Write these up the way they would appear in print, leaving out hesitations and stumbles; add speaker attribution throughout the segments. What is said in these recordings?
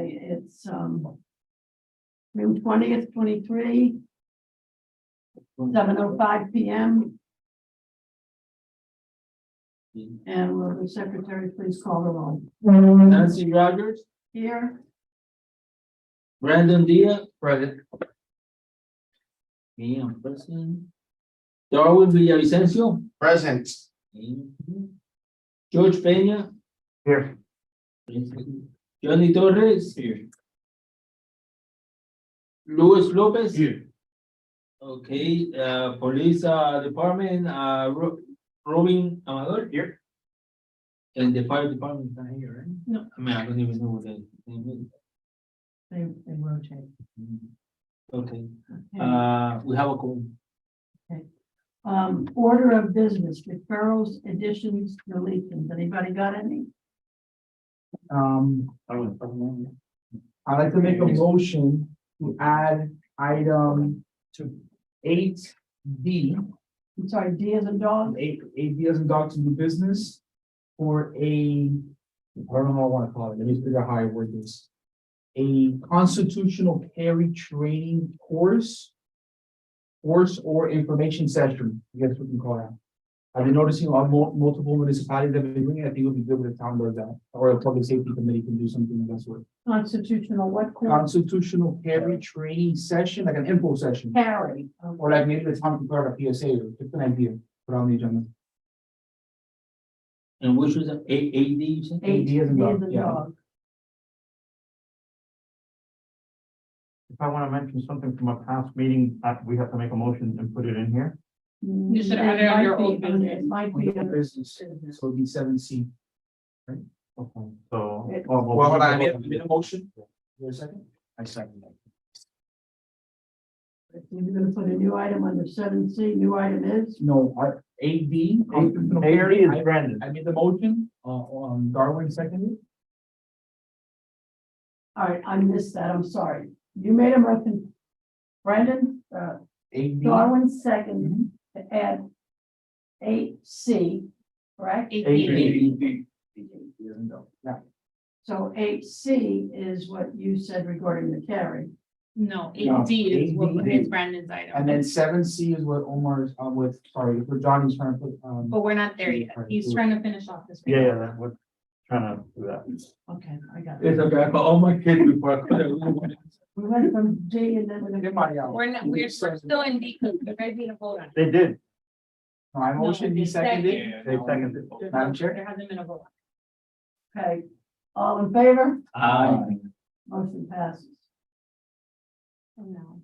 Speaker 1: Okay, it's June 20th, 23, 7:05 p.m. And will the secretary please call the roll?
Speaker 2: Nancy Rogers,
Speaker 1: Here,
Speaker 2: Brandon Diaz. Present. Me, I'm present. Darwin Villavicencio.
Speaker 3: Present.
Speaker 2: George Peña.
Speaker 3: Here.
Speaker 2: Johnny Torres.
Speaker 3: Here.
Speaker 2: Luis Lopez.
Speaker 3: Here.
Speaker 2: Okay, police department, Robin Amador.
Speaker 3: Here.
Speaker 2: And the fire department is not here, right?
Speaker 1: No.
Speaker 2: I mean, I don't even know what they
Speaker 1: they rotate.
Speaker 2: Okay,
Speaker 1: Okay.
Speaker 2: we have a call.
Speaker 1: Order of business, referrals, additions, deletions. Anybody got any?
Speaker 3: I'd like to make a motion to add item to 8D,
Speaker 1: I'm sorry, D as in dog?
Speaker 3: 8D as in dog to do business for a, I don't know how I want to call it, let me figure out how I word this. A constitutional carry training course or information session, I guess we can call that. I've been noticing multiple municipalities that have been doing it. I think it would be good with the town does that, or a public safety committee can do something of that sort.
Speaker 1: Constitutional what course?
Speaker 3: Constitutional carry training session, like an info session,
Speaker 1: Carry.
Speaker 3: or like maybe the town can start a PSA, or just an idea, put on the agenda.
Speaker 2: And which was an AD, you said?
Speaker 1: Eight,
Speaker 3: D as in
Speaker 1: D
Speaker 3: dog,
Speaker 1: as in
Speaker 3: yeah.
Speaker 1: dog.
Speaker 4: If I want to mention something from a past meeting, we have to make a motion and put it in here.
Speaker 1: You
Speaker 5: should add it on your old
Speaker 1: It
Speaker 5: business.
Speaker 1: might be.
Speaker 3: Under business, so it'd be 7C.
Speaker 4: Okay. So.
Speaker 1: It-
Speaker 3: Well, I made a motion. Wait a second. I second that.
Speaker 1: You're gonna put a new item under 7C, new item is?
Speaker 3: No, AD.
Speaker 4: Mary is Brandon.
Speaker 3: I made the motion, Darwin seconded.
Speaker 1: All right, I missed that, I'm sorry. You made a motion. Brandon,
Speaker 3: AD.
Speaker 1: Darwin second to add 8C, correct?
Speaker 3: Yeah.
Speaker 1: So 8C is what you said regarding the carry.
Speaker 5: No,
Speaker 3: No,
Speaker 5: 8D is what
Speaker 3: 8D.
Speaker 5: is Brandon's item.
Speaker 3: And then 7C is what Omar's, what Johnny's trying to put,
Speaker 5: But we're not there yet. He's trying to finish off this.
Speaker 4: Yeah, that we're trying to do that.
Speaker 1: Okay, I got it.
Speaker 2: It's okay, I call all my kids before I could have.
Speaker 1: We went from D and then.
Speaker 5: We're still in D, because we're ready to vote on it.
Speaker 4: They did.
Speaker 3: My motion, he seconded.
Speaker 4: They seconded.
Speaker 3: Madam Chair?
Speaker 5: There hasn't been a vote.
Speaker 1: Okay, all in favor?
Speaker 2: Aye.
Speaker 1: Motion passes.
Speaker 5: So now.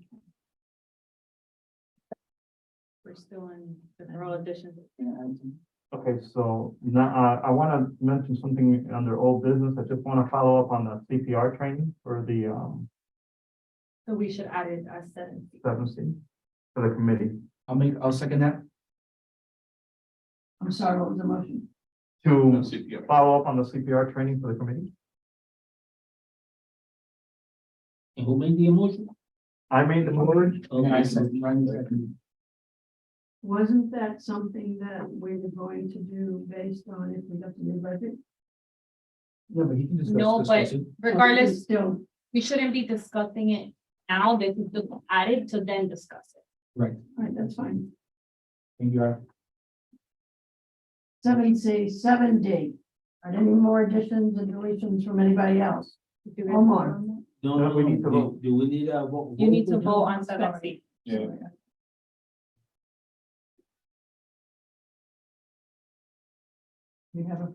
Speaker 5: We're still in the rural additions.
Speaker 4: Okay, so now, I want to mention something under old business. I just want to follow up on the CPR training for the,
Speaker 5: So we should add it as 7.
Speaker 4: 7C for the committee.
Speaker 3: I'll second that.
Speaker 1: I'm sorry, what was the motion?
Speaker 4: To follow up on the CPR training for the committee.
Speaker 2: And who made the motion?
Speaker 4: I made the motion.
Speaker 3: And I seconded.
Speaker 1: Wasn't that something that we were going to do based on if we got the new budget?
Speaker 3: Yeah, but he can discuss.
Speaker 5: No, but
Speaker 3: discuss it.
Speaker 5: regardless,
Speaker 1: Still,
Speaker 5: we shouldn't be discussing it now. This is just added to then discuss it.
Speaker 3: Right,
Speaker 1: all right, that's fine.
Speaker 3: thank you, Ira.
Speaker 1: 7C, 7D. Are there any more additions and deletions from anybody else? Omar.
Speaker 2: No,
Speaker 4: We need to vote.
Speaker 2: Do we need a vote?
Speaker 5: You need to vote on 7C.
Speaker 3: Yeah.
Speaker 1: We have a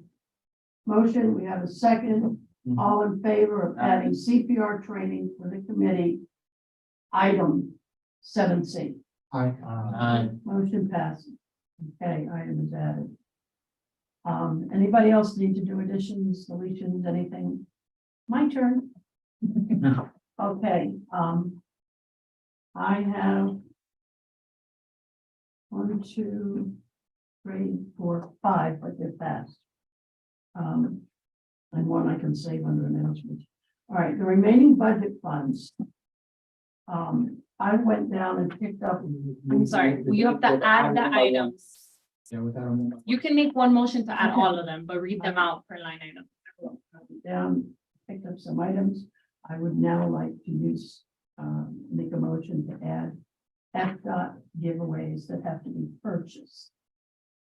Speaker 1: motion, we have a second, all in favor of adding CPR training for the committee. Item 7C.
Speaker 3: Aye.
Speaker 2: Aye.
Speaker 1: Motion passes. Okay, item is added. Anybody else need to do additions, deletions, anything? My turn. Okay, I have 1, 2, 3, 4, 5, but they're fast. And one I can save under announcements. All right, the remaining budget funds. I went down and picked up.
Speaker 5: I'm sorry, you have to add the items.
Speaker 3: Yeah, without a moment.
Speaker 5: You can make one motion to add all of them, but read them out per line item.
Speaker 1: Down, picked up some items. I would now like to make a motion to add FDOT giveaways that have to be purchased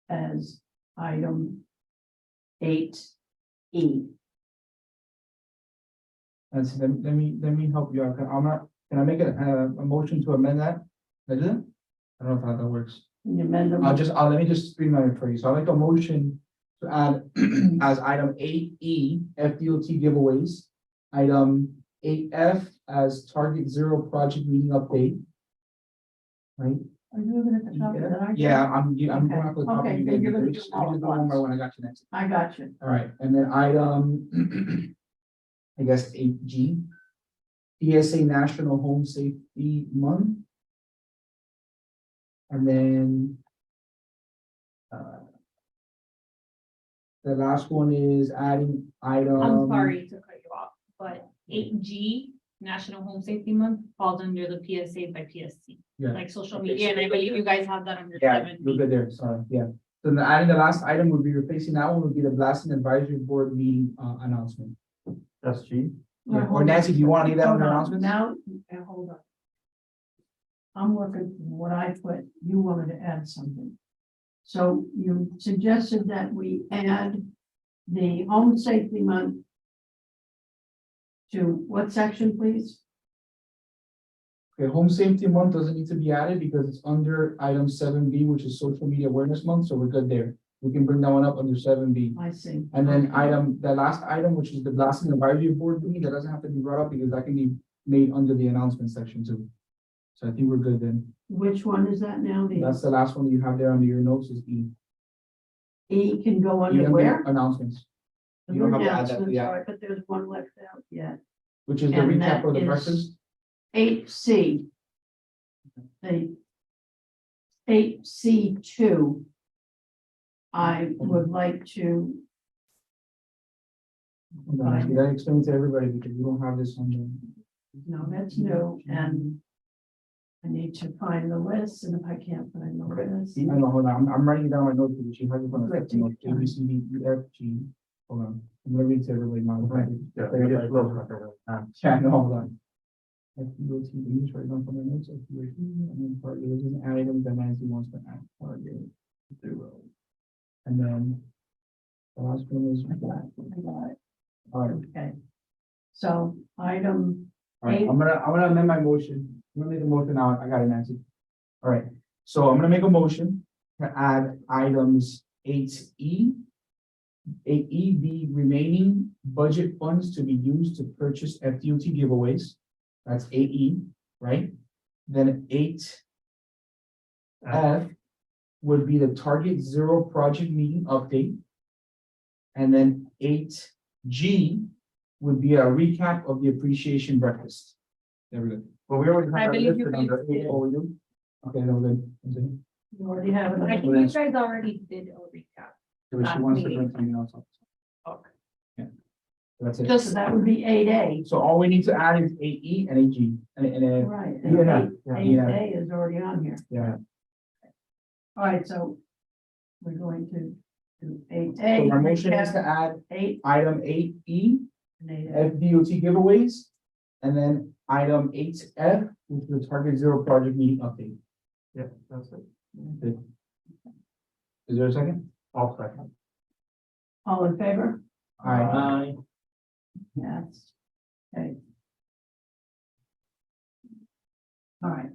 Speaker 1: as item 8E.
Speaker 3: Let me help you out. Can I make a motion to amend that? Is it? I don't know how that works.
Speaker 1: Can you amend them?
Speaker 3: Let me just streamline it for you. So I make a motion to add as item 8E, FDOT giveaways. Item 8F as target zero project meeting update. Right?
Speaker 1: Are you looking at the top of that?
Speaker 3: Yeah, I'm going off the top of
Speaker 1: Okay,
Speaker 3: you.
Speaker 1: then you're gonna
Speaker 3: Let me
Speaker 1: do
Speaker 3: just
Speaker 1: all at
Speaker 3: go one by
Speaker 1: once.
Speaker 3: one. I got you next.
Speaker 1: I got you.
Speaker 3: All right, and then item, I guess 8G, PSA National Home Safety Month. And then the last one is adding item.
Speaker 5: I'm sorry to cut you off, but 8G, National Home Safety Month, falls under the PSA by PSC,
Speaker 3: Yeah,
Speaker 5: like social
Speaker 3: Okay,
Speaker 5: media,
Speaker 3: so-
Speaker 5: and I believe you guys have that under
Speaker 3: yeah,
Speaker 5: 7B.
Speaker 3: you're good there, sorry, yeah. So then adding the last item would be replacing that one would be the blasting advisory board meeting announcement.
Speaker 4: That's G.
Speaker 3: Yeah,
Speaker 1: Hold
Speaker 3: or
Speaker 1: on.
Speaker 3: Nancy, do you want to leave that
Speaker 1: Hold
Speaker 3: under
Speaker 1: on.
Speaker 3: announcements?
Speaker 1: Now, hold on. I'm working from what I put, you wanted to add something. So you suggested that we add the home safety month to what section, please?
Speaker 3: Okay, home safety month doesn't need to be added because it's under item 7B, which is social media awareness month, so we're good there. We can bring that one up under 7B.
Speaker 1: I see.
Speaker 3: And then the last item, which is the blasting advisory board meeting, that doesn't have to be brought up because that can be made under the announcement section too. So I think we're good then.
Speaker 1: Which one is that now?
Speaker 3: That's the last one that you have there under your notes is E.
Speaker 1: E can go
Speaker 3: E
Speaker 1: under
Speaker 3: under
Speaker 1: where?
Speaker 3: Announcements. You don't have to add that,
Speaker 1: Announcements,
Speaker 3: yeah.
Speaker 1: all right, but there's one left out yet.
Speaker 3: Which is the
Speaker 1: And
Speaker 3: recap
Speaker 1: that
Speaker 3: of the
Speaker 1: is-
Speaker 3: breakfast.
Speaker 1: 8C. The 8C2. I would like to,
Speaker 3: That explains to everybody because we don't have this on the.
Speaker 1: no, that's new, and I need to find the list, and if I can't find the list.
Speaker 3: I know, hold on, I'm writing down my notes because she has it on
Speaker 1: Right,
Speaker 3: the
Speaker 1: take
Speaker 3: notes, A,
Speaker 1: your
Speaker 3: B,
Speaker 1: time.
Speaker 3: C, D, E, F, G. Hold on, I'm gonna read to everybody now.
Speaker 4: Yeah, we just look like that.
Speaker 3: Yeah, no, hold on. F, D, O, T, let me just write down from my notes, F, D, O, T, and then target is an item that Nancy wants to add, target. Zero. And then the last one is that.
Speaker 1: I got it.
Speaker 3: All right,
Speaker 1: Okay. So item,
Speaker 3: all right,
Speaker 1: Eight.
Speaker 3: I'm gonna amend my motion. I'm gonna make a motion now. I got it, Nancy. All right, so I'm gonna make a motion to add items 8E. 8E, the remaining budget funds to be used to purchase FDOT giveaways. That's 8E, right? Then 8F would be the target zero project meeting update. And then 8G would be a recap of the appreciation breakfast. There we go.
Speaker 4: Well, we already
Speaker 5: I
Speaker 4: have that
Speaker 5: believe you
Speaker 4: listed
Speaker 5: guys
Speaker 4: under
Speaker 5: did.
Speaker 4: A.
Speaker 3: Oh, we do? Okay, then we're good.
Speaker 1: you already have it.
Speaker 5: I think you guys already did a recap.
Speaker 3: So she wants to bring something else up.
Speaker 5: Okay.
Speaker 3: Yeah. That's it.
Speaker 1: So that would be 8A.
Speaker 3: So all we need to add is 8E and 8G and
Speaker 1: Right.
Speaker 3: Yeah,
Speaker 1: And 8A is already on here.
Speaker 3: yeah.
Speaker 1: All right, so we're going to do 8A.
Speaker 3: So my motion is to add
Speaker 1: 8
Speaker 3: item 8E,
Speaker 1: and 8A.
Speaker 3: FDOT giveaways. And then item 8F, which is the target zero project meeting update.
Speaker 4: Yeah, that's it.
Speaker 3: Okay. Is there a second?
Speaker 4: All second.
Speaker 1: All in favor?
Speaker 3: Aye.
Speaker 1: Yes. Okay. All right.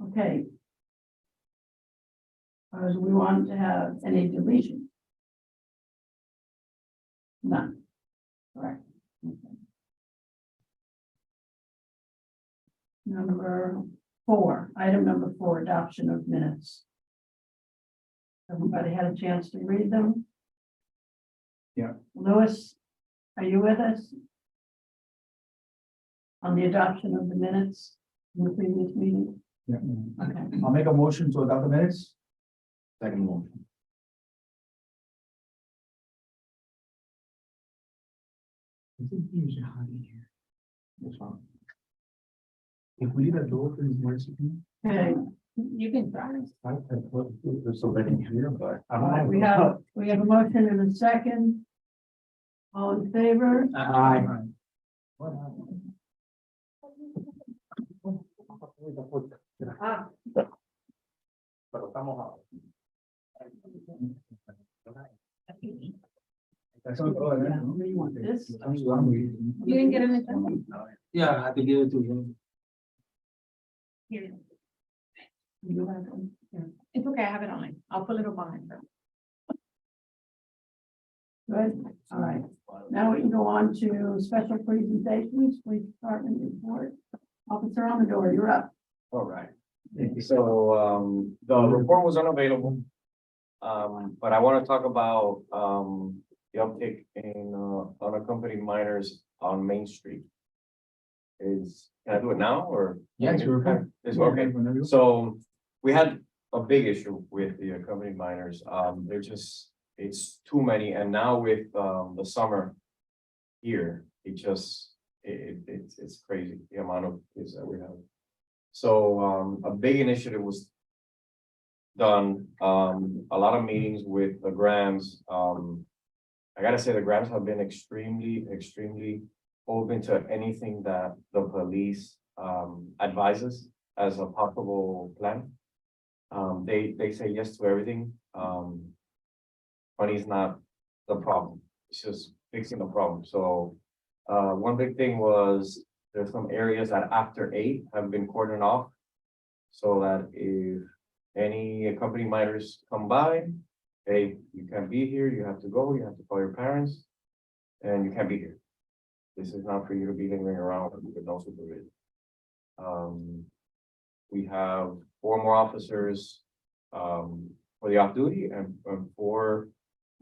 Speaker 1: Okay. Do we want to have any deletion? None. Correct. Okay. Item number 4, adoption of minutes. Everybody had a chance to read them?
Speaker 3: Yeah.
Speaker 1: Louis, are you with us? On the adoption of the minutes in the previous meeting?
Speaker 3: Yeah.
Speaker 1: Okay.
Speaker 3: I'll make a motion to adopt the minutes.
Speaker 2: Second motion.
Speaker 3: I think he usually hide in here. That's fine. If we leave that door open, is there something?
Speaker 1: Okay,
Speaker 5: You can try.
Speaker 4: There's somebody here, but I
Speaker 1: all
Speaker 4: don't
Speaker 1: right,
Speaker 4: know.
Speaker 1: we have a motion and a second. All in favor?
Speaker 2: Aye.
Speaker 1: Ah,
Speaker 3: That's all good, eh?
Speaker 1: you want this?
Speaker 5: You didn't get anything?
Speaker 2: Yeah, I have to give it to him.
Speaker 5: Here.
Speaker 1: You have them? Yeah.
Speaker 5: It's okay, I have it online. I'll put it up online.
Speaker 1: Good, all right. Now we can go on to special presentations, police department report. Officer Amador, you're up.
Speaker 6: All right. So, the report was unavailable. But I want to talk about, the uptick in, unaccompanied minors on Main Street. Can I do it now or?
Speaker 3: Yes, you're okay.
Speaker 6: It's okay. So we had a big issue with the accompanied minors. They're just, it's too many. And now with, the summer here, it's crazy, the amount of kids that we have. So, a big initiative was done, a lot of meetings with the Grams. I gotta say, the Grams have been extremely open to anything that the police, advises as a possible plan. They say yes to everything. Money is not the problem. It's just fixing the problem. So, one big thing was there's some areas that after 8 have been cordoned off. So that if any accompanied minors come by, hey, you can't be here, you have to go, you have to call your parents, and you can't be here. This is not for you to be lingering around with no supervision. We have 4 more officers, for the off-duty and 4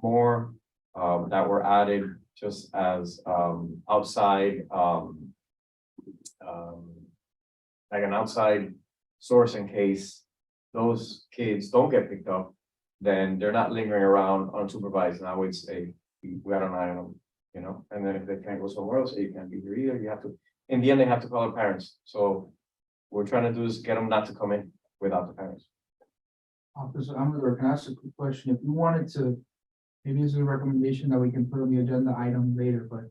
Speaker 6: more, that were added just as, outside, like an outside source in case those kids don't get picked up, then they're not lingering around unsupervised. And I would say, we got an eye on them, you know, and then if they can't go somewhere else, you can't be here either, you have to, in the end, they have to call their parents. So what we're trying to do is get them not to come in without the parents.
Speaker 3: Officer Amador, can I ask a quick question? If you wanted to, maybe this is a recommendation that we can put on the agenda item later, but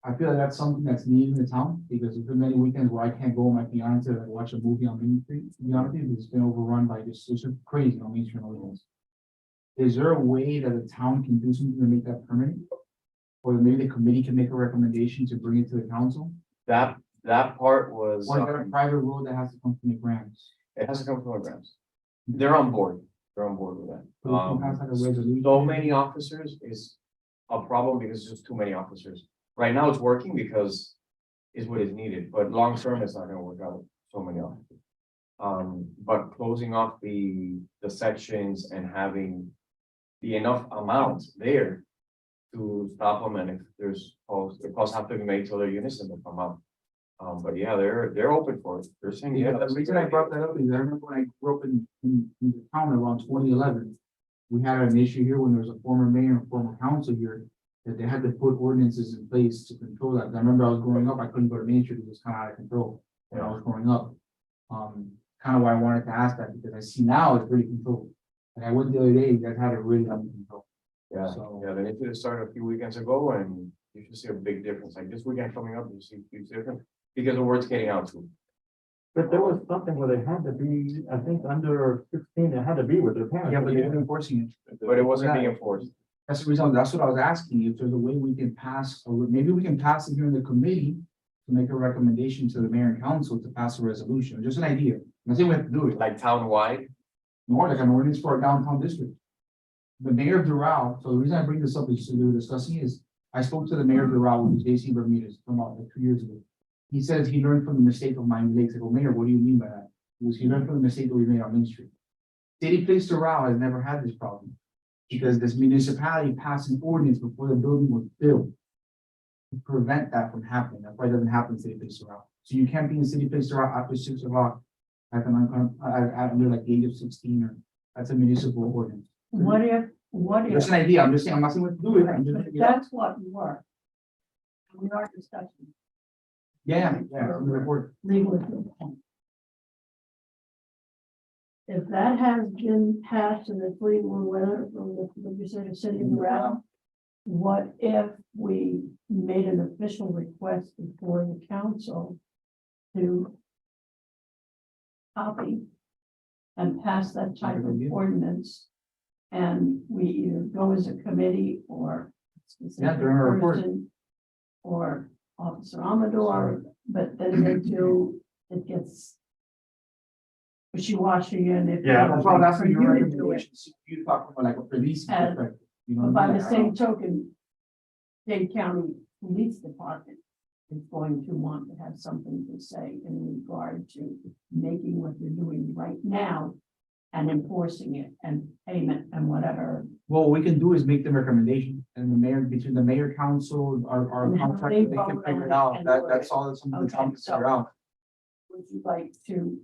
Speaker 3: I feel like that's something that's needed in the town, because there's been many weekends where I can't go with my fiance to watch a movie on Main Street, to be honest with you, it's been overrun by just, it's just crazy on Main Street. Is there a way that the town can do something to make that permanent? Or maybe the committee can make a recommendation to bring it to the council?
Speaker 6: That part was,
Speaker 3: Or is that a private road that has to come from the grants?
Speaker 6: it has to come from the Grams. They're on board with that.
Speaker 3: So if we pass like a resolution-
Speaker 6: So many officers is a problem because there's just too many officers. Right now, it's working because is what is needed, but long term, it's not gonna work out with so many officers. But closing off the sections and having the enough amount there to stop them, and if there's calls, the calls have to be made to their units and they'll come out. But yeah, they're open for it. They're saying, yeah.
Speaker 3: The reason I brought that up is I remember when I grew up in the town around 2011. We had an issue here when there was a former mayor and former council here, that they had to put ordinances in place to control that. I remember I was growing up, I couldn't go to Main Street, it was kind of out of control when I was growing up. Kind of why I wanted to ask that, because I see now it's pretty controlled. And I went the other day, you guys had it really under control.
Speaker 6: Yeah,
Speaker 3: So-
Speaker 6: yeah, they need to start a few weekends ago and you should see a big difference. Like this weekend coming up, you see a huge difference because the word's getting out too.
Speaker 4: But there was something where they had to be, I think, under 16, they had to be with their parents.
Speaker 3: Yeah, but they're enforcing it.
Speaker 6: But it wasn't being enforced.
Speaker 3: That's the reason, that's what I was asking, if there's a way we can pass, or maybe we can pass it here in the committee to make a recommendation to the mayor and council to pass a resolution, just an idea. I'm not saying we have to do it,
Speaker 6: Like town-wide,
Speaker 3: more like an ordinance for a downtown district. The mayor of Doral, so the reason I bring this up is we were discussing is, I spoke to the mayor of Doral, who's J.C. Bermudez, from about like 2 years ago. He says he learned from the mistake of Miami Lakes. I go, Mayor, what do you mean by that? He learned from the mistake that we made on Main Street. City Place Doral has never had this problem, because this municipality passed an ordinance before the building was built to prevent that from happening. That's why it doesn't happen in City Place Doral. So you can't be in City Place Doral after 6 o'clock at under like the age of 16, or that's a municipal ordinance.
Speaker 1: What if,
Speaker 3: Just an idea, I'm just saying, I'm not saying what to do with it. I'm just,
Speaker 1: that's what worked. We are discussing
Speaker 3: yeah, from the report.
Speaker 1: legal. If that has been passed and it's legal, whether from the, what you said, the city of Doral, what if we made an official request before the council to copy and pass that type of ordinance? And we either go as a committee or specific
Speaker 3: during a report.
Speaker 1: person or Officer Amador, but then they do, it gets wishy-washy and if.
Speaker 4: Yeah,
Speaker 3: Well, that's
Speaker 1: for
Speaker 3: what your
Speaker 1: you to do it.
Speaker 3: recommendation, you talk from like a police
Speaker 1: And-
Speaker 3: perspective, you know.
Speaker 1: But by
Speaker 3: what I
Speaker 1: the
Speaker 3: mean?
Speaker 1: same token, Dade County Police Department is going to want to have something to say in regard to making what they're doing right now and enforcing it and payment and whatever.
Speaker 3: Well, what we can do is make the recommendation and the mayor, between the mayor council, our
Speaker 1: And how
Speaker 3: contract,
Speaker 1: they
Speaker 3: they can
Speaker 1: vote
Speaker 3: figure
Speaker 1: on
Speaker 3: it
Speaker 1: it
Speaker 3: out.
Speaker 1: and
Speaker 3: That,
Speaker 1: work
Speaker 3: that's
Speaker 1: it.
Speaker 3: all that some of the
Speaker 1: Okay,
Speaker 3: time to
Speaker 1: so-
Speaker 3: figure out.
Speaker 1: Would you like to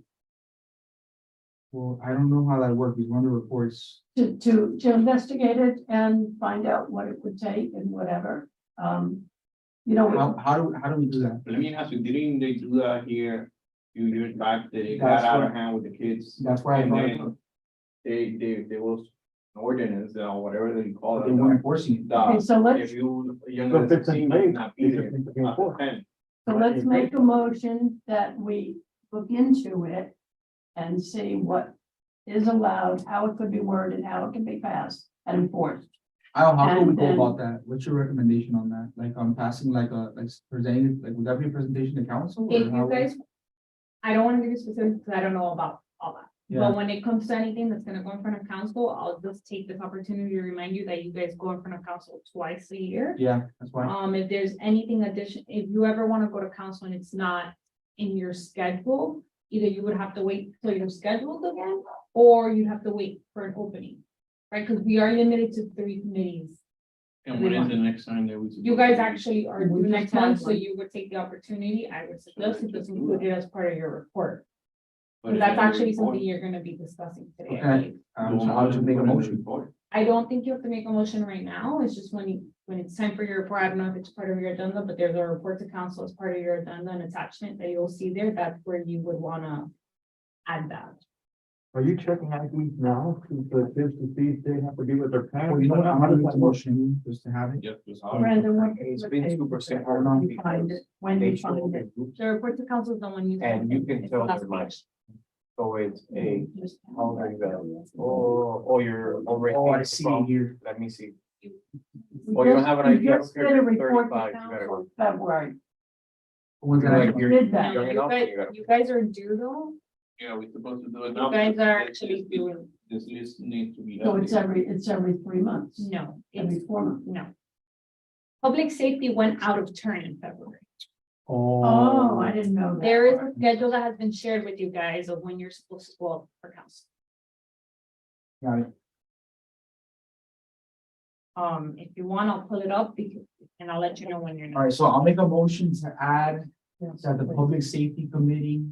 Speaker 3: Well, I don't know how that works. We run the reports.
Speaker 1: to investigate it and find out what it would take and whatever? You know,
Speaker 3: How do we do that?
Speaker 2: Let me ask you, didn't they do that here a few years back, that it got
Speaker 3: That's
Speaker 2: out of
Speaker 3: what-
Speaker 2: hand with the kids?
Speaker 3: That's why I
Speaker 2: And
Speaker 3: brought it
Speaker 2: then
Speaker 3: up.
Speaker 2: there was an ordinance or whatever they call
Speaker 3: But
Speaker 2: it.
Speaker 3: they weren't enforcing it.
Speaker 1: okay, so let's,
Speaker 2: If you,
Speaker 4: So
Speaker 2: younger
Speaker 4: if
Speaker 2: than
Speaker 4: it's in
Speaker 2: 16,
Speaker 4: place,
Speaker 2: you not be
Speaker 4: it just
Speaker 2: there.
Speaker 4: needs to be
Speaker 2: Not
Speaker 4: enforced.
Speaker 2: 10.
Speaker 1: so let's make a motion that we look into it and see what is allowed, how it could be worded, how it can be passed and enforced.
Speaker 3: How can we
Speaker 1: And
Speaker 3: go
Speaker 1: then-
Speaker 3: about that? What's your recommendation on that? Like, passing like presenting, like, would that be a presentation to council? or
Speaker 5: If
Speaker 3: how-
Speaker 5: you guys, I don't wanna give you specifics, because I don't know about all that.
Speaker 3: Yeah.
Speaker 5: But when it comes to anything that's gonna go in front of council, I'll just take this opportunity to remind you that you guys go in front of council twice a year.
Speaker 3: Yeah, that's why.
Speaker 5: If there's anything if you ever wanna go to council and it's not in your schedule, either you would have to wait till you're scheduled again, or you'd have to wait for an opening. Right, because we are limited to 3 committees.
Speaker 2: And when is the next time that we?
Speaker 5: You guys actually are
Speaker 1: We
Speaker 5: due
Speaker 1: just
Speaker 5: next
Speaker 1: had
Speaker 5: month, so
Speaker 1: one.
Speaker 5: you would take the opportunity, I would suggest it just include it as part of your report.
Speaker 2: But
Speaker 5: So
Speaker 2: it's
Speaker 5: that's
Speaker 2: in the
Speaker 5: actually
Speaker 2: report.
Speaker 5: something you're gonna be discussing today. I
Speaker 3: Okay.
Speaker 5: believe.
Speaker 3: So I'll just make a
Speaker 2: Put it in the
Speaker 3: motion.
Speaker 2: report.
Speaker 5: I don't think you have to make a motion right now, it's just when it's time for your report, I don't know if it's part of your agenda, but there's a report to council as part of your agenda and attachment that you'll see there, that's where you would wanna add that.
Speaker 4: Are you checking IDs now to the kids to see if they have to be with their parents?
Speaker 3: Well, you know what? I'm gonna make a motion just to have it.
Speaker 2: Just to
Speaker 6: Oh,
Speaker 2: have it.
Speaker 1: Brandon, what?
Speaker 6: It's been super simple.
Speaker 1: When you find it, when
Speaker 6: They
Speaker 1: you
Speaker 6: show
Speaker 1: find
Speaker 6: up
Speaker 1: it.
Speaker 6: in groups,
Speaker 5: The report to council is the one you.
Speaker 6: and you can
Speaker 5: it's
Speaker 6: tell
Speaker 5: the last
Speaker 6: their life.
Speaker 5: page.
Speaker 6: So it's a,
Speaker 1: Just-
Speaker 6: how old are you guys? Oh, you're already.
Speaker 3: Oh, I see it here.
Speaker 6: Let me see.
Speaker 1: We
Speaker 6: Oh, you don't
Speaker 1: just-
Speaker 6: have an
Speaker 1: we
Speaker 6: idea?
Speaker 1: just
Speaker 6: Okay,
Speaker 1: did a
Speaker 6: you're
Speaker 1: report to
Speaker 6: 35, you gotta
Speaker 1: council
Speaker 6: go.
Speaker 1: in February.
Speaker 3: Ones that
Speaker 6: Like
Speaker 3: I-
Speaker 6: you're-
Speaker 1: Did that.
Speaker 5: No,
Speaker 6: Young
Speaker 5: you
Speaker 6: enough,
Speaker 5: guys,
Speaker 6: you gotta-
Speaker 5: you guys are due though,
Speaker 2: Yeah, we're supposed to do it
Speaker 5: you
Speaker 2: now.
Speaker 5: guys
Speaker 2: because
Speaker 5: are
Speaker 2: this
Speaker 5: actually
Speaker 2: list-
Speaker 5: doing,
Speaker 2: This list needs to be.
Speaker 1: So it's
Speaker 2: updated.
Speaker 1: every 3 months,
Speaker 5: no,
Speaker 1: every
Speaker 5: it's,
Speaker 1: 4 months.
Speaker 5: no. Public safety went out of turn in February.
Speaker 1: Oh, I didn't know that.
Speaker 5: There is a schedule that has been shared with you guys of when you're supposed to go up for council.
Speaker 3: Got it.
Speaker 5: If you want, I'll pull it up because, and I'll let you know when you're
Speaker 3: All
Speaker 5: not.
Speaker 3: right, so I'll make a motion to add
Speaker 1: Yes,
Speaker 3: that the
Speaker 1: please.
Speaker 3: Public Safety Committee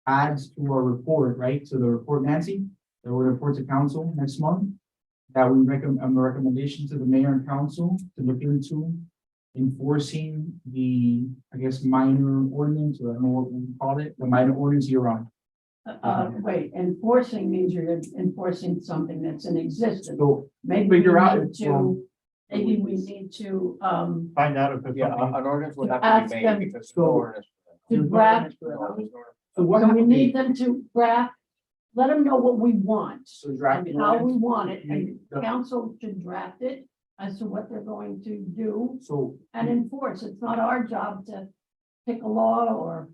Speaker 3: adds to our report, right, to the report, Nancy, that will report to council next month. That we recommend, a recommendation to the mayor and council to look into enforcing the, I guess, minor ordinance, or I don't know what we call it, the minor ordinance you're on.
Speaker 1: Wait, enforcing means you're enforcing something that's in existence.
Speaker 3: So
Speaker 1: Maybe we
Speaker 3: figure out
Speaker 1: need
Speaker 3: if,
Speaker 1: to, maybe we need to,
Speaker 4: Find out if it's
Speaker 6: Yeah,
Speaker 4: something.
Speaker 6: an ordinance would
Speaker 1: To
Speaker 6: have to
Speaker 1: ask
Speaker 6: be
Speaker 1: them
Speaker 6: made because.
Speaker 3: so-
Speaker 6: no ordinance for
Speaker 1: to
Speaker 3: There's no
Speaker 1: draft.
Speaker 6: that. No, there's no-
Speaker 3: so what
Speaker 1: So we
Speaker 3: happened?
Speaker 1: need them to draft, let them know what we want
Speaker 3: So draft.
Speaker 1: and how we
Speaker 3: ordinance.
Speaker 1: want it, and
Speaker 3: The-
Speaker 1: council should draft it as to what they're going to do
Speaker 3: So,
Speaker 1: and enforce. It's not our job to pick a law or.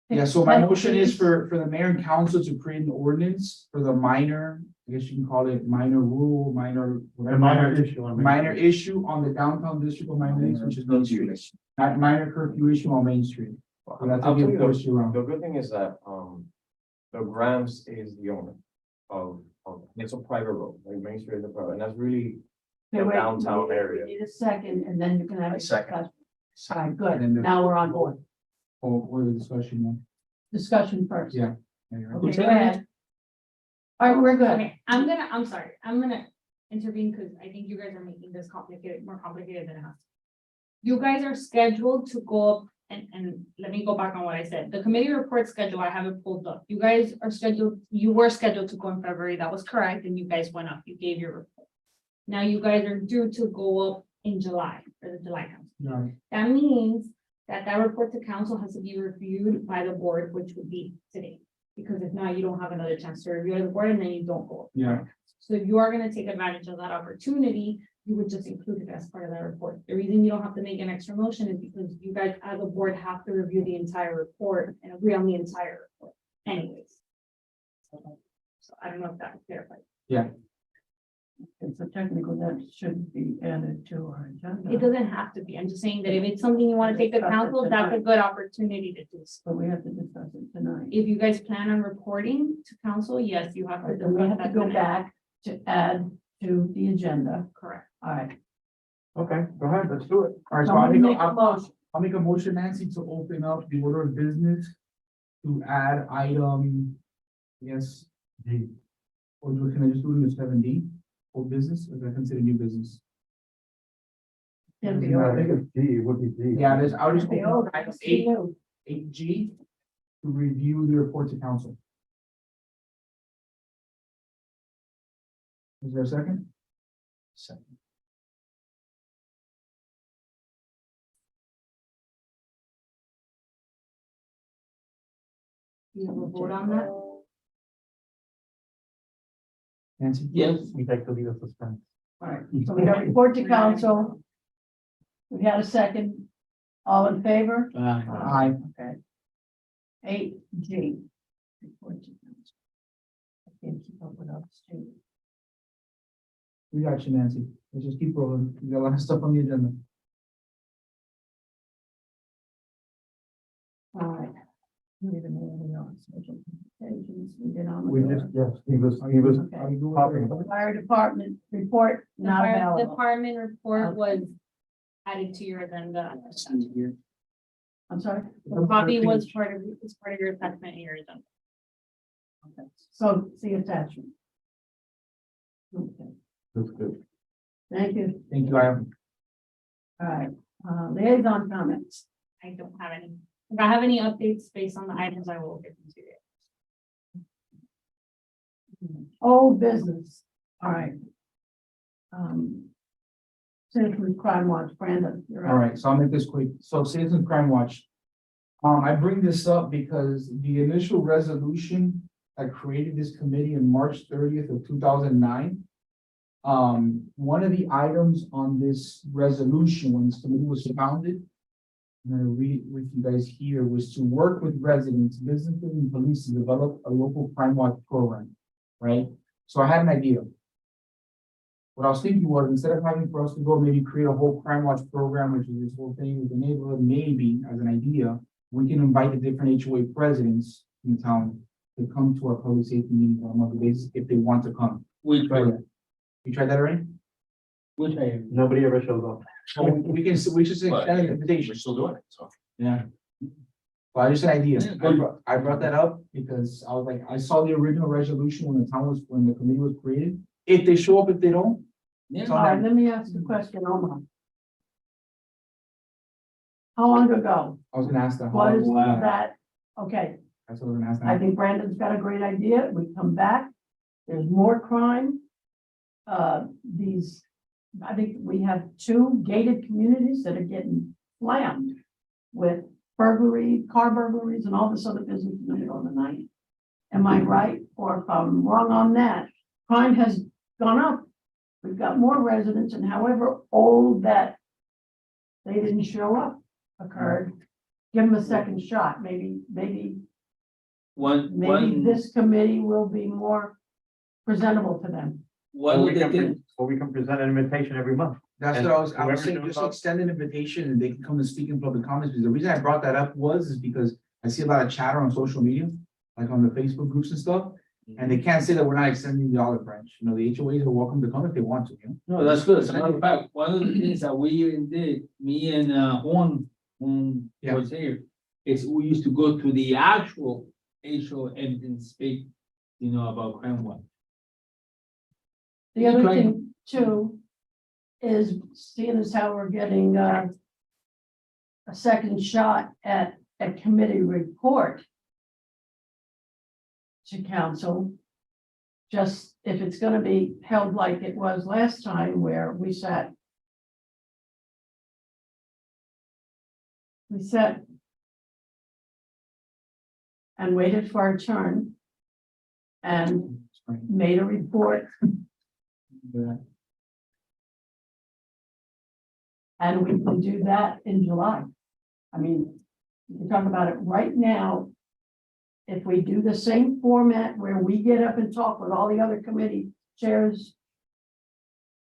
Speaker 1: pick
Speaker 3: yeah, so my motion is
Speaker 1: penalties.
Speaker 3: for the mayor and council to create an ordinance for the minor, I guess you can call it minor rule, minor.
Speaker 4: A
Speaker 3: whatever,
Speaker 4: minor issue. I mean.
Speaker 3: Minor issue on the downtown district of Miami, which is Main Street. Minor curfew issue on Main Street. So
Speaker 6: I'll
Speaker 3: that's
Speaker 6: tell
Speaker 3: a
Speaker 6: you
Speaker 3: good
Speaker 6: the-
Speaker 3: force you around.
Speaker 6: The good thing is that, the Grams is the owner of, it's a private road, like Main Street is a private, and that's really
Speaker 1: Okay,
Speaker 6: the
Speaker 1: wait,
Speaker 6: downtown
Speaker 1: we
Speaker 6: area.
Speaker 1: Need a second, and then you can have a
Speaker 6: A second.
Speaker 1: discussion. All right, good.
Speaker 3: And then the-
Speaker 1: Now we're on board.
Speaker 3: Or the discussion then.
Speaker 1: Discussion first.
Speaker 3: Yeah. Anyway.
Speaker 1: Okay, go ahead. All right, we're good.
Speaker 5: Okay, I'm sorry, I'm gonna intervene because I think you guys are making this complicated, more complicated than it has. to be. You guys are scheduled to go up, and let me go back on what I said. The committee report schedule, I have it pulled up. You guys are scheduled, you were scheduled to go in February, that was correct, and you guys went up, you gave your report. Now you guys are due to go up in July, for the July council.
Speaker 3: No,
Speaker 5: That means that report to council has to be reviewed by the board, which would be today. Because if not, you don't have another chance to review it as a board and then you don't go.
Speaker 3: Yeah.
Speaker 5: So if you are gonna take advantage of that opportunity, you would just include it as part of that report. The reason you don't have to make an extra motion is because you guys as a board have to review the entire report and agree on the entire report anyways. So I don't know if that clarifies.
Speaker 1: It's a technical that should be added to our agenda.
Speaker 5: It doesn't have to be. I'm just saying that if it's something you want to take to council, that's a good opportunity to do so.
Speaker 1: But we have to discuss it tonight.
Speaker 5: If you guys plan on reporting to council, yes, you have to.
Speaker 1: Then we have to
Speaker 5: discuss
Speaker 1: go
Speaker 5: that
Speaker 1: back to add to the agenda.
Speaker 5: Correct.
Speaker 1: All right.
Speaker 4: Okay, go ahead, let's do it.
Speaker 3: all right, so I'll
Speaker 1: Somebody
Speaker 3: make,
Speaker 1: make a motion.
Speaker 3: I'll make a motion, Nancy, to open up the order of business to add item, yes,
Speaker 4: D.
Speaker 3: or can I just do it as 7D, old business, or is that considered new business?
Speaker 1: Can be
Speaker 4: Yeah, I
Speaker 1: ordered.
Speaker 4: think it's D, it would be D.
Speaker 3: Yeah, there's, I'll just
Speaker 1: Can be
Speaker 3: open
Speaker 1: ordered.
Speaker 3: item
Speaker 1: It's new.
Speaker 3: 8G to review the report to council. Is there a second? Second.
Speaker 5: You have a vote on that?
Speaker 3: Nancy?
Speaker 2: Yes,
Speaker 4: We'd like to leave a suspense.
Speaker 1: All right, so we got report to council. We had a second. All in favor?
Speaker 3: Aye.
Speaker 1: Okay. 8G. Report to council. I can't keep up with others too.
Speaker 3: We got you, Nancy. Let's just keep rolling. We got a lot of stuff on the agenda.
Speaker 1: All right. We didn't have anything else. Special communications, we did on the
Speaker 4: We
Speaker 1: door.
Speaker 4: just, yes, he was
Speaker 1: Okay.
Speaker 3: How you doing?
Speaker 4: popping.
Speaker 1: Fire department report
Speaker 5: The
Speaker 1: not
Speaker 5: fire
Speaker 1: available.
Speaker 5: department report
Speaker 1: Okay.
Speaker 5: was added to your agenda.
Speaker 1: I'm sorry.
Speaker 5: The copy was part of your assessment in your agenda.
Speaker 1: Okay. So see attachment. Okay,
Speaker 4: That's good.
Speaker 1: thank you.
Speaker 3: Thank you, Ivan.
Speaker 1: All right, liaison comments.
Speaker 5: I don't have any. If I have any updates based on the items, I will give them to you.
Speaker 1: Old business, all right. Citizens Crime Watch, Brandon, you're
Speaker 3: All
Speaker 1: up.
Speaker 3: right, so I'll make this quick. So Citizens Crime Watch. I bring this up because the initial resolution that created this committee in March 30th of 2009. One of the items on this resolution, when this committee was founded, I'm gonna read it with you guys here, was to work with residents, businesses, and police to develop a local crime watch program, right? So I had an idea. What I was thinking was, instead of having for us to go maybe create a whole crime watch program, which is this whole thing with the neighborhood, maybe as an idea, we can invite the different HOA presidents in town to come to our public safety meetings on a monthly basis if they want to come.
Speaker 2: which,
Speaker 3: Try that. You tried that already?
Speaker 2: which I am.
Speaker 4: Nobody ever shows up.
Speaker 3: So we should extend an invitation.
Speaker 2: We're still doing it, so.
Speaker 3: Yeah. Well, I just an idea.
Speaker 2: Yeah, good.
Speaker 3: I brought that up because I was like, I saw the original resolution when the committee was created. If they show up, if they don't. it's
Speaker 1: All
Speaker 3: on
Speaker 1: right,
Speaker 3: them.
Speaker 1: let me ask the question, Omar. How long ago
Speaker 3: I was gonna ask that.
Speaker 1: was that? Okay,
Speaker 3: That's what I was gonna ask.
Speaker 1: I
Speaker 3: that.
Speaker 1: think Brandon's got a great idea. We come back. There's more crime. I think we have 2 gated communities that are getting slammed with burglary, car burglaries and all this other business in the middle of the night. Am I right? Or if I'm wrong on that, crime has gone up. We've got more residents and however old that they didn't show up occurred, give them a second shot. Maybe
Speaker 2: One,
Speaker 1: this committee will be more presentable to them.
Speaker 2: one of the things,
Speaker 4: Or we can present an invitation every month.
Speaker 3: That's
Speaker 4: And
Speaker 3: what I was
Speaker 4: whoever
Speaker 3: saying,
Speaker 4: shows
Speaker 3: just
Speaker 4: up-
Speaker 3: extend an invitation and they can come and speak in public comments. Because the reason I brought that up is because I see a lot of chatter on social media, like on the Facebook groups and stuff. And they can't say that we're not extending the olive branch. You know, the HOAs are welcome to come if they want to, you know?
Speaker 2: no, that's good. As a matter of fact, one of the things that we even did, me and Juan
Speaker 3: Yeah.
Speaker 2: was here, is we used to go to the actual HO and speak, about crime watch.
Speaker 1: The other
Speaker 2: Right.
Speaker 1: thing too is seeing as how we're getting a second shot at a committee report to council. just if it's gonna be held like it was last time where we sat and waited for our turn and made a report, and we can do that in July. I mean, we can talk about it right now. If we do the same format where we get up and talk with all the other committee chairs.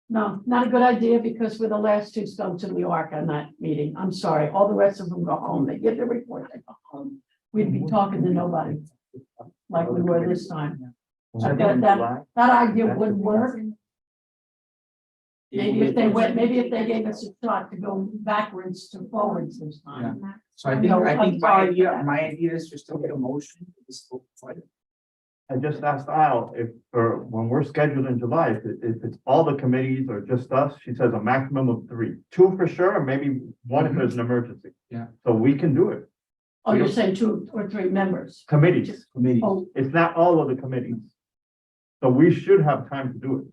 Speaker 1: No, not a good idea, because we're the last two to go to New York on that meeting. I'm sorry, all the rest of them go home. They give their report, they go home. We'd be talking to nobody like we were this time.
Speaker 4: I think
Speaker 1: That,
Speaker 4: in
Speaker 1: that,
Speaker 4: July,
Speaker 1: that idea would work. Maybe if they went, maybe if they gave us a shot to go backwards to forwards this time.
Speaker 3: So I think,
Speaker 1: No, I'm
Speaker 3: my
Speaker 1: sorry.
Speaker 3: idea is just to make a motion.
Speaker 4: I just asked Al if, for when we're scheduled in July, if it's all the committees or just us, she says a maximum of 3, 2 for sure, or maybe 1 if there's an emergency.
Speaker 3: Yeah.
Speaker 4: So we can do it,
Speaker 1: Oh, you're saying 2 or 3 members?
Speaker 4: committees,
Speaker 3: Committee.
Speaker 1: Oh,
Speaker 4: it's not all of the committees. So we should have time to do it,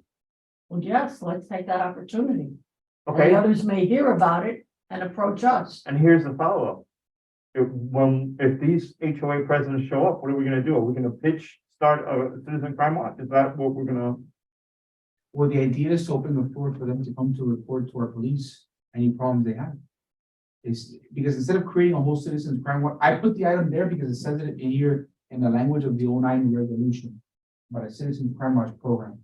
Speaker 1: well, yes, let's take that opportunity. And
Speaker 4: okay?
Speaker 1: the others may hear about it and approach us.
Speaker 4: And here's the follow-up. If these HOA presidents show up, what are we gonna do? Are we gonna start a citizen crime watch? Is that what we're gonna?
Speaker 3: Well, the idea is to open the floor for them to come to report to our police, any problems they have. It's because instead of creating a whole citizens crime watch, I put the item there because it says it in here in the language of the 09 resolution. But a citizen crime watch program.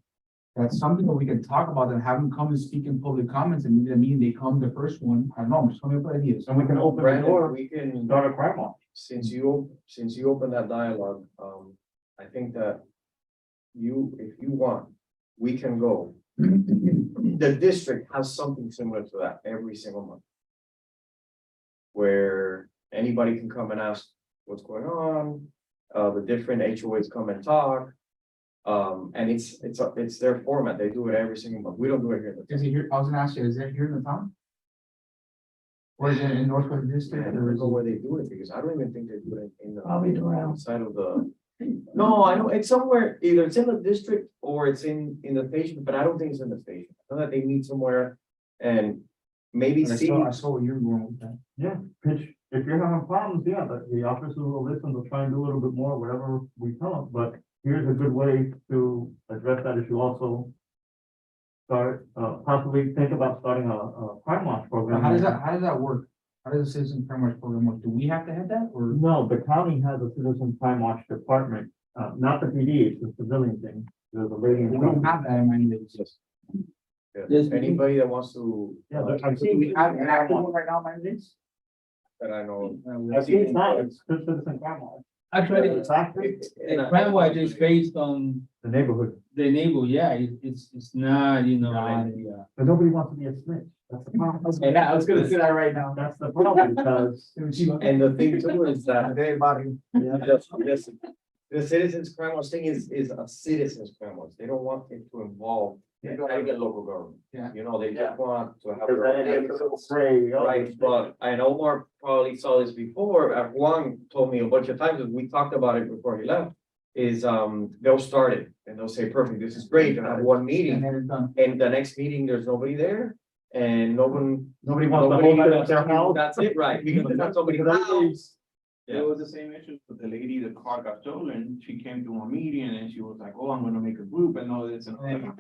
Speaker 3: That's something that we can talk about and have them come and speak in public comments, and maybe the meeting they come the first one. I don't know, I'm just coming up with ideas.
Speaker 4: And we can open the
Speaker 6: Brandon,
Speaker 4: door,
Speaker 6: we can,
Speaker 4: start a crime watch.
Speaker 6: since you opened that dialogue, I think that if you want, we can go. The district has something similar to that every single month. Where anybody can come and ask what's going on, the different HOAs come and talk. And it's their format, they do it every single month, we don't do it here.
Speaker 3: Is it here? I was gonna ask you, is that here in the town? Or is it in Northwest
Speaker 6: I
Speaker 3: District?
Speaker 6: don't
Speaker 3: or is
Speaker 6: know
Speaker 3: it-
Speaker 6: where they do it, because I don't even think they do it in the
Speaker 1: Probably around.
Speaker 6: outside of the. No, I know, it's somewhere, either it's in the district or it's in the station, but I don't think it's in the station. I know that they meet somewhere and maybe
Speaker 3: I
Speaker 6: see.
Speaker 3: saw where you're going with that.
Speaker 4: Yeah, pitch, if you're having problems, yeah, the officers will listen, they'll try and do a little bit more, whatever we tell them, but here's a good way to address that issue also. Start, possibly think about starting a crime watch
Speaker 3: Now,
Speaker 4: program.
Speaker 3: how does that work? How does the citizen crime watch program work? Do we have to have that or?
Speaker 4: No, the county has a citizen crime watch department, not the PD, it's a civilian thing. There's a lady in
Speaker 3: We don't
Speaker 4: town.
Speaker 3: have that in my days.
Speaker 6: Yeah,
Speaker 2: Yes,
Speaker 6: anybody that wants to.
Speaker 4: Yeah,
Speaker 6: uh,
Speaker 4: I
Speaker 3: Do
Speaker 4: think
Speaker 3: we have an active one right now in my days?
Speaker 6: That I know.
Speaker 4: I think it's not, it's citizen crime watch.
Speaker 2: Actually,
Speaker 4: It's active,
Speaker 2: the crime watch is based on
Speaker 4: the neighborhood,
Speaker 2: the neighbor, yeah, it's not, you know, like,
Speaker 4: but nobody wants to be a snitch, that's the problem.
Speaker 3: Okay, I was gonna say that right now.
Speaker 4: That's the problem, because.
Speaker 6: And the thing too is that. The citizens crime watch thing is a citizens crime watch. They don't want it to involve, they don't want to get local government.
Speaker 3: Yeah.
Speaker 6: You know, they
Speaker 4: Yeah.
Speaker 6: just want to have.
Speaker 4: Because
Speaker 6: their
Speaker 4: then
Speaker 6: own
Speaker 4: it gets a little gray, oh,
Speaker 6: Right, but I know Omar probably saw this before, Juan told me a bunch of times, and we talked about it before he left. Is they'll start it and they'll say, perfect, this is great, and have one
Speaker 3: And
Speaker 6: meeting,
Speaker 3: then it's done.
Speaker 6: and the next meeting, there's nobody there. And no one.
Speaker 4: Nobody wants to hold it at their house.
Speaker 6: That's it, right, because it's not somebody's
Speaker 4: Because everybody-
Speaker 6: house.
Speaker 7: It was the same issue with the lady, the car got stolen, she came to a meeting and she was like, oh, I'm gonna make a group and all this and all that.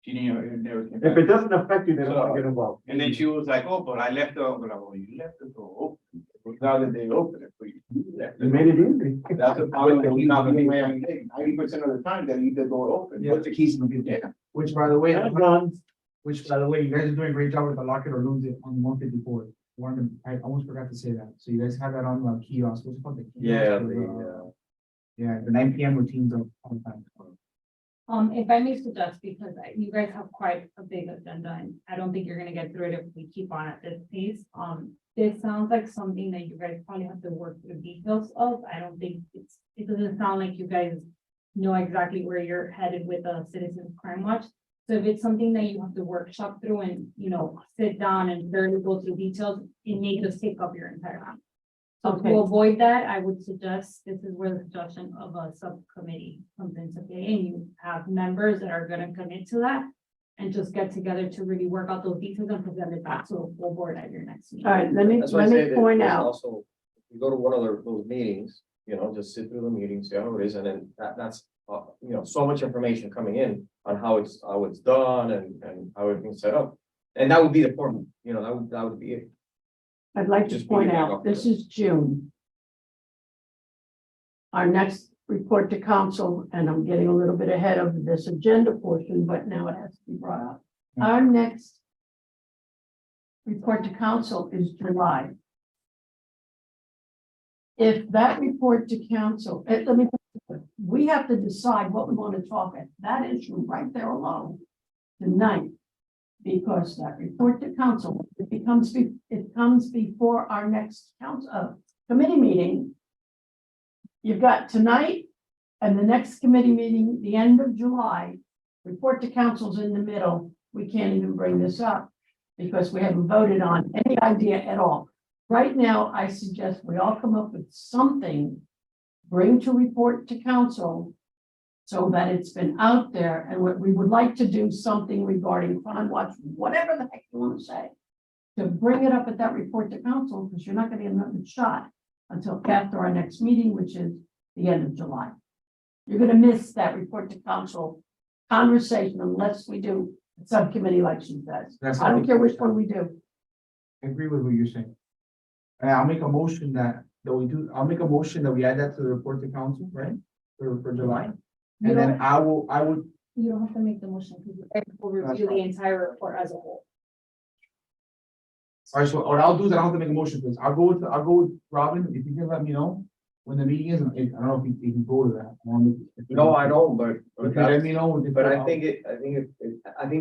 Speaker 7: She didn't, never came
Speaker 4: If
Speaker 7: back.
Speaker 4: it doesn't affect you, they don't want to get involved.
Speaker 7: And then she was like, oh, but I left the, I'm like, oh, you left the door open. But now that they open it for you. left
Speaker 4: You
Speaker 7: it.
Speaker 4: made it easy.
Speaker 7: That's the problem, that we not gonna be 90% of the time, they leave the door open.
Speaker 3: Put the keys in the people.
Speaker 7: Yeah.
Speaker 3: Which by the way,
Speaker 4: And guns.
Speaker 3: you guys are doing a great job with the lock it or lose it on 154. I almost forgot to say that. So you guys have that on the kiosk. What's it called? The kiosk
Speaker 6: Yeah,
Speaker 3: or yeah, the 9 PM routines of all the time.
Speaker 5: If I may suggest, because you guys have quite a big agenda and I don't think you're gonna get through it if we keep on at this pace. This sounds like something that you guys probably have to work through the details of. I don't think it doesn't sound like you guys know exactly where you're headed with the Citizens Crime Watch. So if it's something that you have to workshop through and, sit down and barely go through details, it may just take up your entire time. So
Speaker 1: Okay.
Speaker 5: to avoid that, I would suggest, this is where the suggestion of a subcommittee comes into play, and you have members that are gonna commit to that. And just get together to really work out those details and present it back to the full board at your next meeting.
Speaker 1: All right, let me point out,
Speaker 6: Also, if you go to one of those meetings, just sit through the meeting, see how it is, and then that's, so much information coming in on how it's done and how everything's set up. And that would be the form, that would be it.
Speaker 1: I'd like to
Speaker 6: Just
Speaker 1: point
Speaker 6: piggyback
Speaker 1: out,
Speaker 6: off
Speaker 1: this
Speaker 6: that.
Speaker 1: is June. Our next report to council, and I'm getting a little bit ahead of this agenda portion, but now it has to be brought up. Our next report to council is July. If that report to council, we have to decide what we want to talk at, that issue right there alone tonight. Because that report to council, it comes before our next committee meeting. You've got tonight and the next committee meeting, the end of July, report to council's in the middle. We can't even bring this up because we haven't voted on any idea at all. Right now, I suggest we all come up with something, bring to report to council so that it's been out there, and what we would like to do something regarding crime watch, whatever the heck you want to say, to bring it up at that report to council, because you're not going to get another shot until after our next meeting, which is the end of July. You're going to miss that report to council conversation unless we do a subcommittee like she says. I don't care which one we do.
Speaker 3: I agree with what you're saying. And I'll make a motion I'll make a motion that we add that to the report to council, right? For July.
Speaker 5: You
Speaker 3: And then
Speaker 5: don't,
Speaker 3: I would,
Speaker 5: you don't have to make the motion, because we'll review the entire report as a whole.
Speaker 3: all right, so what I'll do is I don't have to make a motion, because I'll go with Robin, if you can let me know when the meeting is, and I don't know if you can go to that.
Speaker 6: No, I don't, but.
Speaker 3: If you let me know.
Speaker 6: But I think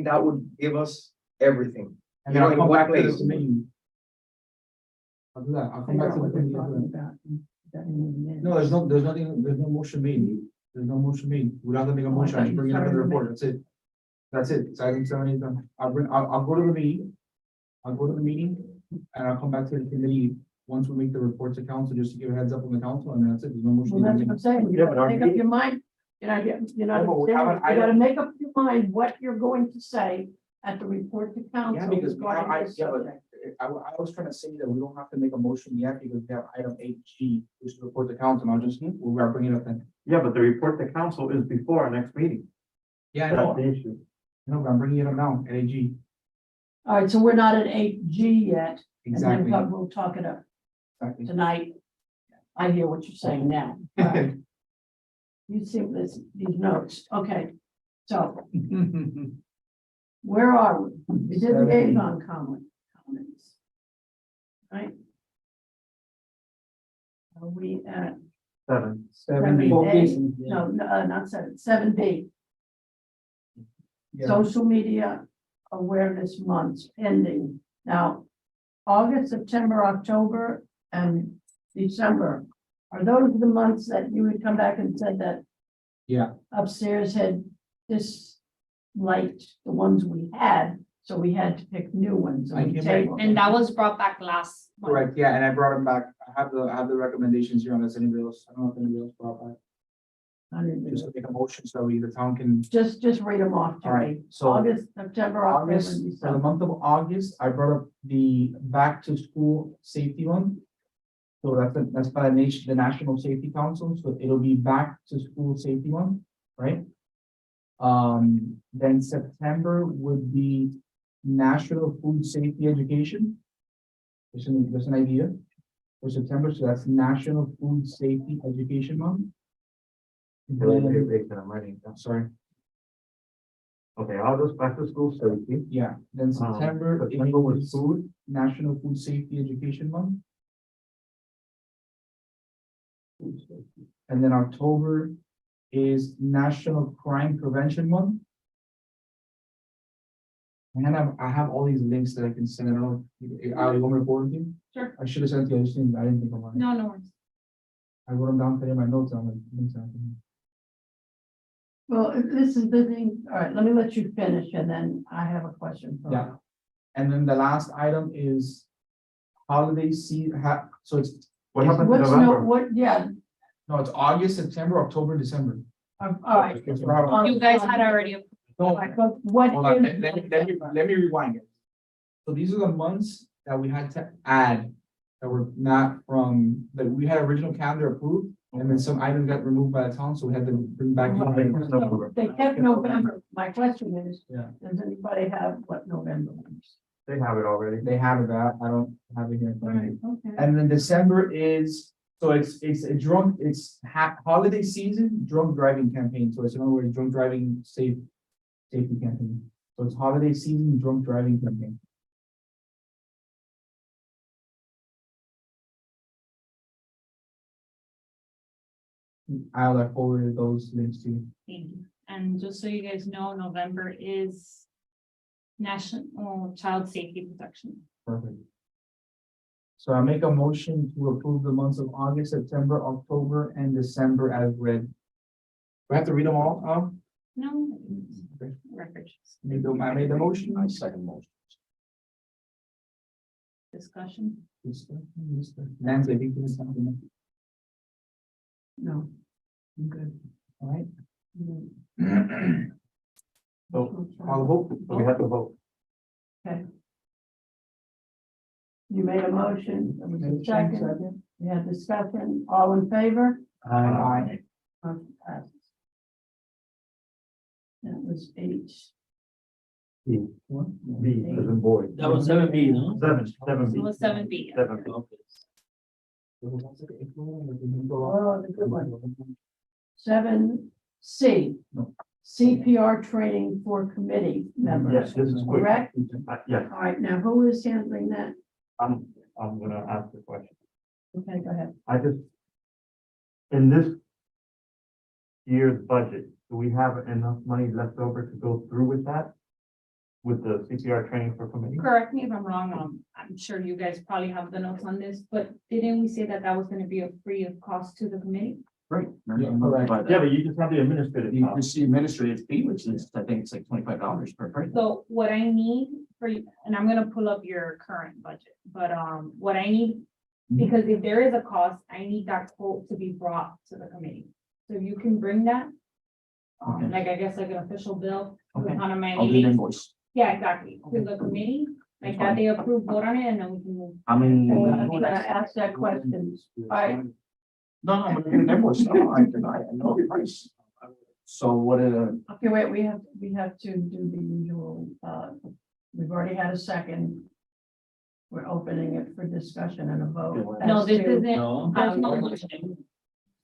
Speaker 6: that would give us everything.
Speaker 3: And then I'll
Speaker 6: in
Speaker 3: come
Speaker 6: one
Speaker 3: back to the
Speaker 6: place.
Speaker 3: committee. I'll do that, I'll come back to the committee. No, there's no motion made. There's no motion made. We don't have to make a motion. I just bring it up in the report. That's it. That's it. It's item 70 done. I'll go to the meeting. I'll go to the meeting and I'll come back to the committee once we make the report to council, just to give a heads up on the council, and that's it. There's no motion.
Speaker 1: Well, that's what I'm saying. You
Speaker 6: Yeah, but
Speaker 1: gotta
Speaker 6: our
Speaker 1: make up your mind. You gotta make up your mind what you're going to say at the report to council.
Speaker 3: Yeah, because
Speaker 1: regarding this subject.
Speaker 3: I was trying to say that we don't have to make a motion yet because we have item 8G, which is the report to council. I'll just, we're bringing it up then.
Speaker 4: Yeah, but the report to council is before our next meeting.
Speaker 3: Yeah, I
Speaker 4: That's
Speaker 3: know.
Speaker 4: the issue.
Speaker 3: No, but I'm bringing it up now at AG.
Speaker 1: All right, so we're not at 8G yet.
Speaker 3: Exactly.
Speaker 1: And then we'll talk it up
Speaker 3: Exactly.
Speaker 1: tonight. I hear what you're saying now. All right. You see these notes. Okay. So where are we? We did the liaison comments. Right? Are we at
Speaker 4: 7.
Speaker 3: 7B.
Speaker 1: no, not 7B.
Speaker 3: Yeah.
Speaker 1: Social media awareness months ending. Now, August, September, October, and December. Are those the months that you would come back and said that
Speaker 3: Yeah.
Speaker 1: upstairs had disliked the ones we had, so we had to pick new ones?
Speaker 3: I
Speaker 1: and we
Speaker 3: came back-
Speaker 1: tabled
Speaker 5: And
Speaker 1: them?
Speaker 5: that was brought back last month.
Speaker 3: Correct, yeah, and I brought them back. I have the recommendations here unless anybody else, I don't know if anybody else brought back.
Speaker 1: I didn't do
Speaker 3: Just
Speaker 1: it.
Speaker 3: to make a motion so the town can,
Speaker 1: Just read them off to
Speaker 3: all right,
Speaker 1: me.
Speaker 3: so.
Speaker 1: August, September, October,
Speaker 3: August,
Speaker 1: and
Speaker 3: for the
Speaker 1: December.
Speaker 3: month of August, I brought up the back to school safety one. So that's by the National Safety Council, so it'll be back to school safety one, right? Then September would be National Food Safety Education. Just an idea for September, so that's National Food Safety Education Month. Then,
Speaker 4: I'm writing it down.
Speaker 3: sorry,
Speaker 4: Okay, August back to school safety.
Speaker 3: yeah, then September
Speaker 4: was
Speaker 3: is
Speaker 4: food.
Speaker 3: National Food Safety Education Month. And then October is National Crime Prevention Month. And I have all these links that I can send. I don't know, you want me to forward them?
Speaker 5: Sure.
Speaker 3: I should have sent you, I didn't think about it.
Speaker 5: No, no worries.
Speaker 3: I wrote them down today in my notes on the links.
Speaker 1: Well, this is the thing. All right, let me let you finish and then I have a question. for
Speaker 3: Yeah. And then the last item is holiday so it's
Speaker 4: What happened to
Speaker 1: What's no,
Speaker 4: November?
Speaker 1: what, yeah,
Speaker 3: No, it's August, September, October, December.
Speaker 1: all right.
Speaker 5: You guys had already,
Speaker 3: No,
Speaker 1: But what
Speaker 3: hold on,
Speaker 1: is?
Speaker 3: let me rewind it. So these are the months that we had to add, that were not from, that we had original calendar approved, and then some items got removed by the town, so we had to bring back.
Speaker 1: So they kept November. My question is,
Speaker 3: Yeah.
Speaker 1: does anybody have what November means?
Speaker 4: They have it already.
Speaker 3: They have it, I don't have it here in front of me.
Speaker 1: Okay.
Speaker 3: And then December is, so it's a drunk, it's holiday season drunk driving campaign, so it's in other words, drunk driving safety campaign. So it's holiday season drunk driving campaign. I'll have forwarded those links to you.
Speaker 5: thank you. And just so you guys know, November is National Child Safety Protection.
Speaker 3: Perfect. So I make a motion to approve the months of August, September, October, and December as read. Do I have to read them all?
Speaker 5: No.
Speaker 3: Okay.
Speaker 5: Record
Speaker 3: I made the motion.
Speaker 6: I second motion.
Speaker 5: discussion.
Speaker 3: Nancy, I think you have something.
Speaker 1: No. I'm good.
Speaker 3: All right.
Speaker 1: Mm.
Speaker 4: So,
Speaker 3: All the vote.
Speaker 4: so we have to vote.
Speaker 1: You made a motion, there was a second, we had discussion, all in favor?
Speaker 3: Aye.
Speaker 1: Motion passes. That was H.
Speaker 4: B, as in boy.
Speaker 2: That was 7B, no?
Speaker 4: Seven
Speaker 5: So
Speaker 4: B.
Speaker 5: it was 7B.
Speaker 4: Seven B.
Speaker 1: Oh, the good one. 7C.
Speaker 3: No.
Speaker 1: CPR training for committee members.
Speaker 4: Yes, this is quick.
Speaker 1: Correct?
Speaker 4: Yes,
Speaker 1: All right, now who is handling that?
Speaker 4: I'm gonna ask the question.
Speaker 1: Okay, go ahead.
Speaker 4: I just, in this year's budget, do we have enough money left over to go through with that? With the CPR training for committee?
Speaker 5: Correct me if I'm wrong, I'm sure you guys probably have the notes on this, but didn't we say that that was gonna be a free of cost to the committee?
Speaker 8: Right.
Speaker 3: Yeah, correct.
Speaker 4: Yeah, but you just have the administrative
Speaker 8: You
Speaker 4: cost.
Speaker 8: just the administrative fee, which is, I think it's like $25 per person.
Speaker 5: So what I need for you, and I'm gonna pull up your current budget, but what I need, because if there is a cost, I need that quote to be brought to the committee. So if you can bring that.
Speaker 8: Okay.
Speaker 5: Like, I guess like an official bill,
Speaker 8: Okay.
Speaker 5: kind of
Speaker 8: I'll do an
Speaker 5: manually,
Speaker 8: invoice.
Speaker 5: yeah, exactly, to the committee, like that they approve, vote on it, and then we can move.
Speaker 8: I mean.
Speaker 1: So I'm gonna ask that question. All right,
Speaker 8: No, I'm gonna get an invoice. No, I deny it. I know the price. So what,
Speaker 1: okay, wait, we have to do the usual, we've already had a second. We're opening it for discussion and a vote.
Speaker 5: No,
Speaker 1: as
Speaker 5: this
Speaker 1: to-
Speaker 5: isn't,
Speaker 2: No.
Speaker 5: there's no motion.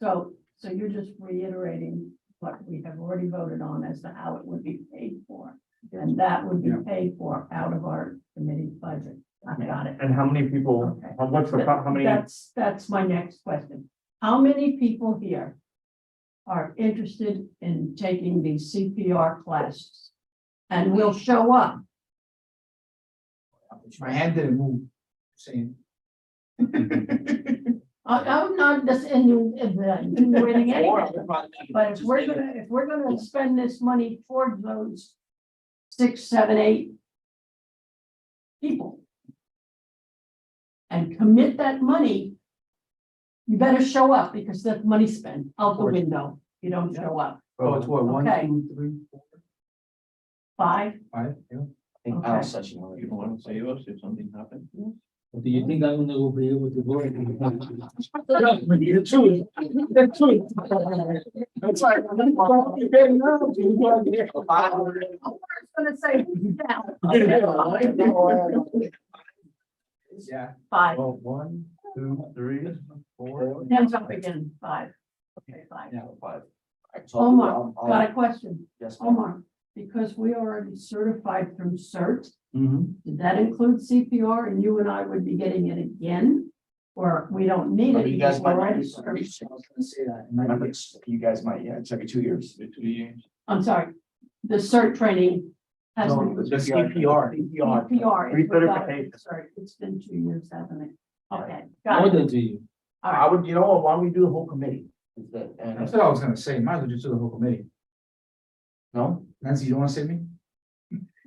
Speaker 1: So you're just reiterating what we have already voted on as to how it would be paid for. And that would be paid for out of our committee budget. I got it.
Speaker 4: And how many people,
Speaker 1: Okay.
Speaker 4: how many?
Speaker 1: That's my next question. How many people here are interested in taking the CPR classes? And will show up?
Speaker 3: My hand didn't move. Saying.
Speaker 1: I'm not just insinuating anything, but if we're gonna spend this money towards those 6, 7, 8 people and commit that money, you better show up because that money spent out the window. You don't show up.
Speaker 3: Oh, it's what, 1,
Speaker 1: Okay.
Speaker 3: 2, 3, 4,
Speaker 1: 5,
Speaker 3: 5, yeah.
Speaker 8: I think
Speaker 1: Okay.
Speaker 8: Al's session.
Speaker 7: You don't want to say us if something happens?
Speaker 2: Do you think I'm gonna be able to go?
Speaker 3: The truth. The truth. That's right.
Speaker 1: I was gonna say
Speaker 3: Yeah.
Speaker 1: 5.
Speaker 4: Well, 1, 2, 3, 4.
Speaker 1: Hands up again, 5. Okay, 5.
Speaker 8: Yeah, 5.
Speaker 1: Omar, got a question.
Speaker 8: Yes.
Speaker 1: Omar, because we already certified through CERT,
Speaker 3: Mm-hmm.
Speaker 1: did that include CPR and you and I would be getting it again? Or we don't need it?
Speaker 8: You guys
Speaker 1: because
Speaker 8: might.
Speaker 1: we're
Speaker 8: I
Speaker 1: already
Speaker 8: was
Speaker 1: certified?
Speaker 8: gonna say that. Remember, you guys might, yeah, it's every 2 years.
Speaker 7: Literally,
Speaker 1: I'm sorry, the CERT training has
Speaker 3: No,
Speaker 1: been.
Speaker 3: the CPR.
Speaker 1: CPR. is without
Speaker 4: Recertification.
Speaker 1: CERT. It's been 2 years, hasn't it? Okay,
Speaker 2: More
Speaker 1: got it.
Speaker 2: than 2
Speaker 1: All
Speaker 8: I
Speaker 1: right,
Speaker 8: would, you know what, why don't we do the whole committee? Is that,
Speaker 3: That's what I was gonna say. Might as well just do the whole committee.
Speaker 8: no?
Speaker 3: Nancy, you don't wanna say me?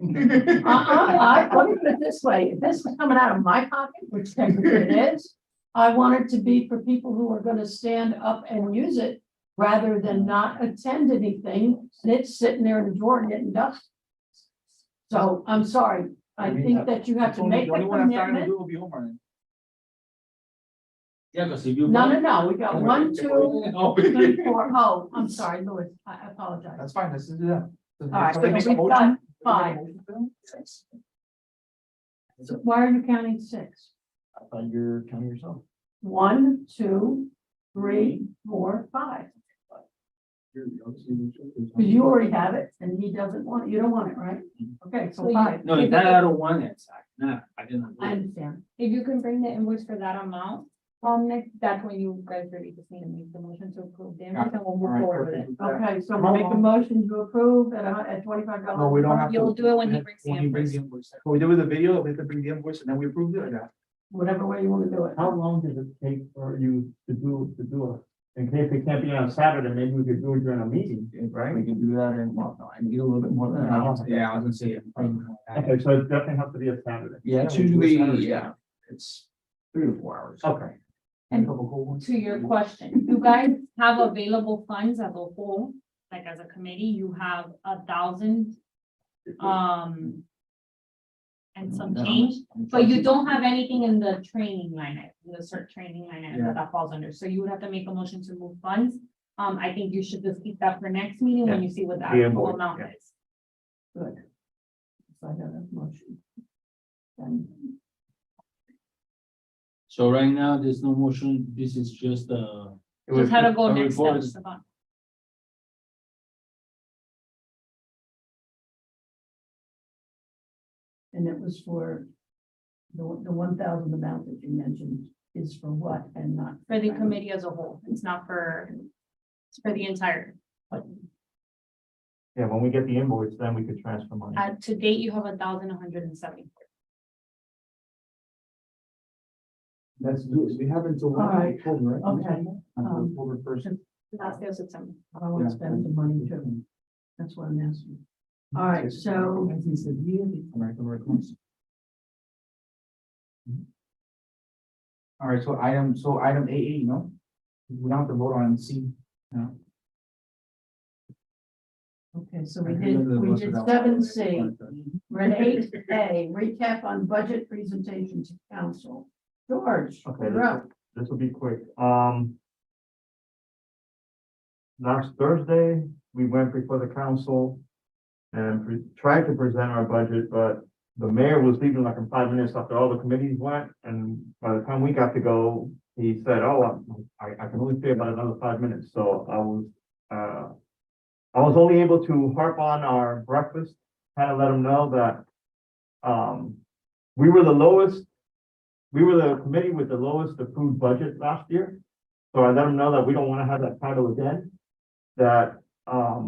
Speaker 1: let me put it this way, if this was coming out of my pocket, which technically it is, I want it to be for people who are gonna stand up and use it rather than not attend anything, and it's sitting there in the drawer getting dust. So I'm sorry, I think that you have to make a commitment.
Speaker 3: will be Omar then.
Speaker 2: Yeah, because if you.
Speaker 1: No, we got 1, 2,
Speaker 2: Oh,
Speaker 1: 3, 4. Oh, I'm sorry, Louis, I apologize.
Speaker 3: That's fine, let's do that.
Speaker 1: All right, so
Speaker 3: Make a
Speaker 1: we've
Speaker 3: motion.
Speaker 1: got
Speaker 3: Make a
Speaker 1: 5.
Speaker 3: motion for them?
Speaker 1: So why are you counting 6?
Speaker 8: I thought you're counting yourself.
Speaker 1: 1, 2, 3, 4, 5. Because you already have it and he doesn't want it. You don't want it, right? Okay,
Speaker 5: So
Speaker 1: so
Speaker 5: you-
Speaker 1: 5.
Speaker 2: No, that I don't want it, no, I didn't.
Speaker 1: I understand.
Speaker 5: If you can bring the invoice for that amount, Nick, that's when you guys really just need to make the motion to approve the invoice and we'll move forward with it.
Speaker 1: Okay, so we'll make a motion to approve at $25.
Speaker 3: No, we don't have to.
Speaker 5: You'll do it when he brings the
Speaker 3: When he brings
Speaker 5: invoice.
Speaker 3: the invoice. So we do with the video, we have to bring the invoice and then we approve it, or not?
Speaker 1: Whatever way you want to do it.
Speaker 4: How long does it take for you to do it? In case it can't be on Saturday, maybe we could do it during a meeting, right?
Speaker 8: We can do that in, well, no, I can get a little bit more than that.
Speaker 3: Yeah, I was gonna say.
Speaker 4: Okay, so it definitely has to be a Saturday.
Speaker 8: Yeah, it's
Speaker 3: Yeah, we'll do
Speaker 8: usually,
Speaker 3: Saturday.
Speaker 8: yeah, it's 3 to 4 hours.
Speaker 4: Okay.
Speaker 5: And
Speaker 3: Couple cold ones.
Speaker 5: to your question, you guys have available funds as a whole, like as a committee, you have 1,000. And some change, but you don't have anything in the training line, item, the cert training line item
Speaker 3: Yeah.
Speaker 5: that falls under, so you would have to make a motion to move funds. I think you should just keep that for next meeting when you see what the
Speaker 4: The
Speaker 5: actual
Speaker 4: invoice,
Speaker 5: amount
Speaker 4: yeah.
Speaker 5: is.
Speaker 1: Good. So I have a motion. And
Speaker 2: So right now, there's no motion, this is just,
Speaker 5: Just how to go
Speaker 2: a
Speaker 5: next
Speaker 2: report.
Speaker 5: steps. Siobhan.
Speaker 1: and it was for the 1,000 amount that you mentioned is for what and not.
Speaker 5: For the committee as a whole, it's not for, it's for the entire,
Speaker 4: Yeah, when we get the invoice, then we could transfer money.
Speaker 5: to date, you have 1,170.
Speaker 3: That's good, we have until
Speaker 1: All right.
Speaker 3: October, right?
Speaker 1: Okay.
Speaker 3: Until October 1st.
Speaker 5: Last day of September.
Speaker 1: I want to spend the money too. That's what I'm asking. All right, so
Speaker 3: American Red Cross. All right, so item AA, no? We don't have to vote on C. No.
Speaker 1: okay, so we did 7C. We're at 8A, recap on budget presentation to council. George,
Speaker 4: Okay,
Speaker 1: you're up.
Speaker 4: this will be quick. Last Thursday, we went before the council and tried to present our budget, but the mayor was leaving like in 5 minutes after all the committees went. And by the time we got to go, he said, oh, I can only stay about another 5 minutes. So I was only able to harp on our breakfast, kind of let him know that we were the committee with the lowest approved budget last year. So I let them know that we don't want to have that title again. That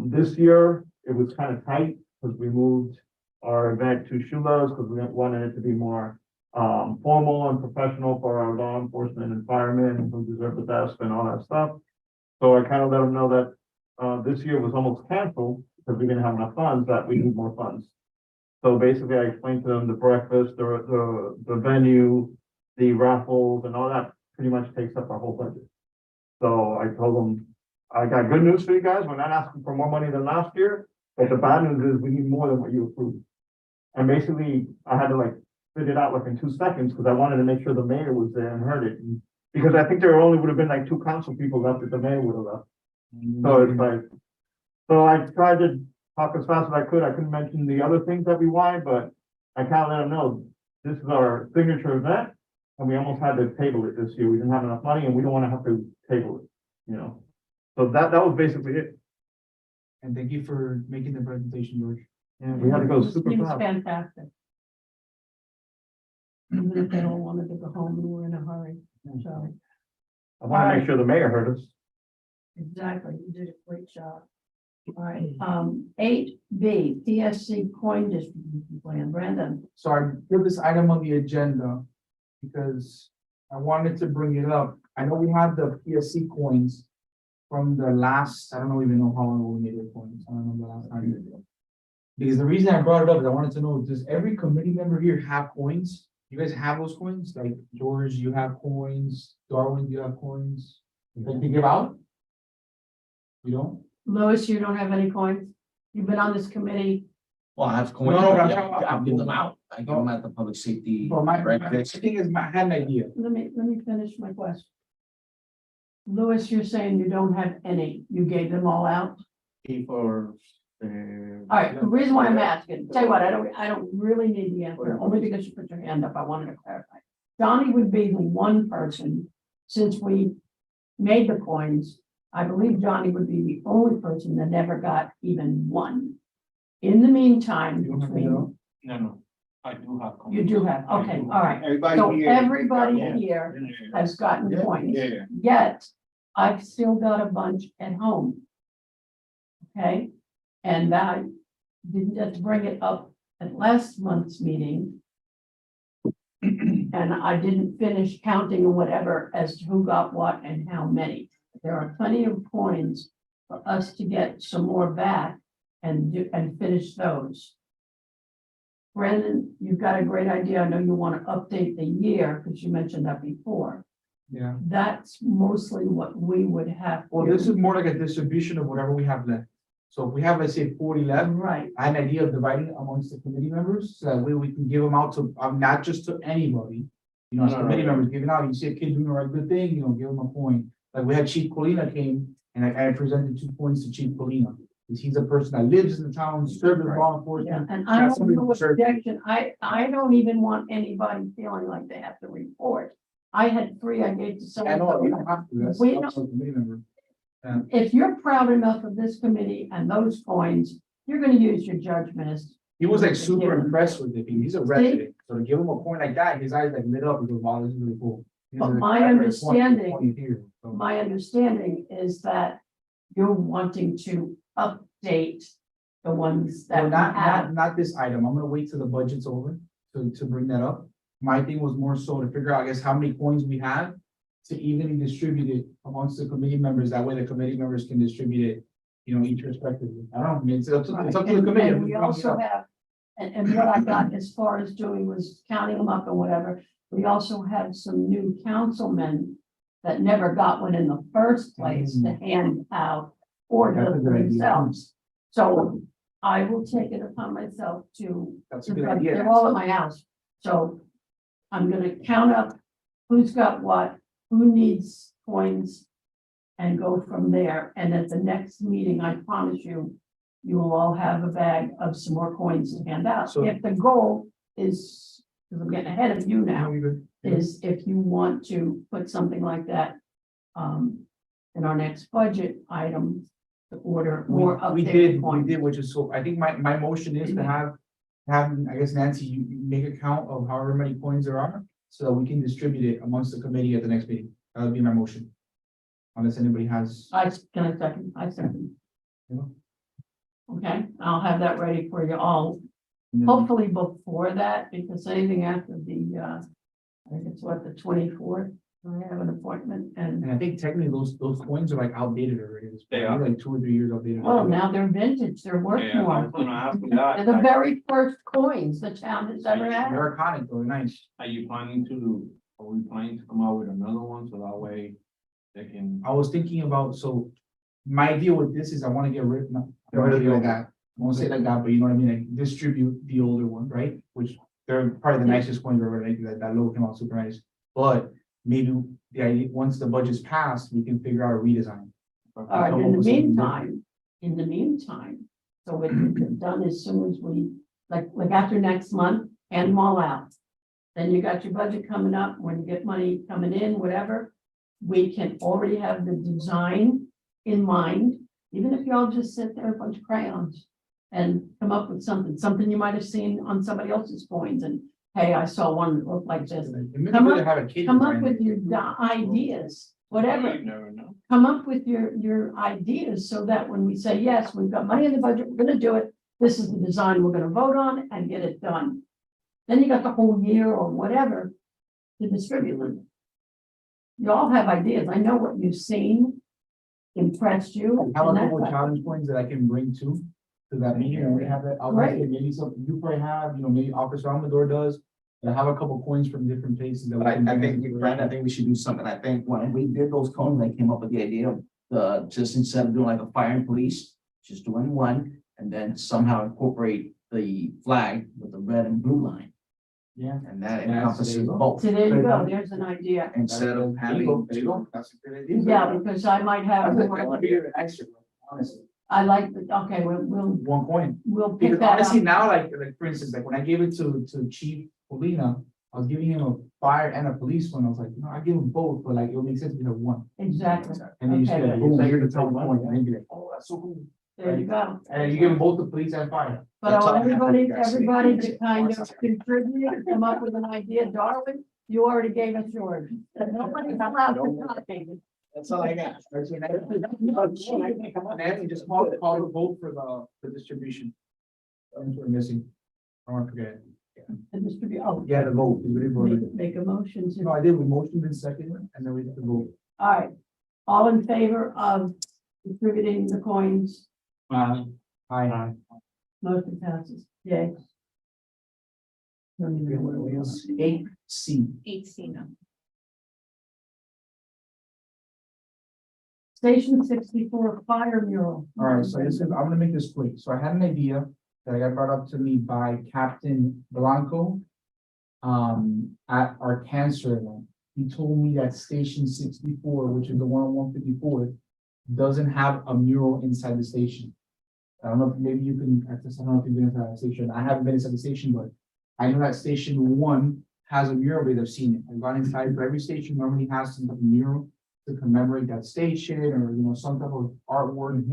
Speaker 4: this year it was kind of tight because we moved our event to Shula's because we wanted it to be more formal and professional for our law enforcement and firemen who deserve the best and all that stuff. So I kind of let them know that this year was almost canceled because we didn't have enough funds, that we need more funds. So basically I explained to them the breakfast, the venue, the raffles and all that pretty much takes up our whole budget. So I told them, I got good news for you guys. We're not asking for more money than last year, but the bad news is we need more than what you approved. And basically I had to like spit it out like in 2 seconds because I wanted to make sure the mayor was there and heard it. And because I think there only would have been like 2 council people left if the mayor would have left. So it's like, so I tried to talk as fast as I could. I couldn't mention the other things that we wanted, but I kind of let them know this is our signature event. And we almost had to table it this year. We didn't have enough money and we don't want to have to table it, you know? So that was basically it.
Speaker 3: And thank you for making the presentation, George.
Speaker 4: And we had to go
Speaker 1: This
Speaker 4: super
Speaker 1: seems
Speaker 4: fast.
Speaker 1: fantastic. Even if they all wanted to go home and we're in a hurry, so,
Speaker 4: I want to make sure the mayor heard us.
Speaker 1: exactly, you did a great job. All right, 8B, PSC coin distribution plan, Brandon.
Speaker 3: So I put this item on the agenda because I wanted to bring it up. I know we have the PSC coins from the last, I don't even know how long ago we made the coins. I don't know the last time. Because the reason I brought it up is I wanted to know, does every committee member here have coins? You guys have those coins? Like George, you have coins, Darwin, you have coins? That you give out? You don't?
Speaker 1: Louis, you don't have any coins? You've been on this committee.
Speaker 8: Well, I have
Speaker 3: No,
Speaker 8: coins.
Speaker 3: no, but I'm
Speaker 8: Yeah,
Speaker 3: talking about-
Speaker 8: I give them out. I give them at the public safety.
Speaker 3: Well, my
Speaker 8: breakfast.
Speaker 3: thing is, I had an idea.
Speaker 1: Let me finish my question. Louis, you're saying you don't have any. You gave them all out?
Speaker 8: For,
Speaker 1: All right, the reason why I'm asking, tell you what, I don't really need the answer, only because you put your hand up, I wanted to clarify. Donnie would be the one person, since we made the coins, I believe Johnny would be the only person that never got even one. In the meantime,
Speaker 3: You don't have to
Speaker 1: between,
Speaker 3: know?
Speaker 7: No, I do have.
Speaker 1: you do have, okay, all right.
Speaker 7: Everybody
Speaker 1: So
Speaker 7: here.
Speaker 1: everybody
Speaker 7: Yeah.
Speaker 1: here
Speaker 7: Yeah.
Speaker 1: has gotten
Speaker 3: Yeah.
Speaker 1: coins,
Speaker 7: Yeah.
Speaker 1: yet I've still got a bunch at home. Okay, and I didn't get to bring it up at last month's meeting. And I didn't finish counting or whatever as to who got what and how many. There are plenty of coins for us to get some more back and finish those. Brandon, you've got a great idea. I know you want to update the year because you mentioned that before.
Speaker 3: Yeah.
Speaker 1: That's mostly what we would have.
Speaker 3: Well, this is more like a distribution of whatever we have left. So if we have, let's say, 40 left,
Speaker 1: Right,
Speaker 3: I had an idea of dividing it amongst the committee members, so that way we can give them out to, not just to anybody. You know, as
Speaker 6: No, no,
Speaker 3: committee
Speaker 6: no.
Speaker 3: members giving out, you see a kid doing the right good thing, you know, give them a point. Like we had Chief Colina came and I presented 2 points to Chief Colina. Because he's a person that lives in the town, served in law
Speaker 1: yeah,
Speaker 3: enforcement.
Speaker 1: and I
Speaker 3: Got
Speaker 1: don't
Speaker 3: somebody
Speaker 1: know
Speaker 3: who
Speaker 1: what
Speaker 3: served.
Speaker 1: objection, I don't even want anybody feeling like they have to report. I had 3 I gave to
Speaker 3: I know, we
Speaker 1: someone.
Speaker 3: don't have to, that's
Speaker 1: We
Speaker 3: up to the committee member.
Speaker 1: If you're proud enough of this committee and those coins, you're gonna use your judgment as.
Speaker 3: He was like super impressed with it, he's a resident, so to give him a point like that, his eyes like lit up, he goes, wow, this is really cool. This
Speaker 1: But
Speaker 3: is a
Speaker 1: my
Speaker 3: clever 20
Speaker 1: understanding-
Speaker 3: here, so.
Speaker 1: My understanding is that you're wanting to update the ones that
Speaker 3: Well,
Speaker 1: we
Speaker 3: not,
Speaker 1: have.
Speaker 3: not this item, I'm gonna wait till the budget's over to bring that up. My thing was more so to figure out, I guess, how many coins we have to evenly distribute it amongst the committee members, that way the committee members can distribute it, you know, each respectively. I don't know, I mean, it's up to the
Speaker 1: Right,
Speaker 3: committee.
Speaker 1: and we also have, and what I got as far as doing was counting them up and whatever. We also have some new councilmen that never got one in the first place to hand out or
Speaker 3: That's a
Speaker 1: to
Speaker 3: good idea.
Speaker 1: themselves. So I will take it upon myself to,
Speaker 3: That's a good idea.
Speaker 1: they're all at my house. So I'm gonna count up who's got what, who needs coins, and go from there. And at the next meeting, I promise you, you will all have a bag of some more coins to hand out.
Speaker 3: So-
Speaker 1: If the goal is, because I'm getting ahead of you
Speaker 3: No,
Speaker 1: now,
Speaker 3: you're good.
Speaker 1: is if you want to put something like that in our next budget item to order more
Speaker 3: We
Speaker 1: updated coins.
Speaker 3: did, which is so, I think my motion is to have, I guess Nancy, you make a count of however many coins there are, so that we can distribute it amongst the committee at the next meeting. That would be my motion. Unless anybody has.
Speaker 1: I second.
Speaker 3: Yeah.
Speaker 1: Okay, I'll have that ready for you all,
Speaker 3: and then-
Speaker 1: hopefully before that, because anything after the, I think it's what, the 24th, I have an appointment and,
Speaker 3: And I think technically those coins are like outdated already. It's
Speaker 7: They
Speaker 3: probably
Speaker 7: are.
Speaker 3: like 2 or 3 years outdated.
Speaker 1: well, now they're vintage, they're worth
Speaker 7: Yeah, I was
Speaker 1: more.
Speaker 7: gonna ask you that.
Speaker 1: They're the very first coins the town has ever had.
Speaker 3: They're iconic, though, they're nice.
Speaker 7: Are we planning to come out with another one so that way they can?
Speaker 3: I was thinking about, so my idea with this is I want to get rid, not,
Speaker 4: Get rid of the
Speaker 3: like
Speaker 4: old
Speaker 3: that. I won't say it like that, but you know what I mean, like distribute the older one, right? Which they're probably the nicest coins ever, like that logo came out super nice. But maybe the idea, once the budget's passed, we can figure out a redesign.
Speaker 1: All right,
Speaker 3: Come
Speaker 1: in
Speaker 3: up
Speaker 1: the
Speaker 3: with something
Speaker 1: meantime, so it can be done as soon as we, like after next month, hand them all out. Then you got your budget coming up, when you get money coming in, whatever, we can already have the design in mind, even if y'all just sit there with a bunch of crayons and come up with something you might have seen on somebody else's coins, and hey, I saw one that looked like this.
Speaker 3: It may be
Speaker 1: Come
Speaker 3: good
Speaker 1: up-
Speaker 3: to have a kid
Speaker 1: Come up
Speaker 3: design
Speaker 1: with
Speaker 3: it.
Speaker 1: your ideas, whatever.
Speaker 7: You never know.
Speaker 1: Come up with your ideas so that when we say, yes, we've got money in the budget, we're gonna do it. This is the design we're gonna vote on and get it done. Then you got the whole year or whatever to distribute them. You all have ideas. I know what you've seen impressed you.
Speaker 3: I have a
Speaker 1: and
Speaker 3: couple of
Speaker 1: that's-
Speaker 3: challenge coins that I can bring to that meeting, and we have that, I'll
Speaker 1: Right.
Speaker 3: say maybe something you probably have, you know, maybe Officer Amador does. I have a couple coins from different places that.
Speaker 8: But I think, Brad, I think we should do something. I think when we did those cones, I came up with the idea of just instead of doing like a fire and police, just doing one and then somehow incorporate the flag with the red and blue line.
Speaker 3: Yeah.
Speaker 8: And that
Speaker 3: Yeah,
Speaker 8: encompasses
Speaker 3: there you go.
Speaker 8: both.
Speaker 1: So there you go, there's an idea.
Speaker 8: Instead of having.
Speaker 3: There you go.
Speaker 8: That's a good idea.
Speaker 1: Yeah, because I might
Speaker 8: I
Speaker 1: have,
Speaker 8: think I want to hear it extra, honestly.
Speaker 1: I like, okay,
Speaker 3: One coin.
Speaker 1: we'll pick
Speaker 3: Because
Speaker 1: that
Speaker 3: honestly,
Speaker 1: up.
Speaker 3: now, like for instance, like when I gave it to Chief Polina, I was giving him a fire and a police one. I was like, no, I give him both, but like it would make sense if you have one.
Speaker 1: Exactly,
Speaker 3: And then you
Speaker 1: Okay.
Speaker 3: say, boom,
Speaker 8: Yeah,
Speaker 3: you're the
Speaker 8: you
Speaker 3: top
Speaker 8: take one,
Speaker 3: one.
Speaker 8: yeah.
Speaker 3: And then you're like, oh, that's so cool.
Speaker 1: there you go.
Speaker 3: And you give them both the police and fire.
Speaker 1: But I
Speaker 8: That's all
Speaker 1: want
Speaker 8: I have for you guys.
Speaker 1: everybody to kind of contribute, come up with an idea. Darwin, you already gave us yours. Nobody's allowed to copy.
Speaker 8: That's all I got.
Speaker 3: Nancy, just call the vote for the distribution. That's what we're missing. I don't want to forget.
Speaker 1: And distribute, oh,
Speaker 3: Yeah, the vote. We didn't vote.
Speaker 1: make a motion
Speaker 3: No,
Speaker 1: to,
Speaker 3: I did. We motioned in second and then we did the vote.
Speaker 1: all right. All in favor of distributing the coins,
Speaker 3: Aye.
Speaker 1: motion passes, yay. Don't even know where we are.
Speaker 3: 8C.
Speaker 5: 8C now.
Speaker 1: Station 64 fire mural.
Speaker 3: All right, so this is, I'm gonna make this quick. So I had an idea that got brought up to me by Captain Blanco. At our cancer event. He told me that Station 64, which is the one on 154, doesn't have a mural inside the station. I don't know if maybe you can access, I don't know if you've been inside the station. I haven't been inside the station, but I know that Station 1 has a mural, but I've seen it. I've gone inside, but every station normally has some type of mural to commemorate that station or, some type of artwork.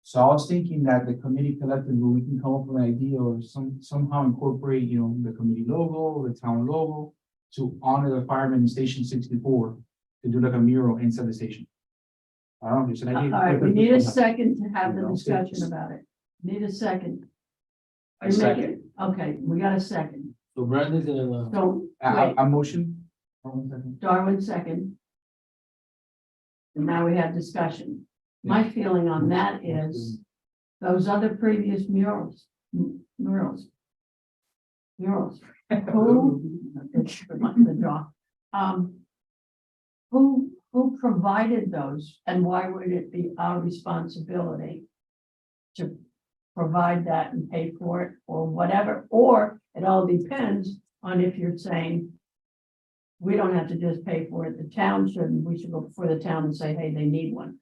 Speaker 3: So I was thinking that the committee collectively, we can come up with an idea or somehow incorporate, the committee logo, the town logo to honor the firemen in Station 64 to do like a mural inside the station. I don't know if it's an
Speaker 1: All
Speaker 3: idea.
Speaker 1: right, we need a second to have the discussion about it. Need a second.
Speaker 8: I
Speaker 1: You make
Speaker 8: second.
Speaker 1: it- Okay, we got a second.
Speaker 2: So Brandon's gonna,
Speaker 1: So,
Speaker 3: A motion. Hold on a second.
Speaker 1: Darwin second. And now we have discussion. My feeling on that is those other previous murals. Who, it's the draw. Who provided those and why would it be our responsibility to provide that and pay for it or whatever? Or it all depends on if you're saying we don't have to just pay for it, the town shouldn't, we should go before the town and say, hey, they need one.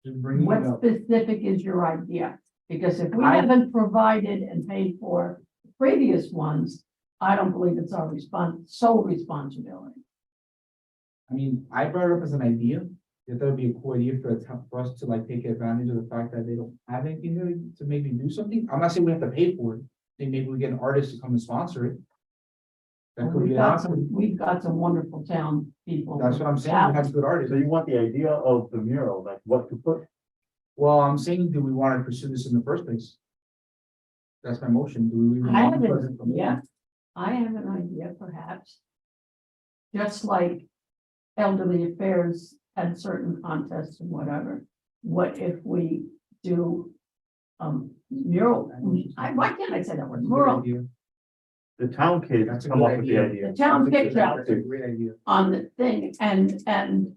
Speaker 3: Just bring it
Speaker 1: What
Speaker 3: up.
Speaker 1: specific is your idea? Because if we
Speaker 3: I-
Speaker 1: haven't provided and paid for previous ones, I don't believe it's our sole responsibility.
Speaker 3: I mean, I brought it up as an idea. That would be a cool idea for us to like take advantage of the fact that they don't have anything there to maybe do something. I'm not saying we have to pay for it. I think maybe we get an artist to come and sponsor it. That could be an option.
Speaker 1: We've got some wonderful town people.
Speaker 3: That's what I'm saying. We have good artists.
Speaker 4: So you want the idea of the mural, like what to put?
Speaker 3: Well, I'm saying, do we want to pursue this in the first place? That's my motion. Do we? really
Speaker 1: I
Speaker 3: want
Speaker 1: have
Speaker 3: to
Speaker 1: an,
Speaker 3: present the-
Speaker 1: yeah, I have an idea perhaps. Just like elderly affairs had certain contests and whatever, what if we do mural, why can't I say that word,
Speaker 3: That's a good
Speaker 1: mural,
Speaker 3: idea.
Speaker 4: The town kids
Speaker 3: That's a
Speaker 4: come
Speaker 3: good
Speaker 4: up with the
Speaker 3: idea.
Speaker 4: idea.
Speaker 1: the town picks out
Speaker 3: That's a great idea.
Speaker 1: on the thing and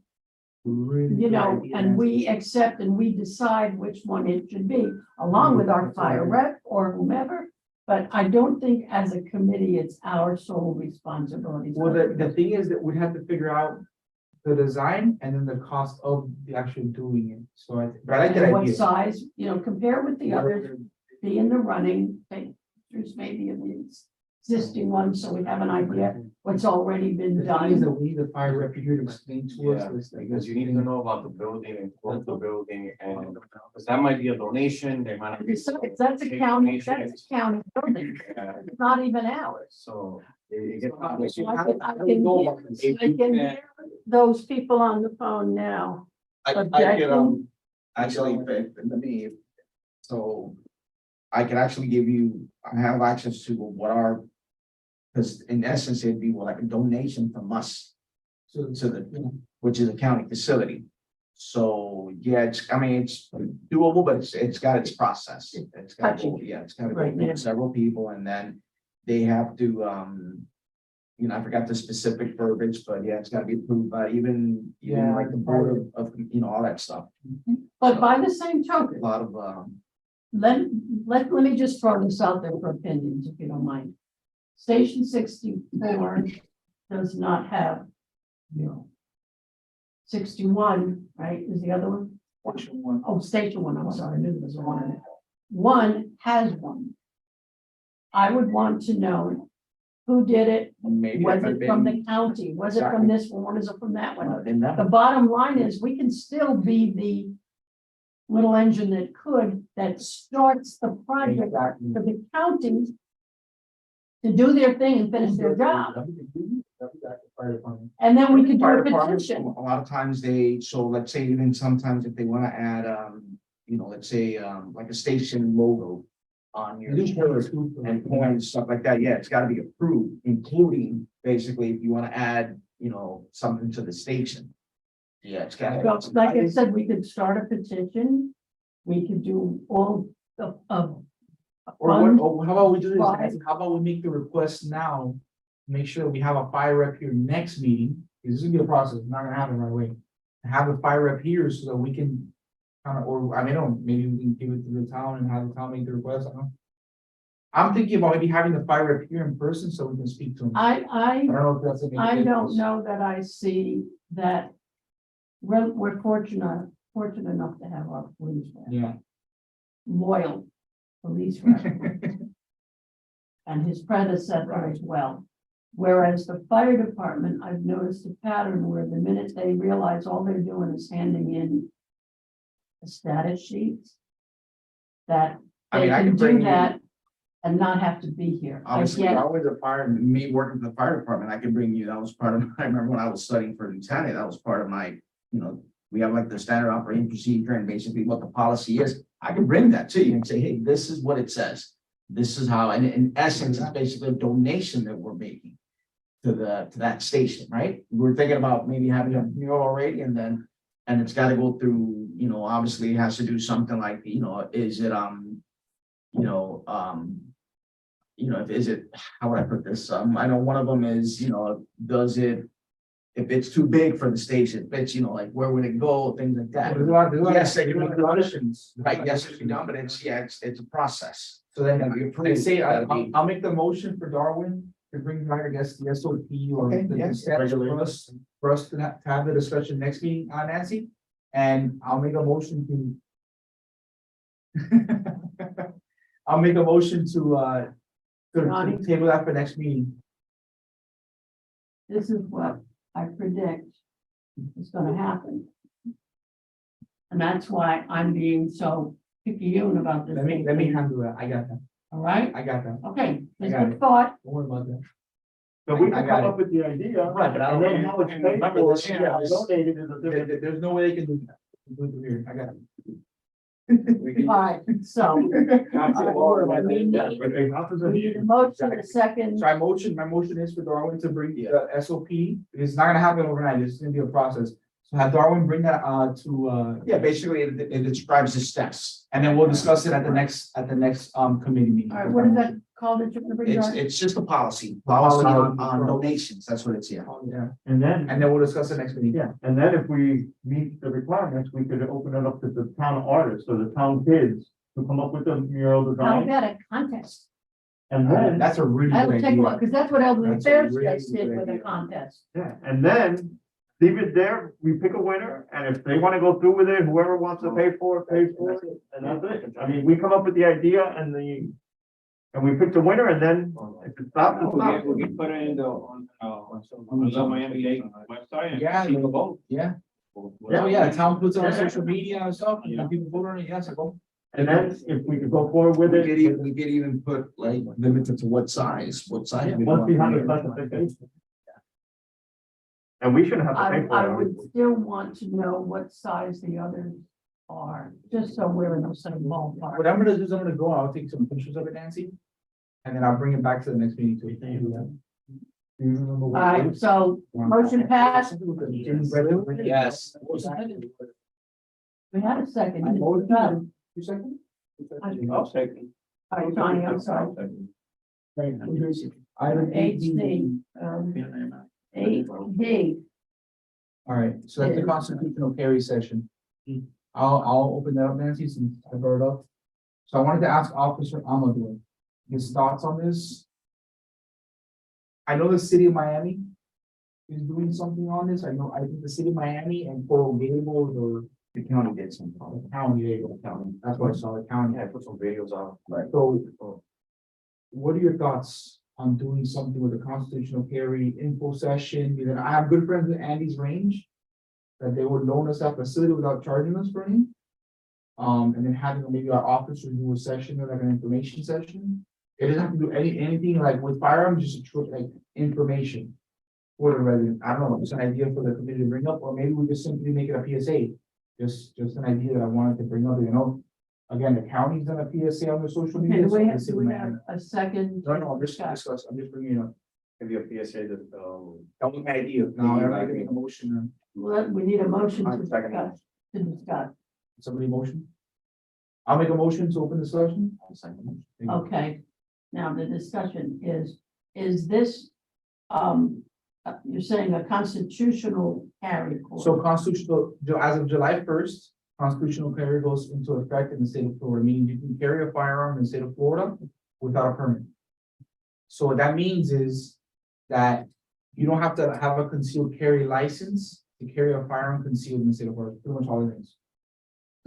Speaker 3: Really good idea.
Speaker 1: and we accept and we decide which one it should be, along with our fire rep or whomever. But I don't think as a committee, it's our sole responsibility.
Speaker 3: Well, the thing is that we'd have to figure out the design and then the cost of the actual doing it. So but I like that
Speaker 1: And what
Speaker 3: idea.
Speaker 1: size, compare with the others, be in the running, there's maybe the existing ones, so we have an idea what's already been
Speaker 3: The thing is that
Speaker 1: done.
Speaker 3: we need the fire rep here to explain to us.
Speaker 6: Yeah,
Speaker 3: this, like,
Speaker 6: because you need to know about the building and quote the building and, because that might be a donation, they might.
Speaker 1: Besides, that's a county building,
Speaker 6: Yeah,
Speaker 1: it's not even ours.
Speaker 6: so it gets.
Speaker 1: So I can hear those people on the phone now.
Speaker 8: I could, actually, let me, so I can actually give you, I have access to what our, because in essence, it'd be like a donation from us
Speaker 3: So,
Speaker 8: to the, which is a county facility. So, yeah, it's doable, but it's got its process. It's got to go,
Speaker 1: Touchy.
Speaker 8: yeah, it's got to go
Speaker 1: Right, yeah.
Speaker 8: through several people and then they have to, you know, I forgot the specific verbiage, but yeah, it's gotta be approved by even like the board of, you know, all that stuff.
Speaker 1: But by the same
Speaker 8: A
Speaker 1: token,
Speaker 8: lot of,
Speaker 1: let me just throw this out there for opinions, if you don't mind. Station 64 does not have, 61, right, is the other one? Oh, station 1, I'm sorry, I knew there was one in it. One has one. I would want to know who did it.
Speaker 8: maybe.
Speaker 1: Was it from the county? Was it from this one? Is it from that one? The bottom line is, we can still be the little engine that could, that starts the project for the county to do their thing and finish their job. And then we could do
Speaker 8: Fire
Speaker 1: a
Speaker 8: departments,
Speaker 1: petition.
Speaker 8: a lot of times they, so let's say even sometimes if they wanna add, you know, let's say, like a station logo on your shirt and coins, stuff like that, yeah, it's gotta be approved, including basically if you wanna add, you know, something to the station. Yeah, it's gotta.
Speaker 1: So, like I said, we could start a petition. We could do all of.
Speaker 3: Or how about we do this,
Speaker 1: Right.
Speaker 3: Nancy? How about we make the request now? Make sure we have a fire rep here next meeting, because this is gonna be a process, it's not gonna happen right away. Have a fire rep here so that we can kind of, or I mean, I don't know, maybe we can give it to the town and have the town make the request, I don't know. I'm thinking about maybe having the fire rep here in person so we can speak to him. I don't know if that's.
Speaker 1: I don't know that I see that. We're fortunate enough to have our police rep,
Speaker 3: Yeah.
Speaker 1: loyal police rep. And his predecessor as well. Whereas the fire department, I've noticed a pattern where the minute they realize all they're doing is handing in a status sheet, that
Speaker 8: I
Speaker 1: they
Speaker 8: mean, I
Speaker 1: can
Speaker 8: can bring
Speaker 1: do
Speaker 8: you-
Speaker 1: that and not have to be here. I
Speaker 8: Obviously,
Speaker 1: get it.
Speaker 8: I was a fire, me working for the fire department, I can bring you, that was part of, I remember when I was studying for lieutenant, that was part of my, you know, we have like the standard operating procedure and basically what the policy is. I can bring that to you and say, hey, this is what it says. This is how, and in essence, it's basically a donation that we're making to that station, right? We're thinking about maybe having a mural already and then, and it's gotta go through, you know, obviously it has to do something like, you know, is it, is it, how would I put this? I know one of them is, you know, does it, if it's too big for the station, if it's, you know, like where would it go, things like that. Yes, they can make conditions, right, yes, it can be done, but it's, yeah, it's a process.
Speaker 3: So then
Speaker 8: Gotta be
Speaker 3: I
Speaker 8: approved,
Speaker 3: say,
Speaker 8: gotta be-
Speaker 3: I'll make the motion for Darwin to bring back, I guess, the SOP or
Speaker 8: Okay,
Speaker 3: the
Speaker 8: yeah,
Speaker 3: steps for us to have the discussion next meeting, Nancy. And I'll make a motion to. I'll make a motion to
Speaker 1: Ronnie?
Speaker 3: table that for next meeting.
Speaker 1: This is what I predict is gonna happen. And that's why I'm being so picayune about this.
Speaker 3: Let me handle that. I got that.
Speaker 1: All right,
Speaker 3: I got that.
Speaker 1: okay, just
Speaker 3: got
Speaker 1: a
Speaker 3: it.
Speaker 1: thought.
Speaker 3: Don't worry about that.
Speaker 4: So we
Speaker 3: I
Speaker 4: can
Speaker 3: got
Speaker 4: come
Speaker 3: it.
Speaker 4: up with the idea.
Speaker 3: Right, but I
Speaker 4: And
Speaker 3: don't-
Speaker 4: then how it's
Speaker 3: and
Speaker 4: paid
Speaker 3: remember
Speaker 4: for,
Speaker 3: this,
Speaker 4: yeah,
Speaker 3: yeah, this-
Speaker 4: donated is a different.
Speaker 3: There's no way they can do that. Do it here. I got it.
Speaker 1: All right, so we need a motion, a second.
Speaker 3: So my motion is for Darwin to bring the SOP. It's not gonna happen overnight. It's gonna be a process. So have Darwin bring that to
Speaker 8: Yeah, basically, it describes the steps.
Speaker 3: and then we'll discuss it at the next committee meeting.
Speaker 1: All right, what is that called that you're gonna bring? Darren?
Speaker 8: It's just a policy
Speaker 3: Policy
Speaker 8: on
Speaker 3: on-
Speaker 8: donations, that's what it's, yeah.
Speaker 3: Oh, yeah,
Speaker 4: And then,
Speaker 3: and then we'll discuss it next meeting.
Speaker 4: yeah, and then if we meet the requirements, we could open it up to the town artists or the town kids to come up with a mural
Speaker 1: How
Speaker 4: design.
Speaker 1: about a contest?
Speaker 4: And then,
Speaker 3: That's a really
Speaker 1: That'll
Speaker 3: good
Speaker 1: take a while,
Speaker 3: idea.
Speaker 1: because that's what Elderly
Speaker 3: That's a
Speaker 1: Affairs
Speaker 3: really
Speaker 1: guys did
Speaker 3: good
Speaker 1: with a
Speaker 3: idea.
Speaker 1: contest.
Speaker 4: yeah, and then leave it there, we pick a winner, and if they wanna go through with it, whoever wants to pay for it, pays for it, and that's it. I mean, we come up with the idea and we pick the winner, and then if it stops, it stops.
Speaker 7: We can put it in on the Miami Dade website and
Speaker 3: Yeah,
Speaker 7: people vote.
Speaker 3: Yeah. Oh, yeah, the town puts it on social media and stuff, and people vote on it, yes, I go.
Speaker 4: And then if we could go forward with
Speaker 8: We
Speaker 4: it.
Speaker 8: could even put like limited to what size. we
Speaker 4: Once
Speaker 8: want
Speaker 4: we
Speaker 8: to
Speaker 4: have the
Speaker 8: make it.
Speaker 4: specification. And we shouldn't have to pay
Speaker 1: I
Speaker 4: for it.
Speaker 1: would still want to know what size the others are, just so we're in the same ballpark.
Speaker 3: What I'm gonna do is I'm gonna go, I'll take some pictures of it, Nancy. And then I'll bring it back to the next meeting too.
Speaker 1: All right, so motion passed.
Speaker 8: Yes.
Speaker 1: We had a second.
Speaker 3: You second?
Speaker 7: I'll second.
Speaker 1: All right, Johnny, I'm sorry.
Speaker 3: Right. Item
Speaker 1: Eight C,
Speaker 3: 8D.
Speaker 1: 8D.
Speaker 3: All right, so that's the constitutional carry session. I'll open that up, Nancy, since I brought it up. So I wanted to ask Officer Amador his thoughts on this. I know the city of Miami is doing something on this. I think the city of Miami and Coral Gables or
Speaker 6: The county did something.
Speaker 3: the county, there you go, county. That's what I saw, the county.
Speaker 6: Yeah, I put some videos out. Right.
Speaker 3: So what are your thoughts on doing something with the constitutional carry info session? Because I have good friends in Andy's range. That they would loan us that facility without charging us for any. And then having maybe our officers do a session or like an information session. It doesn't have to do anything like with firearms, just like information. For the resident, I don't know, just an idea for the committee to bring up, or maybe we just simply make it a PSA. Just an idea that I wanted to bring up, you know. Again, the county's done a PSA on their social
Speaker 1: Okay,
Speaker 3: media.
Speaker 1: do
Speaker 3: so
Speaker 1: we
Speaker 3: the
Speaker 1: have,
Speaker 3: city
Speaker 1: do we
Speaker 3: might
Speaker 1: have a second?
Speaker 3: No, no, I'm just bringing it up.
Speaker 6: Maybe a PSA that,
Speaker 3: That was my idea. Now, everybody make a motion,
Speaker 1: We need a motion to
Speaker 6: I second it.
Speaker 1: discuss, to discuss.
Speaker 3: somebody motion? I'll make a motion to open the session.
Speaker 6: I'll second it.
Speaker 3: Thank you.
Speaker 1: Okay, now the discussion is this, you're saying a constitutional carry court?
Speaker 3: So constitutional, as of July 1st, constitutional carry goes into effect in the state of Florida, meaning you can carry a firearm in the state of Florida without a permit. So what that means is that you don't have to have a concealed carry license to carry a firearm concealed in the state of Florida, pretty much all it is.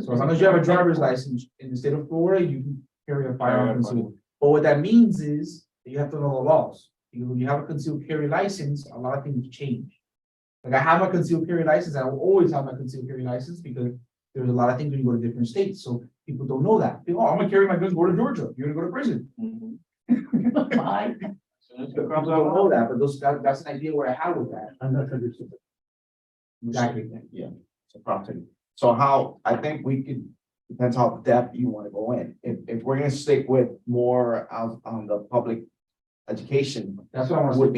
Speaker 3: So as long as you have a driver's license in the state of Florida, you can carry a firearm concealed. But what that means is that you have to know the laws. Because when you have a concealed carry license, a lot of things change. Like I have a concealed carry license, I will always have my concealed carry license because there's a lot of things when you go to different states, so people don't know that. They go, oh, I'm gonna carry my guns, go to Georgia, you're gonna go to prison.
Speaker 1: Bye.
Speaker 3: People don't know that, but that's an idea where I have with that.
Speaker 4: And that's understood.
Speaker 3: Exactly.
Speaker 8: Yeah, it's a property. So how, I think we could, depends how depth you want to go in. If we're gonna stick with more on the public education,
Speaker 3: That's what I want to.
Speaker 8: would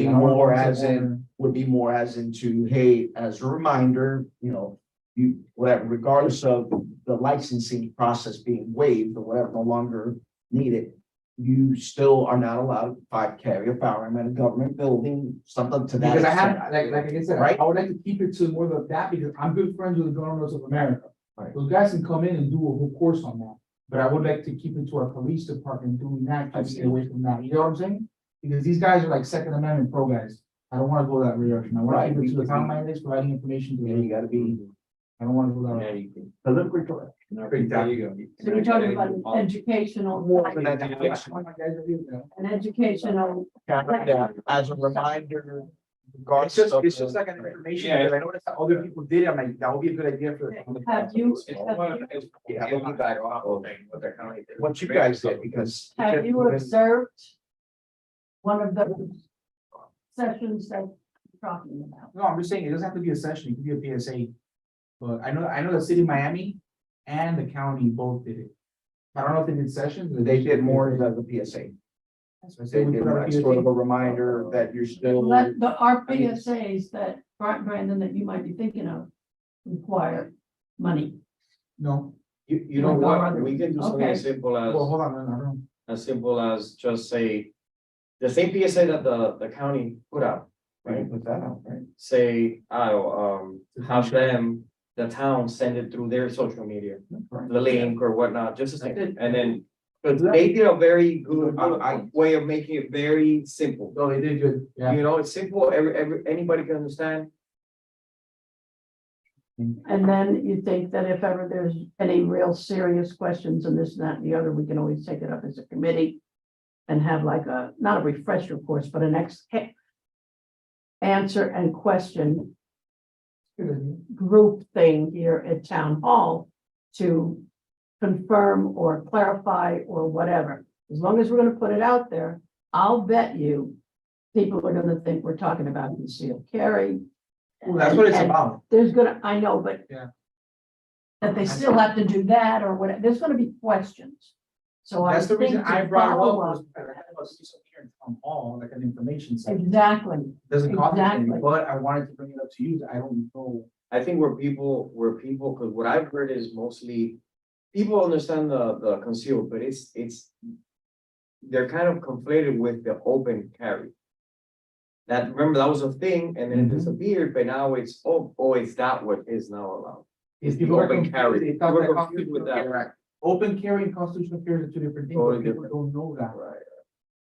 Speaker 8: be more as into, hey, as a reminder, you know, you, whatever, regardless of the licensing process being waived or whatever, no longer needed, you still are not allowed to carry a firearm at a government building, something to that.
Speaker 3: Because I
Speaker 8: extent.
Speaker 3: have, like I said,
Speaker 8: Right.
Speaker 3: I would like to keep it to more of that because I'm good friends with the governors of America.
Speaker 8: Right.
Speaker 3: Those guys can come in and do a whole course on that, but I would like to keep it to our police department doing that, to stay away from that, you know what I'm saying? Because these guys are like Second Amendment pro guys. I don't wanna go that direction. I wanna
Speaker 8: Right.
Speaker 3: keep it to the town of Miami-Dade, providing information to
Speaker 8: Yeah,
Speaker 3: them.
Speaker 8: you gotta be.
Speaker 3: I don't wanna go that
Speaker 6: Yeah,
Speaker 3: route.
Speaker 6: you can.
Speaker 4: So let me go.
Speaker 6: There you go.
Speaker 1: So you're talking about an educational,
Speaker 8: An
Speaker 1: educational,
Speaker 8: As a reminder.
Speaker 3: It's just like an information, because I noticed that other people did it, I'm like, that would be a good idea for.
Speaker 1: have you,
Speaker 8: Yeah, we'll be back off of what you guys did, because.
Speaker 1: have you observed one of those sessions that you're talking about?
Speaker 3: No, I'm just saying, it doesn't have to be a session, it could be a PSA. But I know the city of Miami and the county both did it. I don't know if they did sessions. or
Speaker 8: They did more than the PSA.
Speaker 3: So I
Speaker 8: They
Speaker 3: say we
Speaker 8: did
Speaker 3: put out a
Speaker 8: like sort of a
Speaker 3: PSA.
Speaker 8: reminder that you're still.
Speaker 1: Let the, our PSAs that, Brandon, that you might be thinking of require money.
Speaker 3: No,
Speaker 6: You know what, we can do something
Speaker 1: Okay.
Speaker 6: as simple
Speaker 3: well,
Speaker 6: as,
Speaker 3: hold on, I don't know.
Speaker 6: as simple as just say. The same PSA that the county put out, right?
Speaker 8: Put that out, right?
Speaker 6: Say, have them, the town send it through their social media, the link or whatnot, just a second, and then. But they did a very good way of making it very simple.
Speaker 3: No, they did good, yeah.
Speaker 6: You know, it's simple, anybody can understand.
Speaker 1: And then you think that if ever there's any real serious questions and this, that, and the other, we can always take it up as a committee. And have like a, not a refresher course, but an answer and question
Speaker 3: Good idea.
Speaker 1: group thing here at town hall. To confirm or clarify or whatever, as long as we're gonna put it out there, I'll bet you. People are gonna think we're talking about concealed carry.
Speaker 3: Well, that's what it's
Speaker 1: And
Speaker 3: about.
Speaker 1: There's gonna, I know, but.
Speaker 3: Yeah.
Speaker 1: That they still have to do that or whatever, there's gonna be questions. So I
Speaker 3: That's the
Speaker 1: think
Speaker 3: reason
Speaker 1: to
Speaker 3: I brought it
Speaker 1: follow
Speaker 3: up
Speaker 1: up.
Speaker 3: was because I have a system here in town hall, like an information session.
Speaker 1: Exactly,
Speaker 3: Doesn't cost anything,
Speaker 1: exactly.
Speaker 3: but I wanted to bring it up to you, I don't know.
Speaker 6: I think where people, because what I've heard is mostly, people understand the concealed, but it's. they're kind of conflated with the open carry. That, remember, that was a thing and then it
Speaker 3: Mhm.
Speaker 6: disappeared, but now it's, it's that what is now allowed.
Speaker 3: If
Speaker 6: The
Speaker 3: people are
Speaker 6: open
Speaker 3: confused,
Speaker 6: carry.
Speaker 3: they thought
Speaker 6: You were
Speaker 3: that
Speaker 6: confused with that.
Speaker 3: Correct. Open carry and constitutional carry are two different things,
Speaker 6: Totally
Speaker 3: but people
Speaker 6: different.
Speaker 3: don't know that.
Speaker 6: Right.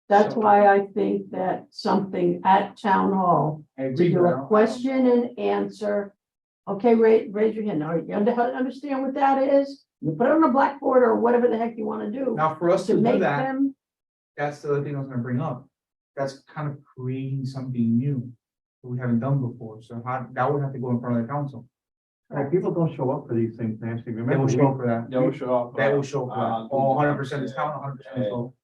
Speaker 1: That's
Speaker 3: So-
Speaker 1: why I think that something at town hall,
Speaker 3: I
Speaker 1: to
Speaker 3: agree,
Speaker 1: do
Speaker 3: but I
Speaker 1: a
Speaker 3: don't-
Speaker 1: question and answer. Okay, raise your hand. All right, you understand what that is? You put it on a blackboard or whatever the heck you want to do
Speaker 3: Now, for us
Speaker 1: to
Speaker 3: to do
Speaker 1: make
Speaker 3: that,
Speaker 1: them.
Speaker 3: that's the other thing I was gonna bring up. That's kind of creating something new that we haven't done before. So how, that would have to go in front of the council.
Speaker 4: Like, people don't show up for these things, Nancy.
Speaker 3: They
Speaker 4: Remember,
Speaker 3: will show up for that.
Speaker 7: They will show up.
Speaker 3: They will show up for that. Oh, 100% is town, 100% is all.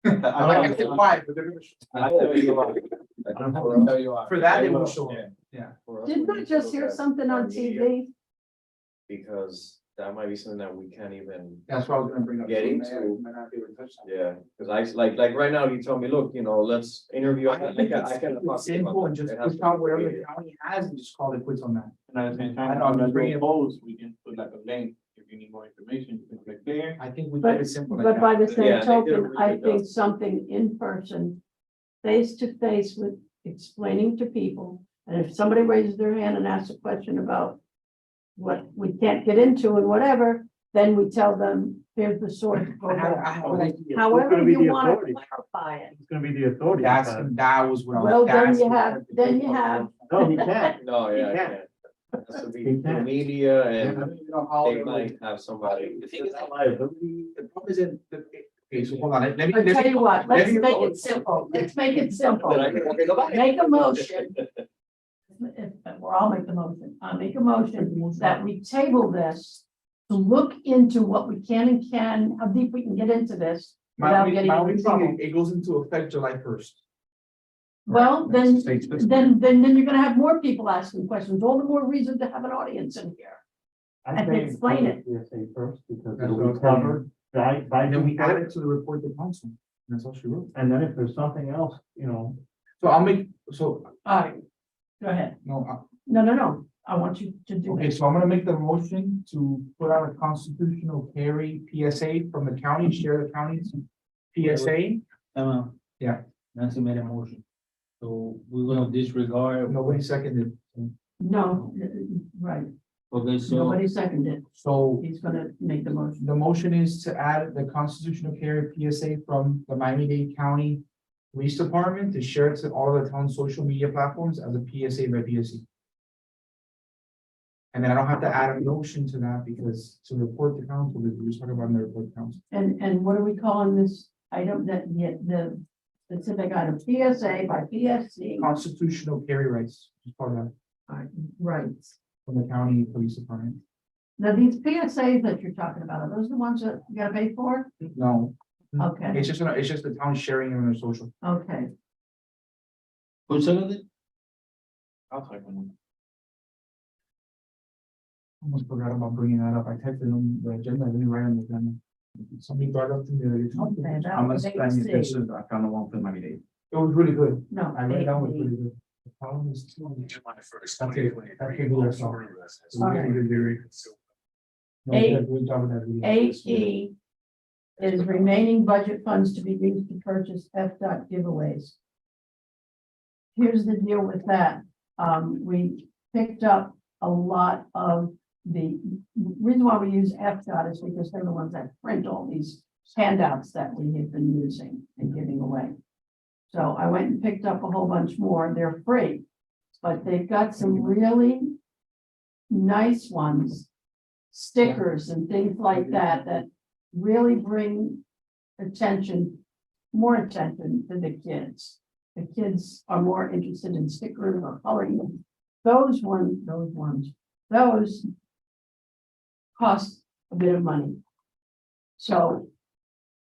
Speaker 3: I'm not gonna say
Speaker 7: I
Speaker 3: why, but they're gonna show
Speaker 7: tell you what. I tell you what.
Speaker 3: For that, they will show up.
Speaker 7: Yeah.
Speaker 1: Didn't I just hear something on TV?
Speaker 6: Because that might be something that we can't even,
Speaker 3: That's what I was gonna bring up.
Speaker 6: Get
Speaker 3: So,
Speaker 6: into-
Speaker 3: might not be able to touch that.
Speaker 6: yeah, because like right now, you tell me, look, let's interview.
Speaker 3: I think it's simple and just push out whatever the county has and just call it quits on that.
Speaker 7: And at the same
Speaker 3: I
Speaker 7: time,
Speaker 3: know, I'm
Speaker 7: on
Speaker 3: just
Speaker 7: the
Speaker 3: bringing it-
Speaker 7: polls, we can put like a link, if you need more information, you can click there.
Speaker 3: I think we
Speaker 1: But-
Speaker 3: keep it simple like
Speaker 1: But by
Speaker 3: that.
Speaker 1: the same
Speaker 6: Yeah, they did a
Speaker 1: token,
Speaker 6: really
Speaker 1: I
Speaker 6: good
Speaker 1: think
Speaker 6: job.
Speaker 1: something in person, face to face with explaining to people. And if somebody raises their hand and asks a question about what we can't get into and whatever, then we tell them, here's the source. go
Speaker 3: I have
Speaker 1: back.
Speaker 3: an idea.
Speaker 1: However
Speaker 4: gonna be
Speaker 1: you
Speaker 4: the
Speaker 1: want to
Speaker 4: authority?
Speaker 1: clarify it.
Speaker 4: It's gonna be the authority.
Speaker 3: That was what I was.
Speaker 1: Well, then
Speaker 3: that's
Speaker 1: you
Speaker 3: what-
Speaker 1: have,
Speaker 4: No, he can't.
Speaker 6: No, yeah,
Speaker 4: He
Speaker 6: I
Speaker 4: can't.
Speaker 6: can't. Has to be
Speaker 4: He
Speaker 6: the
Speaker 4: can't.
Speaker 6: media
Speaker 3: I
Speaker 6: and
Speaker 3: don't even know how
Speaker 6: they
Speaker 3: they
Speaker 6: might
Speaker 3: would-
Speaker 6: have somebody.
Speaker 3: The thing is, the problem is in, okay, so hold on, let me.
Speaker 1: I'll tell you what, let's
Speaker 3: let me-
Speaker 1: make it simple. Let's make it simple.
Speaker 6: Then I can walk in the back.
Speaker 1: Make a motion. Or I'll make the motion. I'll make a motion that we table this to look into what we can and can, how deep we can get into this
Speaker 3: My
Speaker 1: without
Speaker 3: only,
Speaker 1: getting
Speaker 3: my only
Speaker 1: in
Speaker 3: thing,
Speaker 1: trouble.
Speaker 3: it goes into effect July 1st.
Speaker 1: Well,
Speaker 3: That's
Speaker 1: then,
Speaker 3: the state's fiscal.
Speaker 1: then you're gonna have more people asking questions, all the more reason to have an audience in here. I can explain it.
Speaker 4: PSA first, because
Speaker 3: That's
Speaker 4: it'll
Speaker 3: what I
Speaker 4: be
Speaker 3: was telling you.
Speaker 4: covered by
Speaker 3: And then we
Speaker 4: June
Speaker 3: add
Speaker 4: first.
Speaker 3: it to the report to council. That's all she wrote.
Speaker 4: And then if there's something else,
Speaker 3: So I'll make, so,
Speaker 1: All right, go ahead.
Speaker 3: no,
Speaker 1: No, I want you to do
Speaker 3: okay,
Speaker 1: it.
Speaker 3: so I'm gonna make the motion to put out a constitutional carry PSA from the county, share the county's PSA. Yeah.
Speaker 2: Nancy made a motion. So we're gonna disregard.
Speaker 3: Nobody seconded.
Speaker 1: No, right,
Speaker 2: Okay, so,
Speaker 1: nobody seconded.
Speaker 3: So
Speaker 1: He's gonna make the motion.
Speaker 3: the motion is to add the constitutional carry PSA from the Miami-Dade County Police Department to share it to all of the town's social media platforms as a PSA by PSC. And then I don't have to add a motion to that because to report to council, we just talking about in the report to council.
Speaker 1: And what are we calling this item that, the specific item, PSA by PSC?
Speaker 3: Constitutional carry rights, just part of that,
Speaker 1: Right.
Speaker 3: from the county police department.
Speaker 1: Now, these PSAs that you're talking about, are those the ones that you gotta pay for?
Speaker 3: No,
Speaker 1: Okay,
Speaker 3: it's just the town sharing it on their social.
Speaker 1: okay.
Speaker 2: who seconded?
Speaker 7: I'll type in.
Speaker 3: Almost forgot about bringing that up. I typed it on the agenda, I didn't write on the agenda. Somebody brought it up to me.
Speaker 1: Okay, that
Speaker 8: I'm
Speaker 1: was
Speaker 8: gonna spend this,
Speaker 1: AC.
Speaker 8: I found the one for my day.
Speaker 3: It was really good.
Speaker 1: No.
Speaker 3: I read it down, it was
Speaker 1: AC.
Speaker 3: really good. The problem is.
Speaker 9: July first,
Speaker 3: Okay, okay, do that song. No,
Speaker 1: A-
Speaker 3: you did a great job with that video.
Speaker 1: AE is remaining budget funds to be used to purchase FDOT giveaways. Here's the deal with that. We picked up a lot of the reason why we use FDOT is because they're the ones that print all these handouts that we have been using and giving away. So I went and picked up a whole bunch more. They're free, but they've got some really nice ones, stickers and things like that, that really bring attention, more attention to the kids. The kids are more interested in stickers or coloring them. Those cost a bit of money. So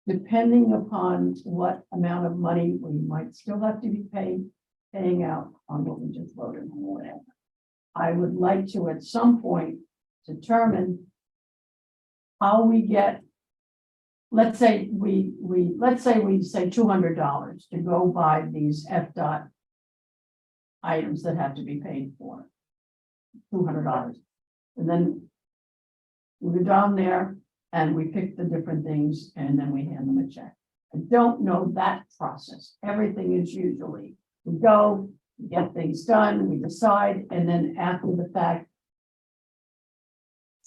Speaker 1: depending upon what amount of money we might still have to be paying out on what we just voted on, or whatever. I would like to, at some point, determine how we get, let's say we say $200 to go buy these FDOT items that have to be paid for. $200. And then we go down there and we pick the different things and then we hand them a check. I don't know that process. Everything is usually, we go, we get things done, we decide, and then after the fact,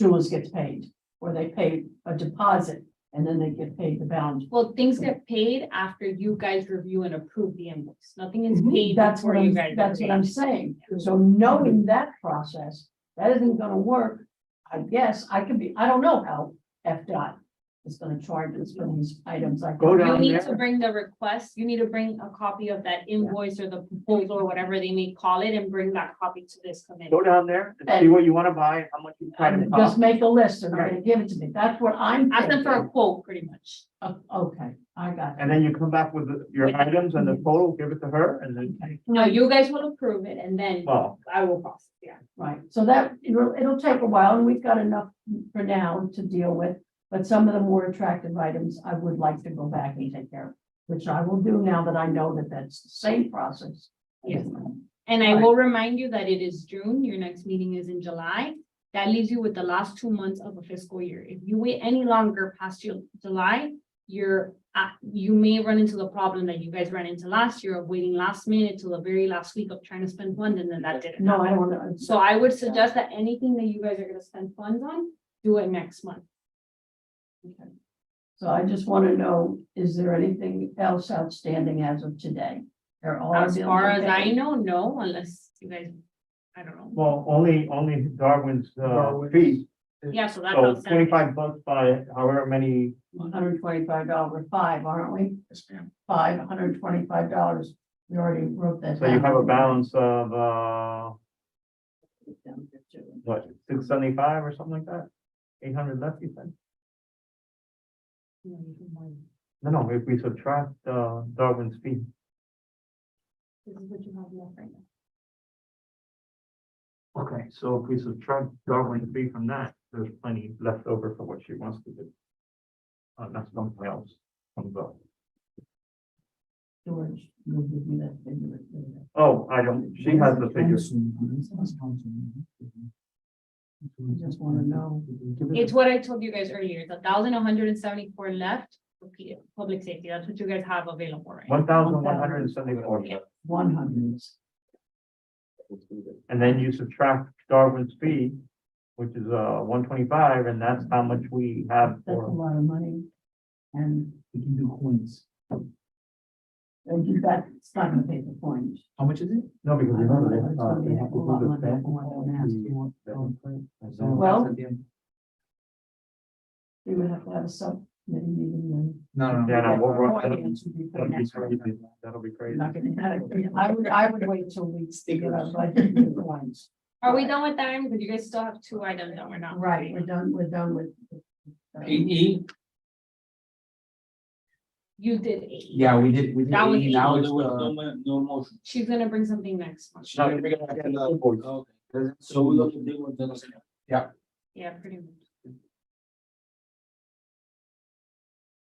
Speaker 1: Jules gets paid, or they pay a deposit, and then they get paid the balance.
Speaker 5: Well, things get paid after you guys review and approve the invoice. Nothing is
Speaker 1: Mhm.
Speaker 5: paid
Speaker 1: That's
Speaker 5: before
Speaker 1: what
Speaker 5: you
Speaker 1: I'm,
Speaker 5: guys.
Speaker 1: that's
Speaker 5: are
Speaker 1: what I'm
Speaker 5: paid.
Speaker 1: saying. So knowing that process, that isn't gonna work. I guess I could be, I don't know how FDOT is gonna charge us for these items. I
Speaker 4: Go
Speaker 5: You
Speaker 4: down
Speaker 5: need
Speaker 4: there.
Speaker 5: to bring the request, you need to bring a copy of that invoice or the proposal or whatever they may call it and bring that copy to this committee.
Speaker 4: Go down there and see what you wanna buy, how much you try to
Speaker 1: Just
Speaker 4: cost.
Speaker 1: make a list and they're gonna give it to me. That's what I'm
Speaker 5: Ask them for a
Speaker 1: thinking.
Speaker 5: quote, pretty much.
Speaker 1: Okay, I got
Speaker 4: And
Speaker 1: it.
Speaker 4: then you come back with your items and the total, give it to her, and then,
Speaker 1: Okay,
Speaker 5: No, you guys will approve it and then
Speaker 4: well,
Speaker 5: I will process, yeah.
Speaker 1: right. So that, it'll take a while and we've got enough for now to deal with. But some of the more attractive items, I would like to go back and take care of, which I will do now that I know that that's the same process.
Speaker 5: Yes. And I will remind you that it is June, your next meeting is in July. That leaves you with the last 2 months of a fiscal year. If you wait any longer past July, you may run into the problem that you guys ran into last year of waiting last minute till the very last week of trying to spend funds and then that didn't
Speaker 1: No,
Speaker 5: happen.
Speaker 1: I don't know.
Speaker 5: So I would suggest that anything that you guys are gonna spend funds on, do it next month.
Speaker 1: Okay. So I just want to know, is there anything else outstanding as of today? They're all.
Speaker 5: As
Speaker 1: bills
Speaker 5: far as I
Speaker 1: okay?
Speaker 5: know, no, unless you guys, I don't know.
Speaker 4: well, only Darwin's, fee.
Speaker 5: Yeah, so that's
Speaker 4: So
Speaker 5: outstanding.
Speaker 4: $25 by however many,
Speaker 1: $125, 5, aren't we?
Speaker 8: Yes, ma'am.
Speaker 1: $525. We already wrote that.
Speaker 4: so you
Speaker 1: down.
Speaker 4: have a balance of,
Speaker 1: Down here too.
Speaker 4: what, 675 or something like that? 800 left, you said? No, if we subtract, Darwin's fee.
Speaker 5: This is what you have left right now.
Speaker 4: Okay, so if we subtract Darwin's fee from that, there's plenty left over for what she wants to do. That's something else comes up.
Speaker 1: George, you'll give me that figure.
Speaker 4: Oh, I don't, she has the figure.
Speaker 1: I just want to know.
Speaker 5: It's what I told you guys earlier, it's 1,174 left for public safety, that's what you guys have available, right?
Speaker 4: 1,174.
Speaker 5: Yeah.
Speaker 1: 100.
Speaker 4: And then you subtract Darwin's fee, which is 125, and that's how much we have
Speaker 1: That's a
Speaker 4: for.
Speaker 1: lot of money. And
Speaker 3: We can do coins.
Speaker 1: that's not gonna pay the coins.
Speaker 3: How much is it?
Speaker 4: No, because
Speaker 1: I
Speaker 4: remember,
Speaker 1: don't know, it's gonna be
Speaker 4: they
Speaker 1: a
Speaker 4: have to
Speaker 1: whole lot
Speaker 4: do the
Speaker 1: more
Speaker 4: stamp.
Speaker 1: than what I'm asking.
Speaker 3: So
Speaker 1: Well-
Speaker 3: that's at the end.
Speaker 1: We would have to have a subcommittee meeting then.
Speaker 3: No.
Speaker 4: Yeah, no, we'll
Speaker 1: More
Speaker 4: that'll
Speaker 1: answer before
Speaker 4: that'll be
Speaker 1: next week.
Speaker 4: crazy. That'll be crazy.
Speaker 1: Not gonna have it. I would wait till we get our budget in the lines.
Speaker 5: Are we done with that? Because you guys still have 2 items that we're not.
Speaker 1: Right, we're done with.
Speaker 2: 8E,
Speaker 5: You did 8.
Speaker 3: Yeah, we did.
Speaker 5: That was
Speaker 3: eight, now
Speaker 2: no,
Speaker 3: it's
Speaker 2: there was
Speaker 3: the.
Speaker 2: no motion.
Speaker 5: She's gonna bring something next month.
Speaker 4: No, we're gonna get the invoice.
Speaker 2: Okay, so we're gonna deal with the.
Speaker 5: Yeah, pretty much.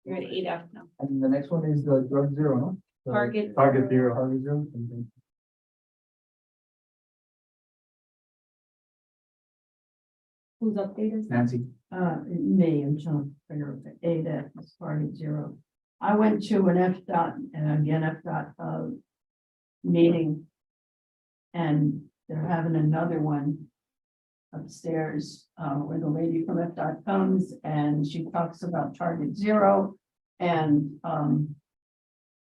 Speaker 5: You're at 8F now.
Speaker 3: And the next one is the drug zero, no? The
Speaker 5: Target.
Speaker 4: Target zero.
Speaker 3: Target zero. and then-
Speaker 5: Whose update is that?
Speaker 3: Nancy.
Speaker 1: Me, I'm trying to figure out the ADA as part of 0. I went to an FDOT, and again, FDOT, meeting. And they're having another one upstairs, where the lady from FDOT comes and she talks about target 0. And,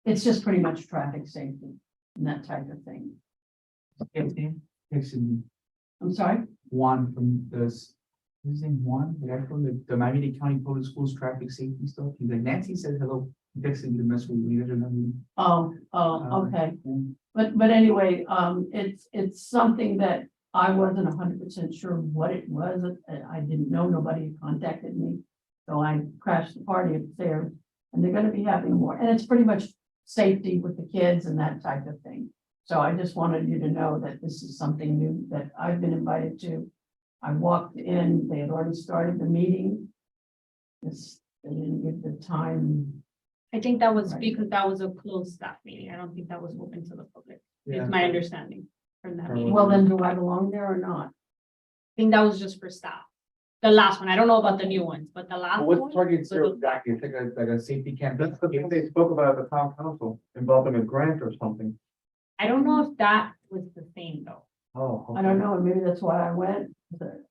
Speaker 1: it's just pretty much traffic safety and that type of thing.
Speaker 3: Texted
Speaker 1: I'm sorry?
Speaker 3: Juan from this, what's his name, Juan, the guy from the Miami County Public Schools traffic safety stuff. He's like, Nancy says hello. He texted me the message. You guys remember?
Speaker 1: Oh, okay. But anyway, it's something that I wasn't 100% sure what it was. I didn't know, nobody had contacted me. So I crashed the party upstairs and they're gonna be having more, and it's pretty much safety with the kids and that type of thing. So I just wanted you to know that this is something new that I've been invited to. I walked in, they had already started the meeting. They didn't give the time.
Speaker 5: I think that was
Speaker 1: Right.
Speaker 5: because that was a closed staff meeting. I don't think that was open to the public.
Speaker 3: Yeah.
Speaker 5: It's my understanding from that meeting.
Speaker 1: Well, then do I belong there or not?
Speaker 5: I think that was just for staff. The last one, I don't know about the new ones, but the last
Speaker 3: What's
Speaker 5: one.
Speaker 3: target zero exactly? It's like a safety campaign.
Speaker 4: That's the thing they spoke about at the town council, involving a grant or something.
Speaker 5: I don't know if that was the same though.
Speaker 4: Oh.
Speaker 1: I don't know, maybe that's why I went.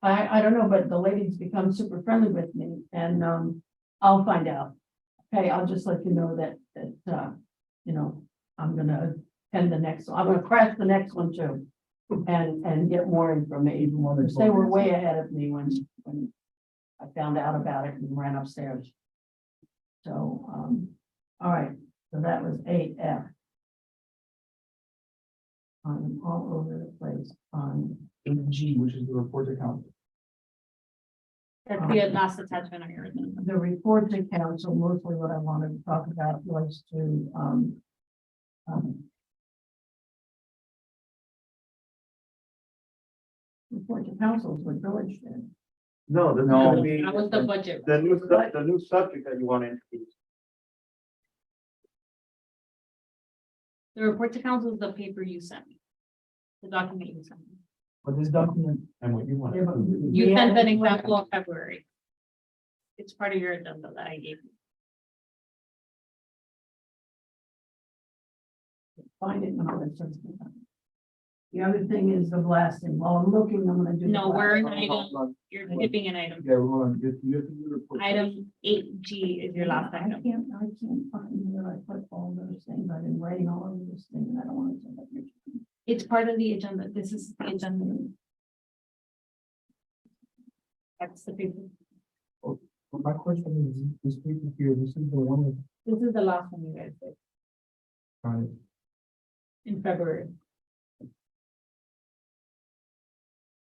Speaker 1: I don't know, but the lady's become super friendly with me and, I'll find out. Okay, I'll just let you know that, you know, I'm gonna attend the next, one. I'm gonna crash the next one too. And get more information, because they were way ahead of me when I found out about it and ran upstairs. So, all right, so that was 8F. I'm all over the place on,
Speaker 3: 8G, which is the report to council.
Speaker 5: That's the last attachment on your agenda.
Speaker 1: the report to council, mostly what I wanted to talk about was to, report to council is what George did.
Speaker 4: No, this is
Speaker 3: No.
Speaker 4: gonna be
Speaker 5: That was the budget.
Speaker 4: the new subject that you want to introduce.
Speaker 5: The report to council is the paper you sent me. The document you sent me.
Speaker 3: But this document,
Speaker 4: And what you want.
Speaker 1: Yeah, but we-
Speaker 5: You
Speaker 1: we
Speaker 5: sent
Speaker 1: had-
Speaker 5: an example of February. It's part of your agenda that I gave you.
Speaker 1: Find it. No, that's just- The other thing is the blasting. While I'm looking, I'm gonna do. the
Speaker 5: No, we're in
Speaker 1: blasting.
Speaker 5: item, you're skipping an item.
Speaker 3: yeah, hold on, you have to do the report.
Speaker 5: Item 8G is your last
Speaker 1: I
Speaker 5: item.
Speaker 1: can't find where I put all those things. I've been writing all over this thing and I don't want to send it.
Speaker 5: It's part of the agenda. This is the agenda. That's the paper.
Speaker 3: But my question is, this paper here, this is the one that,
Speaker 5: This is the last one you guys did in February.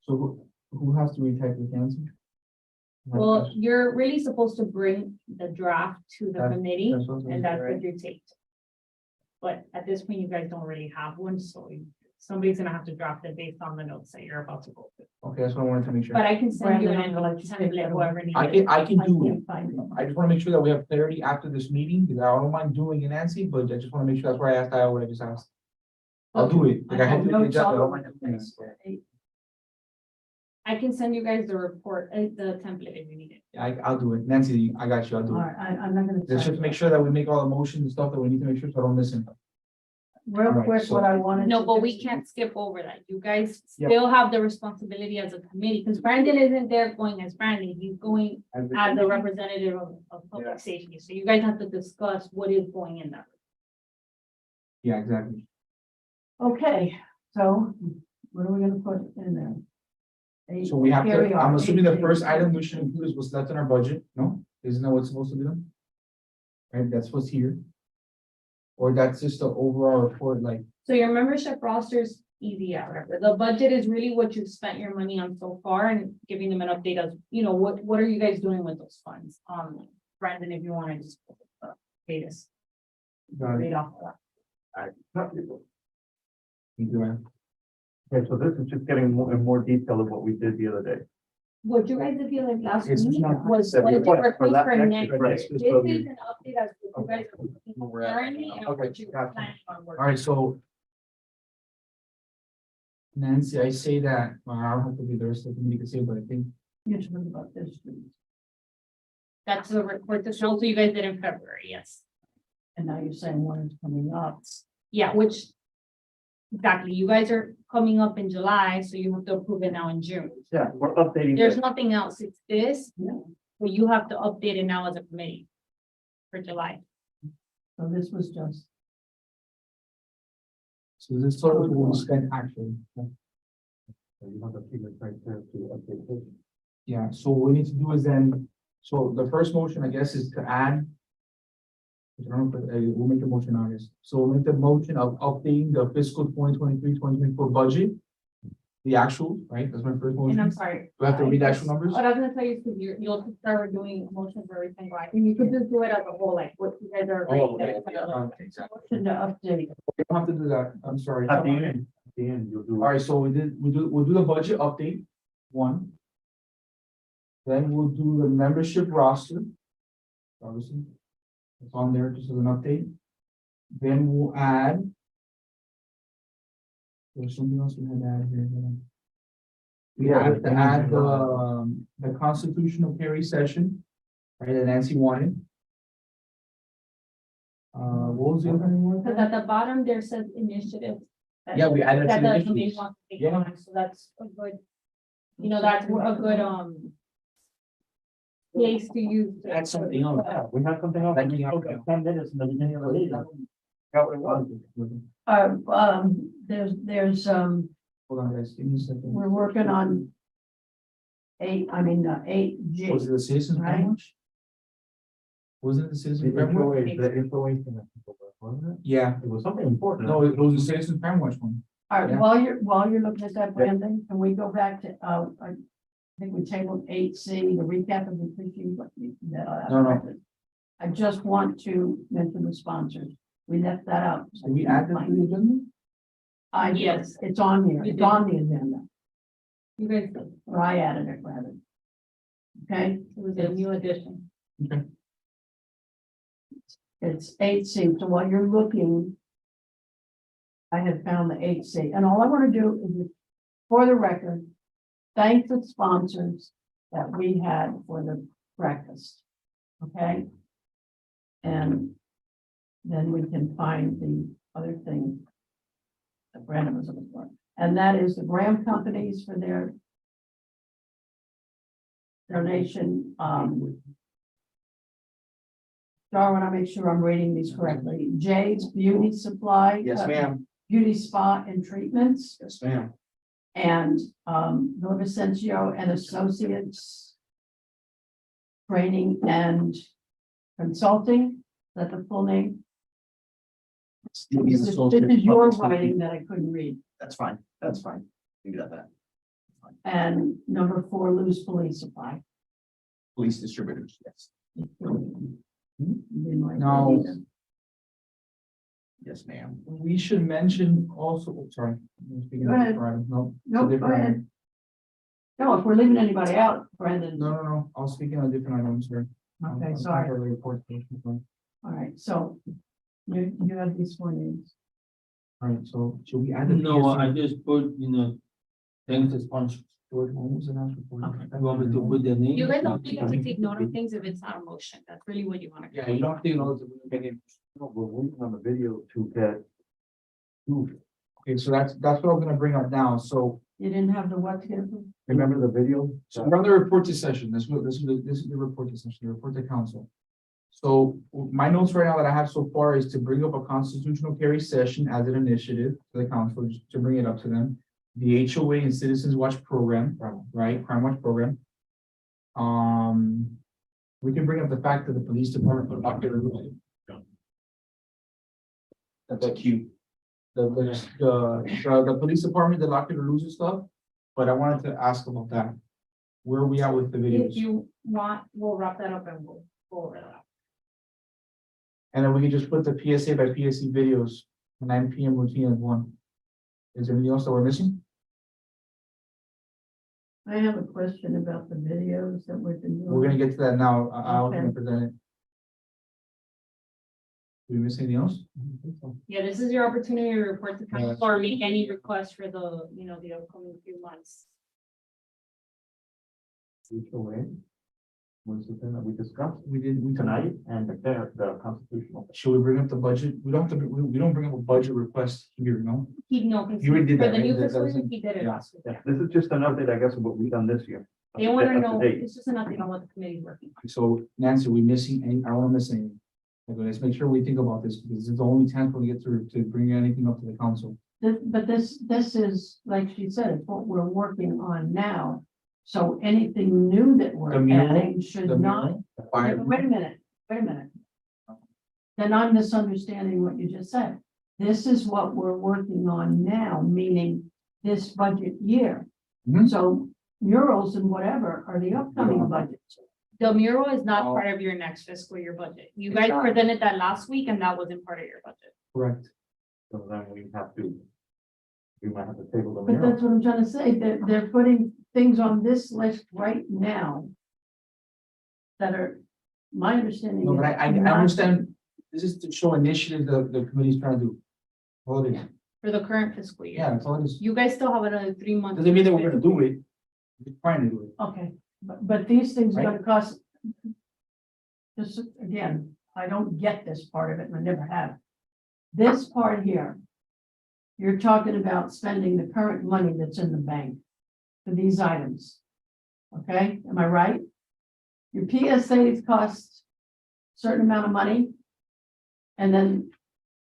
Speaker 3: so who has to retype the council?
Speaker 5: Well, you're really supposed to bring the draft to the
Speaker 3: That's-
Speaker 5: committee
Speaker 3: That's what I was
Speaker 5: and
Speaker 3: gonna
Speaker 5: that's
Speaker 3: say,
Speaker 5: what you take. But at this point, you guys don't really have one, so somebody's gonna have to draft it based on the notes that you're about to go through.
Speaker 3: Okay, that's what I wanted to make sure.
Speaker 5: But I can send you
Speaker 1: Brandon,
Speaker 5: an
Speaker 1: I'm gonna let you take that
Speaker 5: template, whoever needs
Speaker 3: I
Speaker 5: it.
Speaker 3: can
Speaker 1: I
Speaker 3: do it.
Speaker 1: can't find it.
Speaker 3: I just want to make sure that we have clarity after this meeting, because I don't mind doing it, Nancy, but I just want to make sure that's why I asked Iowa what I just asked. I'll do it. Like I had to.
Speaker 1: notes all
Speaker 3: I don't
Speaker 1: over
Speaker 3: mind
Speaker 1: the
Speaker 3: doing
Speaker 1: place.
Speaker 3: it.
Speaker 5: I can send you guys the report, the template if you need it.
Speaker 3: I'll do it. Nancy, I got you. I'll
Speaker 1: All
Speaker 3: do it.
Speaker 1: right, I'm not gonna.
Speaker 3: Let's just make sure that we make all the motions and stuff that we need to make sure so I don't miss anything.
Speaker 1: Real
Speaker 3: All right,
Speaker 1: quick,
Speaker 3: so-
Speaker 1: what I wanted.
Speaker 5: No,
Speaker 1: to
Speaker 5: but
Speaker 1: do-
Speaker 5: we can't skip over that. You guys
Speaker 3: Yeah.
Speaker 5: still have the responsibility as a committee, because Brandon isn't there going as Brandon, he's going as a representative of
Speaker 3: Yeah.
Speaker 5: public safety. So you guys have to discuss what is going in that.
Speaker 3: Yeah, exactly.
Speaker 1: Okay, so what are we gonna put in there?
Speaker 3: So we have
Speaker 1: Here
Speaker 3: to,
Speaker 1: are,
Speaker 3: I'm assuming the
Speaker 1: 8G.
Speaker 3: first item we should include is what's left in our budget, no? Isn't that what's supposed to be done? Right, that's what's here. Or that's just the overall report, like,
Speaker 5: So your membership roster is easy, however. The budget is really what you've spent your money on so far and giving them an update of, you know, what are you guys doing with those funds? Brandon, if you want to just pay this. Read off of that.
Speaker 4: Okay, so this is just getting more and more detail of what we did the other day.
Speaker 5: What you guys did like last
Speaker 3: It's
Speaker 5: week
Speaker 3: not-
Speaker 5: was
Speaker 4: that
Speaker 5: what
Speaker 4: we
Speaker 5: is
Speaker 4: put
Speaker 5: the
Speaker 4: for
Speaker 5: request
Speaker 4: that
Speaker 5: for
Speaker 4: next
Speaker 5: next
Speaker 4: year,
Speaker 5: year.
Speaker 4: right,
Speaker 5: This
Speaker 3: fiscal
Speaker 5: is
Speaker 3: year.
Speaker 5: an update as to what you guys are looking for
Speaker 3: We're at
Speaker 5: currently and
Speaker 3: Okay,
Speaker 5: what you're
Speaker 3: gotcha.
Speaker 5: planning on working.
Speaker 3: all right, so. Nancy, I say that, well, I don't have to be the rest of the committee to say, but I think,
Speaker 1: You're talking about this.
Speaker 5: That's the report to council you guys did in February, yes.
Speaker 1: And now you're saying one is coming up.
Speaker 5: Yeah, which. Exactly, you guys are coming up in July, so you have to approve it now in June.
Speaker 4: Yeah, we're updating.
Speaker 5: There's
Speaker 4: this.
Speaker 5: nothing else, it's this,
Speaker 1: Yeah.
Speaker 5: but you have to update it now as a committee. For July.
Speaker 1: So this was just,
Speaker 3: so this is sort of what we spent actually.
Speaker 4: You have to keep it right there to update this.
Speaker 3: Yeah, so what we need to do is then, so the first motion, I guess, is to add. I don't know, but, we'll make a motion on this. So we'll make the motion of updating the fiscal 2023-2024 budget. The actual, right? That's my first
Speaker 5: And I'm
Speaker 3: motion.
Speaker 5: sorry.
Speaker 3: Do I have to read the actual numbers?
Speaker 5: What I was gonna tell you is because you'll start doing motion for every single item. You could just do it as a whole, like what you guys are.
Speaker 3: Oh,
Speaker 5: agreeing
Speaker 3: okay,
Speaker 5: that-
Speaker 3: okay, exactly.
Speaker 1: motion to update.
Speaker 3: We don't have to do that. I'm sorry.
Speaker 4: At the end, you'll do.
Speaker 3: All right, so we'll do the budget update, one. Then we'll do the membership roster. Obviously. It's on there just as an update. Then we'll add. There's something else we had to add here. hold on. We have to add the constitutional carry session, right, that Nancy wanted. What was the other one?
Speaker 5: Because at the bottom, there says initiative.
Speaker 3: Yeah, we added
Speaker 5: That
Speaker 3: to the
Speaker 5: the committee
Speaker 3: initiatives.
Speaker 5: wants to take
Speaker 3: Yeah.
Speaker 5: on, so that's a good, that's a good, place to use.
Speaker 3: Add something else.
Speaker 4: Yeah, we have something else.
Speaker 3: Like
Speaker 4: We
Speaker 3: we have-
Speaker 4: spoke 10 minutes in the beginning of the meeting.
Speaker 1: There's,
Speaker 3: Hold on, guys, give me a second.
Speaker 1: we're working on 8G.
Speaker 3: Was it the citizens
Speaker 1: Right.
Speaker 3: branch? Was it the citizens
Speaker 4: The
Speaker 3: branch?
Speaker 4: information, wasn't it?
Speaker 3: Yeah,
Speaker 4: It was something important.
Speaker 3: no, it was the citizens branch one.
Speaker 1: All right,
Speaker 3: Yeah.
Speaker 1: while you're looking at that, Brandon, can we go back to, I think we tabled 8C, the recap of the fishing.
Speaker 3: No.
Speaker 1: I just want to mention the sponsors. We left that out.
Speaker 3: Did we add that to the agenda?
Speaker 5: Yes.
Speaker 1: It's on here.
Speaker 5: You
Speaker 1: It's
Speaker 5: did.
Speaker 1: on the agenda,
Speaker 5: You guys,
Speaker 1: or I added it rather. Okay,
Speaker 5: it was a new addition.
Speaker 1: it's 8C. So while you're looking, I had found the 8C, and all I want to do is, for the record, thank the sponsors that we had for the breakfast. Okay? And then we can find the other thing that Brandon was looking for, and that is the Graham companies for their donation. Darwin, I make sure I'm reading these correctly. Jay's Beauty Supply.
Speaker 8: Yes, ma'am.
Speaker 1: Beauty Spa and Treatments,
Speaker 8: Yes, ma'am.
Speaker 1: and Vicencio and Associates Training and Consulting, is that the full name? This is your writing that I couldn't read.
Speaker 8: That's fine. That's fine. You got that.
Speaker 1: And number 4, Loose Police Supply.
Speaker 8: Police distributors, yes.
Speaker 3: No.
Speaker 8: Yes, ma'am.
Speaker 3: We should mention also, sorry. I'm speaking
Speaker 1: Go
Speaker 3: of
Speaker 1: ahead.
Speaker 3: different item. No. it's a
Speaker 1: No, go
Speaker 3: different
Speaker 1: ahead.
Speaker 3: item.
Speaker 1: No, if we're leaving anybody out, Brandon.
Speaker 3: No, I was speaking of different items here.
Speaker 1: Okay, sorry.
Speaker 3: Temporary report. All
Speaker 1: All right, so you have these 4 names.
Speaker 3: right, so should we add the?
Speaker 2: No,
Speaker 3: PSC?
Speaker 2: I just put, thanks to sponsors.
Speaker 3: George, what was the last report?
Speaker 2: Okay, you want me to put the name?
Speaker 5: You guys don't need to take note of things if it's not a motion. That's really what you want to.
Speaker 3: Yeah, you don't think those.
Speaker 4: No, we're waiting on the video to get.
Speaker 3: Okay, so that's what I'm gonna bring up now. So
Speaker 1: You didn't have the what together?
Speaker 4: Remember the video?
Speaker 3: So we're on the report to session, this is the report to session, the report to council. So my notes right now that I have so far is to bring up a constitutional carry session as an initiative to the council, just to bring it up to them. The HOA and Citizens Watch program, right, Crime Watch program. We can bring up the fact that the police department. That's a cute. The police department, they locked it or lose stuff, but I wanted to ask about that. Where are we at with the
Speaker 5: If
Speaker 3: videos?
Speaker 5: you want, we'll wrap that up and we'll go over that.
Speaker 3: And then we can just put the PSA by PSC videos, 9 PM routine as one. Is there anything else that we're missing?
Speaker 1: I have a question about the videos that we've been doing.
Speaker 3: We're gonna get to that now. I was gonna
Speaker 1: Okay.
Speaker 3: present it. Do we miss anything else?
Speaker 5: Yeah, this is your opportunity to report to council or make any request for the, the upcoming few months.
Speaker 4: Was the thing that we discussed
Speaker 3: We
Speaker 4: tonight and the constitutional.
Speaker 3: Should we bring up the budget? We don't have to, we don't bring up a budget request here, no?
Speaker 5: He
Speaker 3: You already did
Speaker 5: for
Speaker 3: that,
Speaker 5: the
Speaker 3: right?
Speaker 5: new
Speaker 3: That
Speaker 5: fiscal year,
Speaker 3: doesn't-
Speaker 5: he did it
Speaker 3: yeah.
Speaker 5: last week.
Speaker 4: Yeah, this is just an update, I guess, of what we've done this year.
Speaker 5: They want to
Speaker 4: Up
Speaker 5: know,
Speaker 4: date.
Speaker 5: it's just an update on what the committee's working on.
Speaker 3: So Nancy, are we missing any? I don't wanna miss anything. Okay, let's make sure we think about this because this is the only chance we get to bring anything up to the council.
Speaker 1: But this is, like she said, it's what we're working on now. So anything new that we're
Speaker 3: The mural,
Speaker 1: adding should
Speaker 3: The
Speaker 1: not.
Speaker 3: mural, the fire-
Speaker 1: Wait a minute. Then I'm misunderstanding what you just said. This is what we're working on now, meaning this budget year.
Speaker 3: Mhm.
Speaker 1: So murals and whatever are the upcoming budgets.
Speaker 5: The mural is not
Speaker 3: Oh.
Speaker 5: part of your next fiscal year budget. You
Speaker 3: It's
Speaker 5: guys
Speaker 3: not.
Speaker 5: presented that last week and that wasn't part of your budget.
Speaker 3: Correct.
Speaker 4: So then we might have to table the
Speaker 1: But
Speaker 4: mural.
Speaker 1: that's what I'm trying to say. They're putting things on this list right now that are, my understanding.
Speaker 3: No, but
Speaker 1: is
Speaker 3: I
Speaker 1: not-
Speaker 3: understand, this is to show initiative the committee's trying to do. All it is.
Speaker 5: For the current fiscal year.
Speaker 3: Yeah, that's all it is.
Speaker 5: You guys still have another 3 months.
Speaker 3: Doesn't mean that we're gonna do it, We're trying to do it.
Speaker 1: Okay, but these things are
Speaker 3: Right.
Speaker 1: gonna cost. Just again, I don't get this part of it, and I never have. This part here. You're talking about spending the current money that's in the bank for these items. Okay, am I right? Your PSAs cost a certain amount of money. And then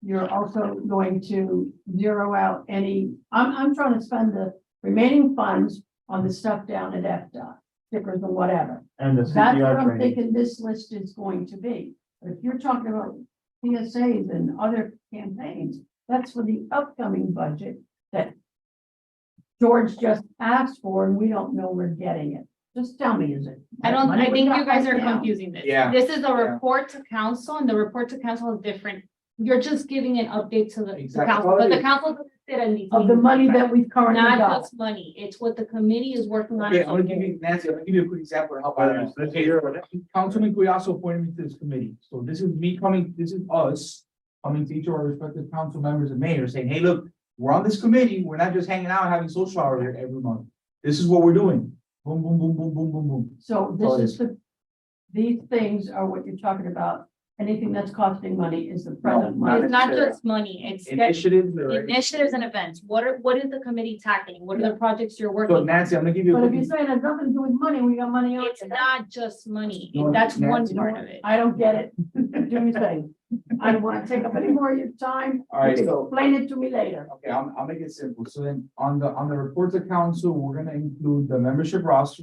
Speaker 1: you're also going to zero out any, I'm trying to spend the remaining funds on the stuff down at FDOT, stickers or whatever.
Speaker 4: And the
Speaker 1: That's what
Speaker 4: CPR
Speaker 1: I'm
Speaker 4: training.
Speaker 1: thinking this list is going to be. But if you're talking about PSAs and other campaigns, that's for the upcoming budget that George just asked for, and we don't know we're getting it. Just tell me, is it?
Speaker 5: I think you guys are
Speaker 1: Right now?
Speaker 5: confusing this.
Speaker 3: Yeah.
Speaker 5: This is a
Speaker 3: Yeah.
Speaker 5: report to council, and the report to council is different. You're just giving an update to the
Speaker 3: Exactly.
Speaker 5: council, but the council doesn't sit in these.
Speaker 1: Of the
Speaker 5: meetings.
Speaker 1: money that we've currently
Speaker 5: Not
Speaker 1: got.
Speaker 5: just money, it's what the committee is working on.
Speaker 3: Okay, I'm gonna give you, Nancy, I'm gonna give you a quick example to help out. Councilman Cuiazo appointed me to this committee, so this is me coming, this is us coming to each of our respective council members and mayors saying, hey, look, we're on this committee, we're not just hanging out having social hour here every month. This is what we're doing. Boom, boom, boom, boom, boom, boom, boom.
Speaker 1: So this is these things are what you're talking about. Anything that's costing money is the present
Speaker 3: No,
Speaker 1: money.
Speaker 5: It's not just money, it's
Speaker 3: Initiatives, right?
Speaker 5: initiatives and events. What is the committee tackling? What are the projects you're working
Speaker 3: So
Speaker 5: on?
Speaker 3: Nancy, I'm gonna give you. a
Speaker 1: But if
Speaker 3: quick-
Speaker 1: you're saying it has nothing to do with money, we got money on.
Speaker 5: It's not just money,
Speaker 3: No,
Speaker 5: that's one
Speaker 3: Nancy,
Speaker 5: part of it.
Speaker 1: I don't get it. Do your thing. I don't want to take up any more of your time.
Speaker 3: All right, so.
Speaker 1: Explain it to me later.
Speaker 3: Okay, I'll make it simple. So then on the report to council, we're gonna include the membership roster.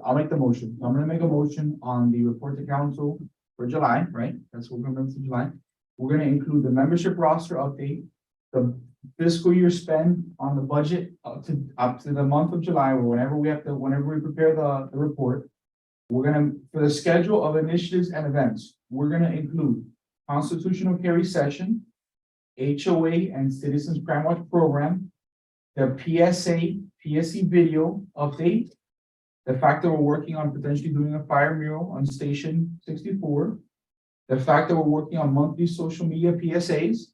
Speaker 3: I'll make the motion. I'm gonna make a motion on the report to council for July, right? That's what we're gonna do for July. We're gonna include the membership roster update, the fiscal year spend on the budget up to the month of July, or whenever we prepare the report. We're gonna, for the schedule of initiatives and events, we're gonna include constitutional carry session, HOA and Citizens Crime Watch program, the PSC video update, the fact that we're working on potentially doing a fire mural on Station 64, the fact that we're working on monthly social media PSAs,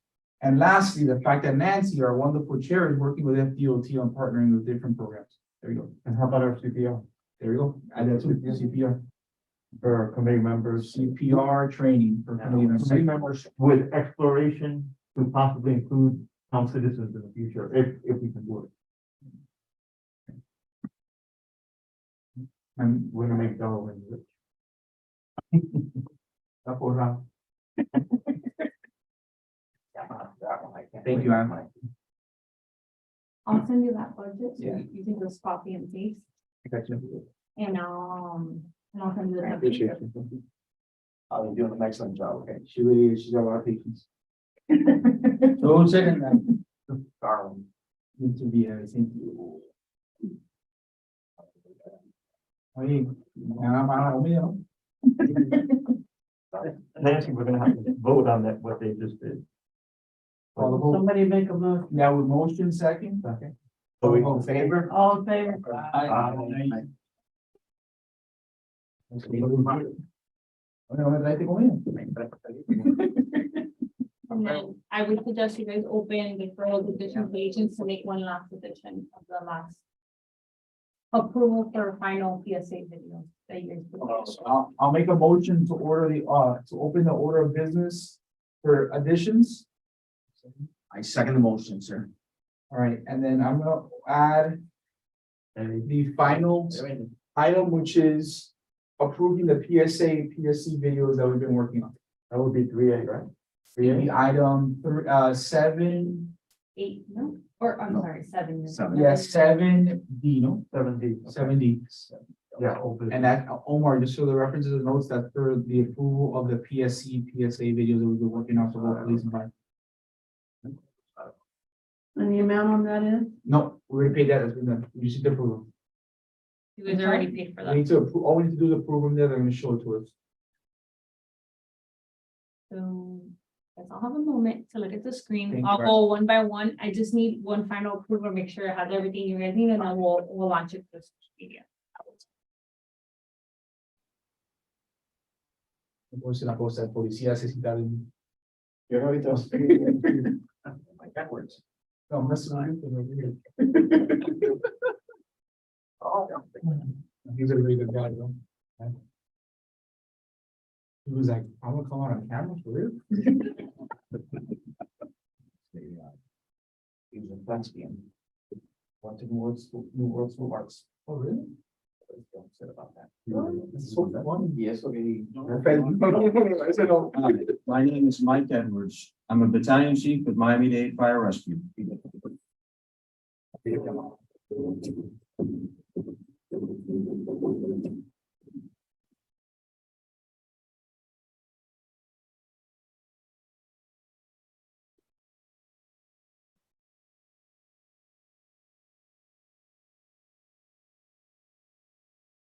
Speaker 3: and lastly, the fact that Nancy, our wonderful chair, is working with FDOT on partnering with different programs. There you go.
Speaker 4: And how about our CPR
Speaker 3: There you go. Add that to CPR.
Speaker 4: for committee members?
Speaker 3: CPR training for committee members.
Speaker 4: With exploration to possibly include town citizens in the future, if we can do it. And we're gonna make Delaware rich.
Speaker 3: That's what I'm- Thank you, Anne.
Speaker 5: I'll send you that budget, so
Speaker 3: Yeah.
Speaker 5: you can just copy and paste,
Speaker 3: I got you.
Speaker 5: and I'll send you the.
Speaker 3: I appreciate it.
Speaker 8: You're doing an excellent job, okay?
Speaker 3: She really is. She's got a lot of patience. Don't second that.
Speaker 8: Darling.
Speaker 3: Need to be, I think. Oye, nada más, mío.
Speaker 4: Nancy, we're gonna have to vote on that, what they just did.
Speaker 3: Call the vote.
Speaker 1: Somebody make a motion.
Speaker 3: Yeah, with motion second. Okay.
Speaker 8: So we in favor?
Speaker 1: All in favor?
Speaker 3: Bueno, me traiste comida.
Speaker 5: And then I would suggest you guys open the further petition pages to make one last petition of the last. Approval for final PSA video that you guys. put.
Speaker 3: I'll make a motion to order to open the order of business for additions.
Speaker 8: I second the motion, sir.
Speaker 3: All right, and then I'm gonna add the final item, which is approving the PSA and PSC videos that we've been working on.
Speaker 4: That would be 3A, right?
Speaker 3: The item 7,
Speaker 5: 8, no, or I'm
Speaker 8: No.
Speaker 5: sorry, 7.
Speaker 8: Seven.
Speaker 3: yes, 7D, no,
Speaker 4: 7D.
Speaker 3: 7D.
Speaker 4: Yeah. open.
Speaker 3: And that, Omar, just so the references and notes that for the approval of the PSC, PSA videos that we've been working on for both police and fire.
Speaker 1: And the amount on that is?
Speaker 3: No, we already paid that, that's been done. We just need to approve
Speaker 5: You guys already paid for
Speaker 3: them.
Speaker 5: that.
Speaker 3: We need to approve, all we need to do is approve them there, they're gonna show it to us.
Speaker 5: So, guys, I'll have a moment to look at the screen.
Speaker 3: Thank
Speaker 5: I'll
Speaker 3: you.
Speaker 5: go one by one. I just need one final approval, make sure it has everything you guys need, and then we'll launch it for social media.
Speaker 3: Por si la cosa, el policía se citaron.
Speaker 8: You're ahorita. Like backwards.
Speaker 3: No, más o menos, pero- He's a really good guy, though. He was like, I'm gonna come on camera for real.
Speaker 8: He was a lesbian. Went to New World School of Arts.
Speaker 3: Oh, really?
Speaker 8: Said about that.
Speaker 3: That's so funny.
Speaker 8: Yes, okay.
Speaker 9: Hi, my name is Mike Edwards. I'm a battalion chief with Miami-Dade Fire Rescue.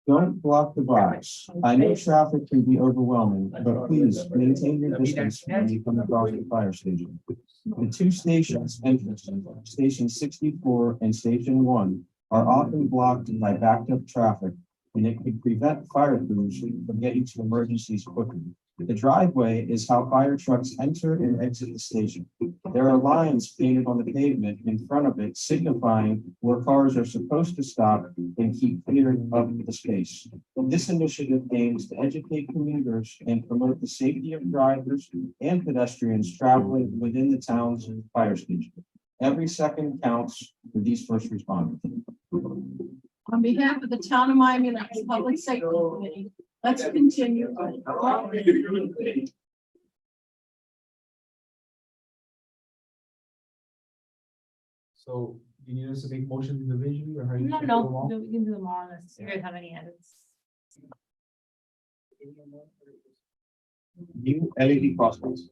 Speaker 9: Don't block the blocks. I know traffic can be overwhelming, but please maintain your distance when you come across the fire station. The two stations, entrances, Station 64 and Station 1, are often blocked by backed up traffic, and it could prevent fire crews from getting to emergencies quickly. The driveway is how fire trucks enter and exit the station. There are lines painted on the pavement in front of it signifying where cars are supposed to stop and keep clear of the space. This initiative aims to educate commuters and promote the safety of drivers and pedestrians traveling within the town's fire station. Every second counts for these first responders.
Speaker 1: On behalf of the town of Miami Lakes Public Safety Committee, let's continue.
Speaker 3: So you need us to make motions individually or how you?
Speaker 5: No,
Speaker 3: go
Speaker 5: no,
Speaker 3: along?
Speaker 5: no, we can do them all unless you guys have any edits.
Speaker 9: New LED crosswalks.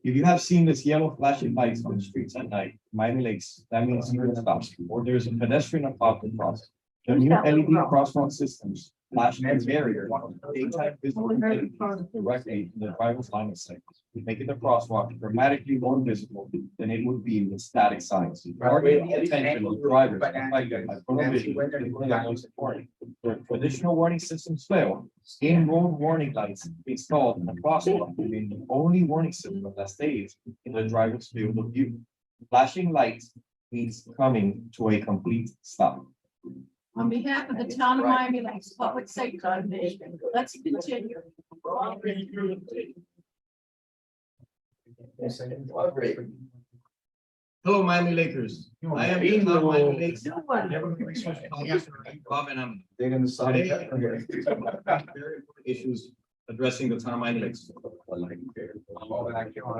Speaker 9: If you have seen this yellow flashing lights on the streets at night, Miami Lakes, that means you're in a stop, or there is a pedestrian about to cross. The new LED crosswalk systems flash and barrier daytime visible directly to the driver's line of sight, making the crosswalk dramatically more visible than it would be with static signs. Targeting the attention of drivers affected by prohibition is one of the most important. Where traditional warning systems fail, in-road warning lights installed in the crosswalk remain the only warning system that stays in the driver's field of view. Flashing lights means coming to a complete stop.
Speaker 1: On behalf of the town of Miami Lakes Public Safety Committee, let's continue.
Speaker 9: Hello, Miami Lakers. I am the town of Miami Lakes. Bob and I'm
Speaker 8: They're gonna solve
Speaker 9: today.
Speaker 8: it.
Speaker 9: Very important issues addressing the town of Miami Lakes. The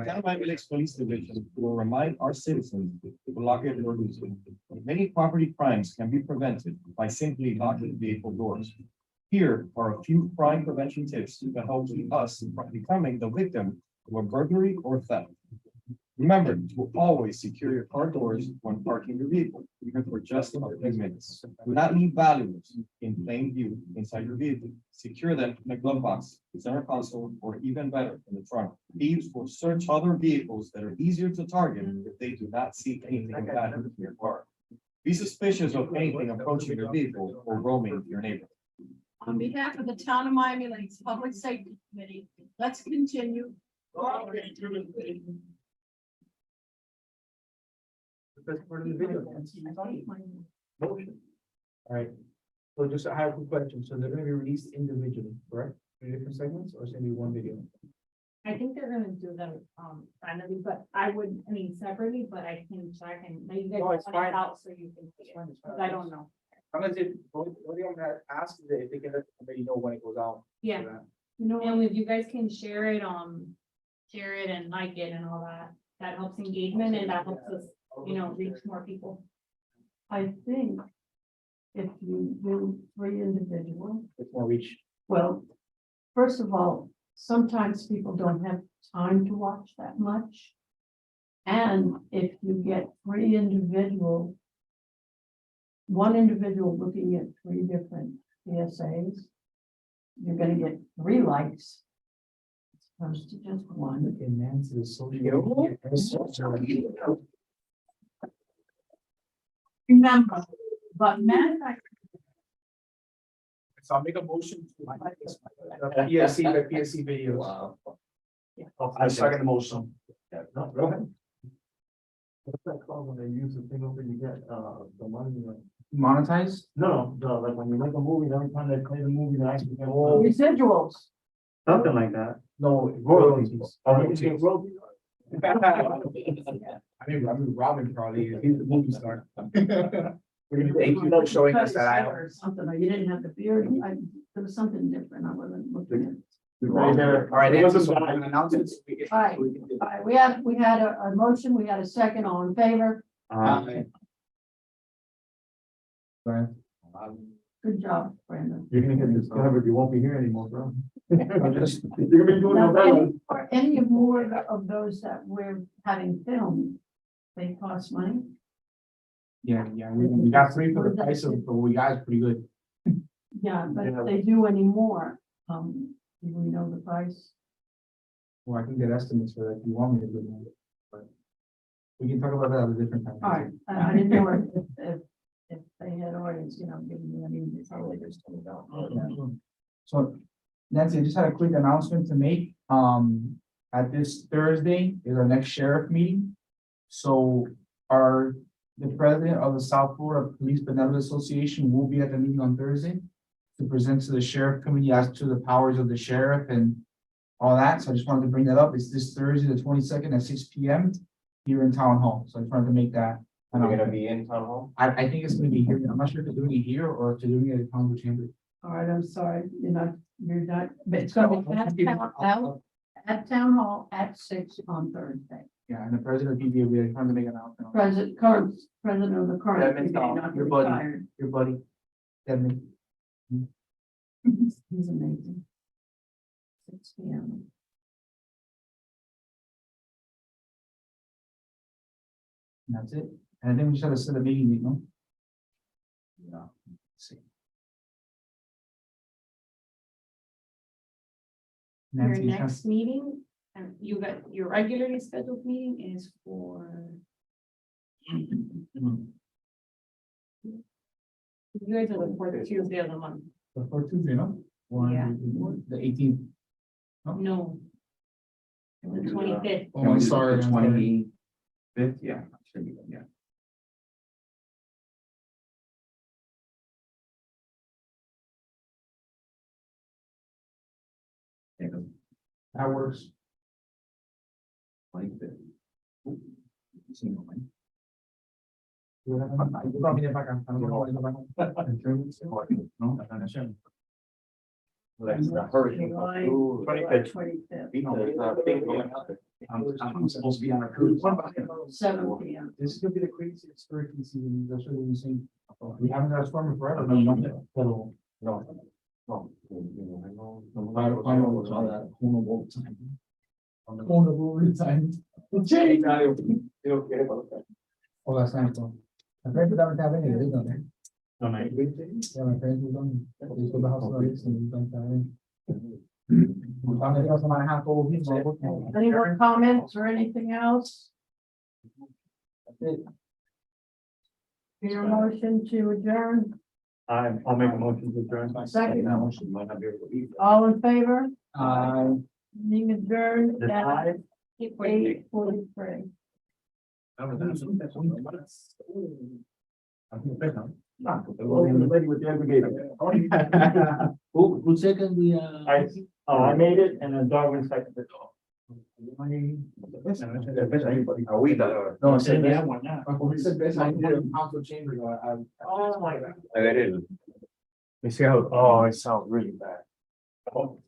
Speaker 9: town of Miami Lakes Police Division will remind our citizens to lock their doors. Many property crimes can be prevented by simply locking vehicle doors. Here are a few crime prevention tips that help keep us from becoming the victim of a burglary or theft. Remember to always secure your car doors when parking your vehicle, even for just a few minutes. Do not leave valuables in plain view inside your vehicle. Secure them in a glove box, center console, or even better, in the trunk. Thieves will search other vehicles that are easier to target if they do not see anything bad in your car. Be suspicious of anything approaching your vehicle or roaming your neighborhood.
Speaker 1: On behalf of the town of Miami Lakes Public Safety Committee, let's continue.
Speaker 3: That's part of the video. Motion. All right. So just I have a question. So they're gonna be released individually, correct? 3 different segments or is it gonna be one video?
Speaker 5: I think they're gonna do them, randomly, but I would, I mean, separately, but I can check and maybe you guys
Speaker 3: No, it's
Speaker 5: want it
Speaker 3: fine.
Speaker 5: out so you can, because I don't know.
Speaker 3: Unless it, what I'm gonna ask is that if they can let the committee know when it goes out.
Speaker 5: Yeah,
Speaker 1: You know,
Speaker 5: and if you guys can share it and like it and all that, that helps engagement and that helps us, you know, reach more people.
Speaker 1: I think if you do 3 individuals,
Speaker 3: It's more reach.
Speaker 1: well, first of all, sometimes people don't have time to watch that much. And if you get 3 individual, one individual looking at 3 different PSAs, you're gonna get 3 likes. As opposed to just one.
Speaker 3: And Nancy is so.
Speaker 1: Remember, but manufacturing.
Speaker 3: So I'll make a motion to. The PSC videos.
Speaker 8: I second the motion.
Speaker 3: No, go ahead.
Speaker 4: What's that called when they use the thing over you get, the money,
Speaker 3: Monetize?
Speaker 4: no, like when you make a movie, every time they play the movie, they actually get
Speaker 1: Residuals.
Speaker 4: something like that.
Speaker 3: No,
Speaker 4: Royalties.
Speaker 3: royalties.
Speaker 4: Royalties.
Speaker 3: I mean, Robin probably, he's the movie star. Thank you for showing us that I.
Speaker 1: Or something, or you didn't have the beard, there was something different, I wasn't looking at.
Speaker 3: All right, that's some announcements.
Speaker 1: All right. All right, we had a motion, we had a second, all in favor, good job, Brandon.
Speaker 4: You're gonna get discovered, you won't be here anymore, bro.
Speaker 3: I'm just-
Speaker 4: You're gonna be doing
Speaker 1: Now,
Speaker 4: novellas.
Speaker 1: any of more of those that we're having filmed, they cost money?
Speaker 3: Yeah, we got three for the price of, what we got is pretty good.
Speaker 1: Yeah, but if they do any more, do we know the price?
Speaker 3: Well, I can get estimates for that if you want me to do that. But we can talk about that at a different time.
Speaker 1: All right, I didn't know if they had audience, giving me, it's how they just told about.
Speaker 3: Yeah. So Nancy, I just had a quick announcement to make. At this Thursday is our next sheriff meeting. So the president of the South Florida Police Benevolent Association will be at the meeting on Thursday to present to the sheriff committee as to the powers of the sheriff and all that. So I just wanted to bring that up. It's this Thursday, the 22nd at 6 p.m. here in Town Hall. So I just wanted to make that.
Speaker 6: We're gonna be in town hall.
Speaker 3: I think it's gonna be here. I'm not sure if they're doing it here or if they're doing it at Council Chamber.
Speaker 1: All right, I'm sorry, you're not, but it's gonna be at town hall at 6 on Thursday.
Speaker 3: Yeah, and the president of PBA, we are trying to make an announcement.
Speaker 1: Current president of the current.
Speaker 3: Devin's
Speaker 1: PBA,
Speaker 3: on,
Speaker 1: not
Speaker 3: your buddy.
Speaker 1: retired.
Speaker 3: Your buddy. Devin.
Speaker 1: He's amazing. 6 p.m.
Speaker 3: And that's it. And I think we just had to set a meeting date, no?
Speaker 1: Yeah.
Speaker 3: Let's see.
Speaker 5: Your
Speaker 3: Nancy, you
Speaker 5: next meeting, and you got your regularly scheduled meeting is for. You guys are the fourth Tuesday of the month.
Speaker 3: the fourth Tuesday, no?
Speaker 5: Yeah.
Speaker 3: The 18th.
Speaker 5: No. The 25th.
Speaker 3: Oh, I'm sorry. I'm sorry.
Speaker 8: 25th, yeah. Should be good, yeah.
Speaker 3: That works.
Speaker 8: 25th.
Speaker 3: You brought me there back. I don't know why
Speaker 8: No?
Speaker 6: That's the hurricane.
Speaker 1: July
Speaker 6: Ooh,
Speaker 1: 25th.
Speaker 6: thing going out there.
Speaker 8: I'm supposed to be on a cruise.
Speaker 1: 7 p.m.
Speaker 3: This is gonna be the craziest hurricane season. That's what we're saying. We haven't had a storm in forever. No.
Speaker 6: No. No.
Speaker 3: I know it's all that horrible time. Horrible time. Change. Oh, that's nice though. My friends don't have any, they don't.
Speaker 4: No, man.
Speaker 3: Yeah, my friends who don't. They sold the house already, so we don't have any. I'm gonna go to my half over here.
Speaker 1: Any more comments or anything else? Your motion to adjourn,
Speaker 4: I'll make a motion to adjourn.
Speaker 1: second,
Speaker 6: That one should might not be able to eat.
Speaker 1: all in favor?
Speaker 3: Uh,
Speaker 1: Meeting adjourned
Speaker 4: The
Speaker 1: at
Speaker 4: time?
Speaker 1: 8:43.
Speaker 4: The lady with the aggregator.
Speaker 2: Who second the,
Speaker 4: I made it and then Darwin seconded it.
Speaker 6: Are we the?
Speaker 3: No, I said that one now. He said best idea in council chamber.
Speaker 4: Oh, my God.
Speaker 6: It is.
Speaker 4: You see how, oh, it sounds really bad. Oh,